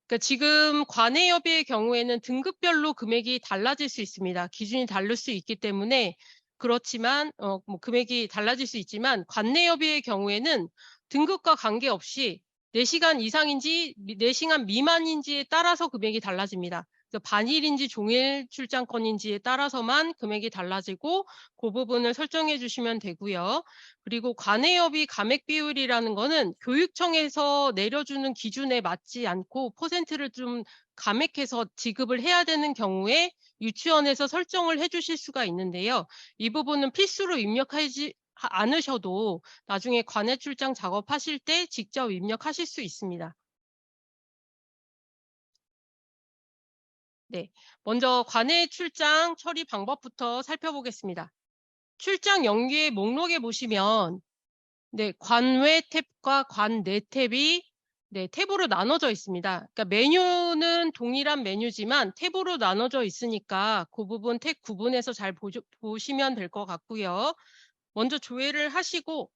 그러니까 지금 관외여비의 경우에는 등급별로 금액이 달라질 수 있습니다. 기준이 다를 수 있기 때문에 그렇지만 뭐 금액이 달라질 수 있지만 관내여비의 경우에는 등급과 관계없이 4시간 이상인지 4시간 미만인지에 따라서 금액이 달라집니다. 그래서 반일인지 종일 출장권인지에 따라서만 금액이 달라지고 그 부분을 설정해 주시면 되고요. 그리고 관외여비 감액 비율이라는 거는 교육청에서 내려주는 기준에 맞지 않고 퍼센트를 좀 감액해서 지급을 해야 되는 경우에 유치원에서 설정을 해 주실 수가 있는데요. 이 부분은 필수로 입력하지 않으셔도 나중에 관외 출장 작업하실 때 직접 입력하실 수 있습니다. 네. 먼저 관외 출장 처리 방법부터 살펴보겠습니다. 출장 연계 목록에 보시면 네, 관외 탭과 관내 탭이 네, 탭으로 나눠져 있습니다. 그러니까 메뉴는 동일한 메뉴지만 탭으로 나눠져 있으니까 그 부분 탭 구분해서 잘 보시면 될 것 같고요. 먼저 조회를 하시고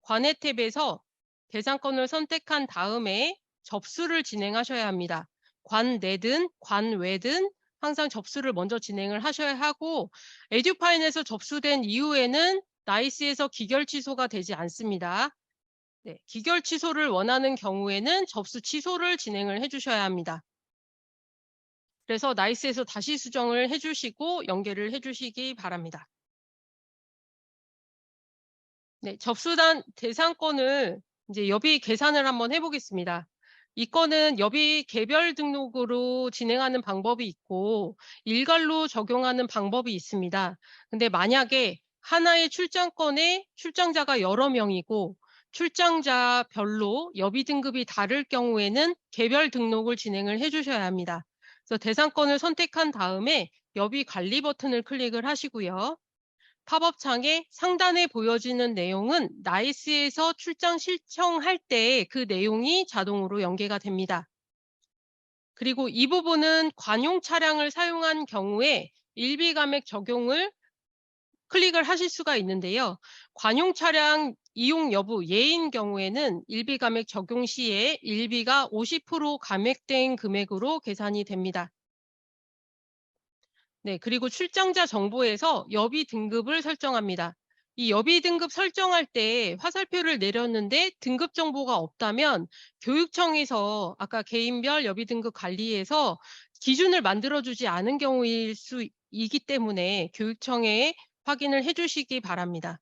관외 탭에서 대상권을 선택한 다음에 접수를 진행하셔야 합니다. 관내든 관외든 항상 접수를 먼저 진행을 하셔야 하고 에듀파인에서 접수된 이후에는 나이스에서 기결 취소가 되지 않습니다. 네, 기결 취소를 원하는 경우에는 접수 취소를 진행을 해 주셔야 합니다. 그래서 나이스에서 다시 수정을 해 주시고 연계를 해 주시기 바랍니다. 네, 접수단 대상권을 이제 여비 계산을 한번 해 보겠습니다. 이 건은 여비 개별 등록으로 진행하는 방법이 있고 일괄로 적용하는 방법이 있습니다. 근데 만약에 하나의 출장건에 출장자가 여러 명이고 출장자별로 여비 등급이 다를 경우에는 개별 등록을 진행을 해 주셔야 합니다. 그래서 대상권을 선택한 다음에 여비 관리 버튼을 클릭을 하시고요. 팝업창에 상단에 보여지는 내용은 나이스에서 출장 신청할 때 그 내용이 자동으로 연계가 됩니다. 그리고 이 부분은 관용 차량을 사용한 경우에 일비 감액 적용을 클릭을 하실 수가 있는데요. 관용 차량 이용 여부 예인 경우에는 일비 감액 적용 시에 일비가 50% 감액된 금액으로 계산이 됩니다. 네, 그리고 출장자 정보에서 여비 등급을 설정합니다. 이 여비 등급 설정할 때 화살표를 내렸는데 등급 정보가 없다면 교육청에서 아까 개인별 여비 등급 관리에서 기준을 만들어주지 않은 경우일 수 있기 때문에 교육청에 확인을 해주시기 바랍니다.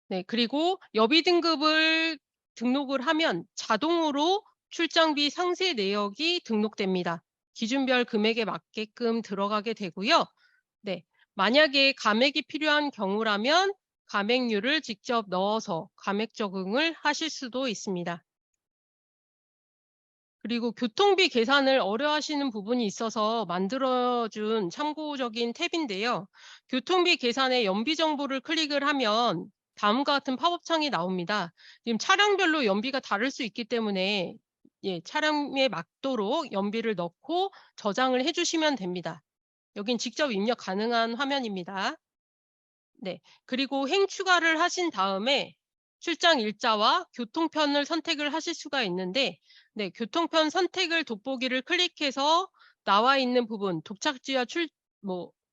네, 그리고 여비 등급을 등록을 하면 자동으로 출장비 상세 내역이 등록됩니다. 기준별 금액에 맞게끔 들어가게 되고요. 네, 만약에 감액이 필요한 경우라면 감액률을 직접 넣어서 감액 적응을 하실 수도 있습니다. 그리고 교통비 계산을 어려워하시는 부분이 있어서 만들어준 참고적인 탭인데요. 교통비 계산의 연비 정보를 클릭을 하면 다음과 같은 팝업창이 나옵니다. 지금 차량별로 연비가 다를 수 있기 때문에 차량에 맞도록 연비를 넣고 저장을 해주시면 됩니다. 여긴 직접 입력 가능한 화면입니다. 네. 그리고 행 추가를 하신 다음에 출장 일자와 교통편을 선택을 하실 수가 있는데 네, 교통편 선택을 돋보기를 클릭해서 나와 있는 부분 도착지와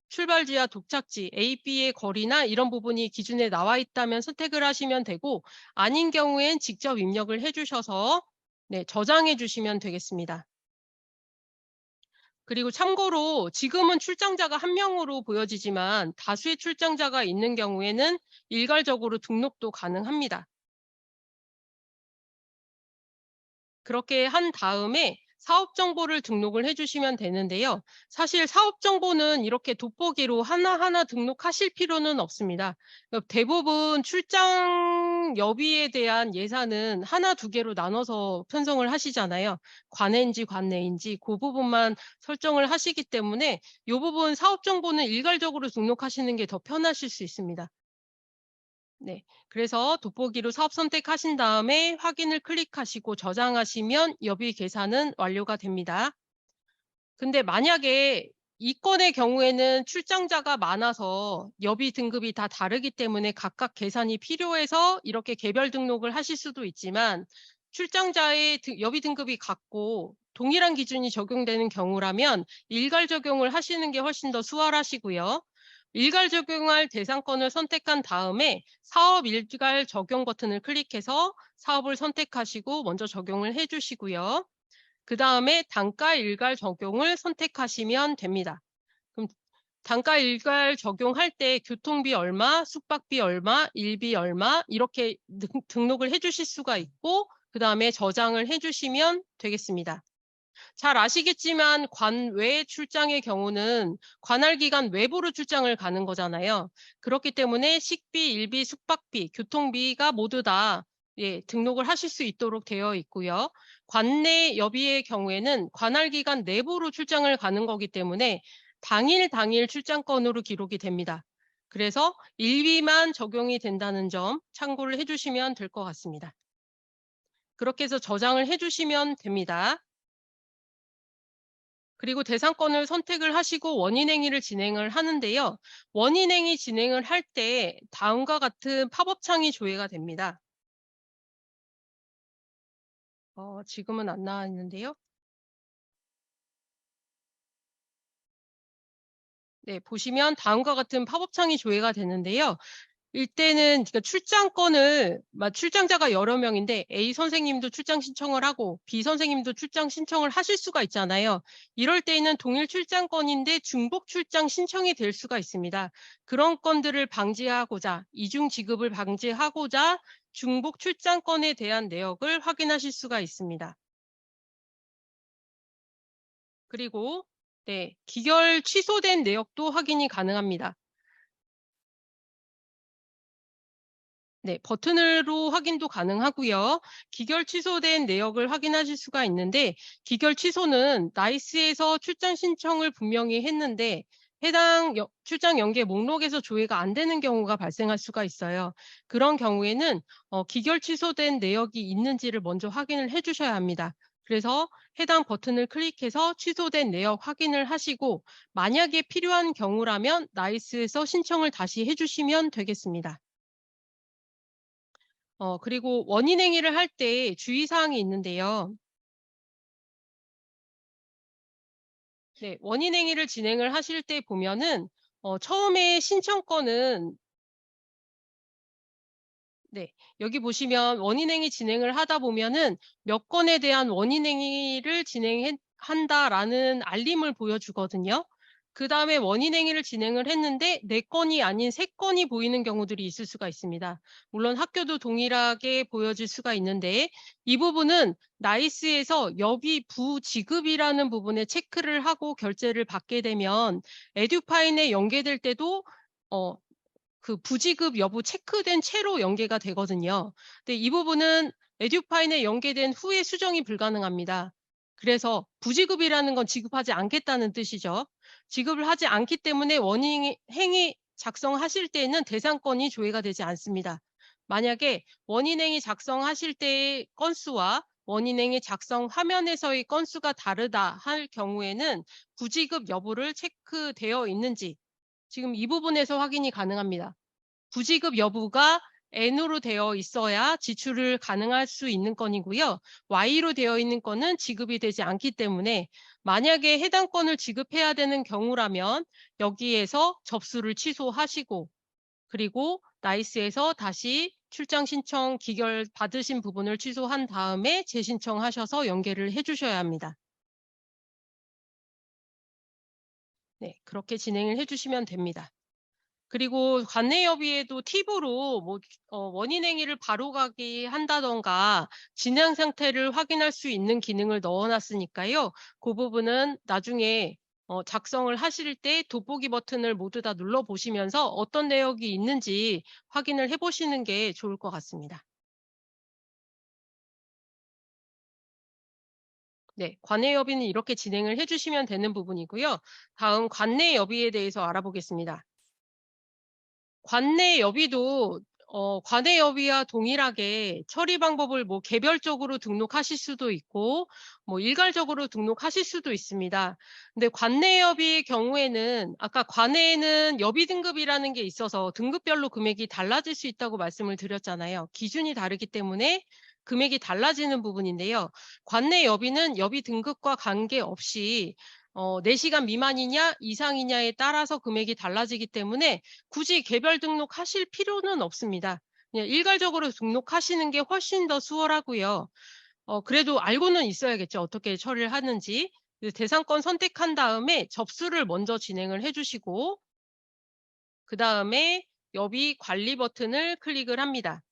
출발지와 도착지 A, B의 거리나 이런 부분이 기준에 나와 있다면 선택을 하시면 되고 아닌 경우엔 직접 입력을 해 주셔서 네, 저장해 주시면 되겠습니다. 그리고 참고로 지금은 출장자가 한 명으로 보여지지만 다수의 출장자가 있는 경우에는 일괄적으로 등록도 가능합니다. 그렇게 한 다음에 사업 정보를 등록을 해 주시면 되는데요. 사실 사업 정보는 이렇게 돋보기로 하나하나 등록하실 필요는 없습니다. 대부분 출장 여비에 대한 예산은 하나, 두 개로 나눠서 편성을 하시잖아요. 관해인지 관내인지 그 부분만 설정을 하시기 때문에 이 부분 사업 정보는 일괄적으로 등록하시는 게 더 편하실 수 있습니다. 네. 그래서 돋보기로 사업 선택하신 다음에 확인을 클릭하시고 저장하시면 여비 계산은 완료가 됩니다. 근데 만약에 이 건의 경우에는 출장자가 많아서 여비 등급이 다 다르기 때문에 각각 계산이 필요해서 이렇게 개별 등록을 하실 수도 있지만 출장자의 여비 등급이 같고 동일한 기준이 적용되는 경우라면 일괄 적용을 하시는 게 훨씬 더 수월하시고요. 일괄 적용할 대상권을 선택한 다음에 사업 일괄 적용 버튼을 클릭해서 사업을 선택하시고 먼저 적용을 해 주시고요. 그다음에 단가 일괄 적용을 선택하시면 됩니다. 그럼 단가 일괄 적용할 때 교통비 얼마, 숙박비 얼마, 일비 얼마 이렇게 등록을 해 주실 수가 있고 그다음에 저장을 해 주시면 되겠습니다. 잘 아시겠지만 관외 출장의 경우는 관할 기간 외부로 출장을 가는 거잖아요. 그렇기 때문에 식비, 일비, 숙박비, 교통비가 모두 다 등록을 하실 수 있도록 되어 있고요. 관내 여비의 경우에는 관할 기간 내부로 출장을 가는 거기 때문에 당일 출장권으로 기록이 됩니다. 그래서 일비만 적용이 된다는 점 참고를 해주시면 될 것 같습니다. 그렇게 해서 저장을 해주시면 됩니다. 그리고 대상권을 선택을 하시고 원인행위를 진행을 하는데요. 원인행위 진행을 할 때 다음과 같은 팝업창이 조회가 됩니다. 지금은 안 나와 있는데요. 네, 보시면 다음과 같은 팝업창이 조회가 되는데요. 이때는 그러니까 출장자가 여러 명인데 A 선생님도 출장 신청을 하고 B 선생님도 출장 신청을 하실 수가 있잖아요. 이럴 때에는 동일 출장권인데 중복 출장 신청이 될 수가 있습니다. 그런 건들을 방지하고자 이중 지급을 방지하고자 중복 출장권에 대한 내역을 확인하실 수가 있습니다. 그리고 기결 취소된 내역도 확인이 가능합니다. 네, 버튼으로 확인도 가능하고요. 기결 취소된 내역을 확인하실 수가 있는데 기결 취소는 나이스에서 출장 신청을 분명히 했는데 해당 출장 연계 목록에서 조회가 안 되는 경우가 발생할 수가 있어요. 그런 경우에는 기결 취소된 내역이 있는지를 먼저 확인을 해 주셔야 합니다. 그래서 해당 버튼을 클릭해서 취소된 내역 확인을 하시고 만약에 필요한 경우라면 나이스에서 신청을 다시 해 주시면 되겠습니다. 그리고 원인 행위를 할 때 주의사항이 있는데요. 네. 원인 행위를 진행을 하실 때 보면은 처음에 신청건은 네. 여기 보시면 원인 행위 진행을 하다 보면은 몇 건에 대한 원인 행위를 한다라는 알림을 보여주거든요. 그다음에 원인 행위를 진행을 했는데 4 건이 아닌 3 건이 보이는 경우들이 있을 수가 있습니다. 물론 학교도 동일하게 보여질 수가 있는데 이 부분은 나이스에서 여비 부지급이라는 부분에 체크를 하고 결제를 받게 되면 에듀파인에 연계될 때도 어 그 부지급 여부 체크된 채로 연계가 되거든요. 근데 이 부분은 에듀파인에 연계된 후에 수정이 불가능합니다. 그래서 부지급이라는 건 지급하지 않겠다는 뜻이죠. 지급을 하지 않기 때문에 원인 행위 작성하실 때에는 대상건이 조회가 되지 않습니다. 만약에 원인 행위 작성하실 때의 건수와 원인 행위 작성 화면에서의 건수가 다르다 할 경우에는 부지급 여부를 체크되어 있는지 지금 이 부분에서 확인이 가능합니다. 부지급 여부가 N으로 되어 있어야 지출을 가능할 수 있는 건이고요. Y로 되어 있는 건은 지급이 되지 않기 때문에 만약에 해당 건을 지급해야 되는 경우라면 여기에서 접수를 취소하시고 그리고 나이스에서 다시 출장 신청 기결 받으신 부분을 취소한 다음에 재신청하셔서 연계를 해 주셔야 합니다. 네. 그렇게 진행을 해 주시면 됩니다. 그리고 관내 여비에도 팁으로 뭐 원인 행위를 바로 가게 한다든가 진행 상태를 확인할 수 있는 기능을 넣어 놨으니까요. 그 부분은 나중에 작성을 하실 때 돋보기 버튼을 모두 다 눌러 보시면서 어떤 내역이 있는지 확인을 해 보시는 게 좋을 것 같습니다. 네. 관내 여비는 이렇게 진행을 해 주시면 되는 부분이고요. 다음 관내 여비에 대해서 알아보겠습니다. 관내 여비도 관내 여비와 동일하게 처리 방법을 뭐 개별적으로 등록하실 수도 있고 뭐 일괄적으로 등록하실 수도 있습니다. 근데 관내 여비의 경우에는 아까 관내에는 여비 등급이라는 게 있어서 등급별로 금액이 달라질 수 있다고 말씀을 드렸잖아요. 기준이 다르기 때문에 금액이 달라지는 부분인데요. 관내 여비는 여비 등급과 관계없이 4시간 미만이냐 이상이냐에 따라서 금액이 달라지기 때문에 굳이 개별 등록하실 필요는 없습니다. 그냥 일괄적으로 등록하시는 게 훨씬 더 수월하고요. 그래도 알고는 있어야겠죠. 어떻게 처리를 하는지. 대상권 선택한 다음에 접수를 먼저 진행을 해 주시고 그다음에 여비 관리 버튼을 클릭을 합니다.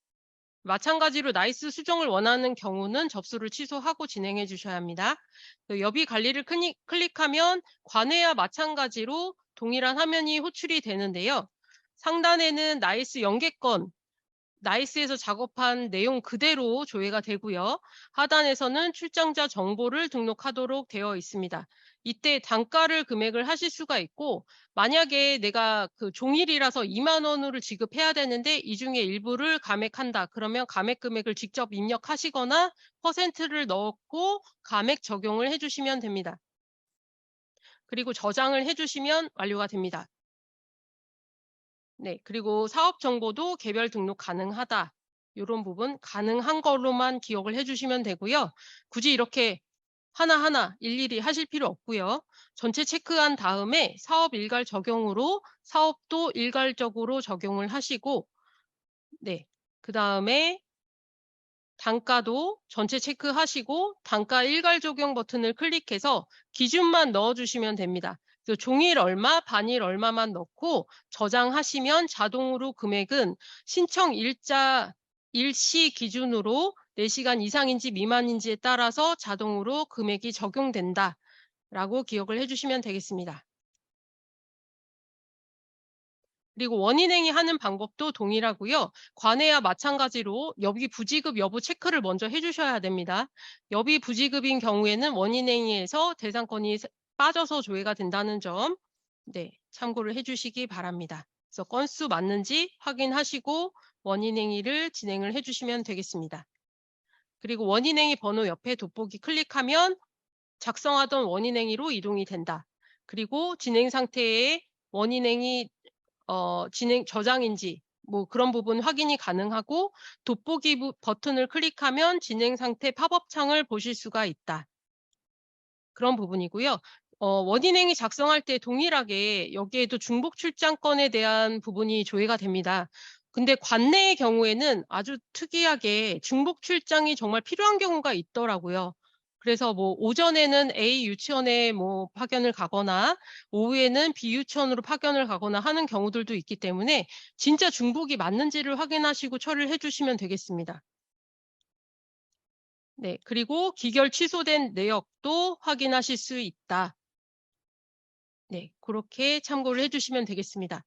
마찬가지로 나이스 수정을 원하는 경우는 접수를 취소하고 진행해 주셔야 합니다. 여비 관리를 클릭하면 관해와 마찬가지로 동일한 화면이 호출이 되는데요. 상단에는 나이스 연계권, 나이스에서 작업한 내용 그대로 조회가 되고요. 하단에서는 출장자 정보를 등록하도록 되어 있습니다. 이때 단가를 금액을 하실 수가 있고 만약에 내가 그 종일이라서 2만 원으로 지급해야 되는데 이 중에 일부를 감액한다. 그러면 감액 금액을 직접 입력하시거나 퍼센트를 넣고 감액 적용을 해 주시면 됩니다. 그리고 저장을 해 주시면 완료가 됩니다. 네. 그리고 사업 정보도 개별 등록 가능하다. 요런 부분 가능한 걸로만 기억을 해 주시면 되고요. 굳이 이렇게 하나하나 일일이 하실 필요 없고요. 전체 체크한 다음에 사업 일괄 적용으로 사업도 일괄적으로 적용을 하시고 네. 그다음에 단가도 전체 체크하시고 단가 일괄 적용 버튼을 클릭해서 기준만 넣어 주시면 됩니다. 종일 얼마, 반일 얼마만 넣고 저장하시면 자동으로 금액은 신청 일시 기준으로 4시간 이상인지 미만인지에 따라서 자동으로 금액이 적용된다라고 기억을 해 주시면 되겠습니다. 그리고 원인행위 하는 방법도 동일하고요. 관해와 마찬가지로 여비 부지급 여부 체크를 먼저 해 주셔야 됩니다. 여비 부지급인 경우에는 원인행위에서 대상권이 빠져서 조회가 된다는 점 네, 참고를 해 주시기 바랍니다. 그래서 건수 맞는지 확인하시고 원인행위를 진행을 해 주시면 되겠습니다. 그리고 원인행위 번호 옆에 돋보기 클릭하면 작성하던 원인행위로 이동이 된다. 그리고 진행 상태에 원인행위 진행 저장인지 뭐 그런 부분 확인이 가능하고 돋보기 버튼을 클릭하면 진행 상태 팝업 창을 보실 수가 있다. 그런 부분이고요. 원인행위 작성할 때 동일하게 여기에도 중복 출장권에 대한 부분이 조회가 됩니다. 근데 관내의 경우에는 아주 특이하게 중복 출장이 정말 필요한 경우가 있더라고요. 그래서 뭐 오전에는 A 유치원에 뭐 파견을 가거나 오후에는 B 유치원으로 파견을 가거나 하는 경우들도 있기 때문에 진짜 중복이 맞는지를 확인하시고 처리를 해 주시면 되겠습니다. 네. 그리고 기결 취소된 내역도 확인하실 수 있다. 네. 그렇게 참고를 해 주시면 되겠습니다.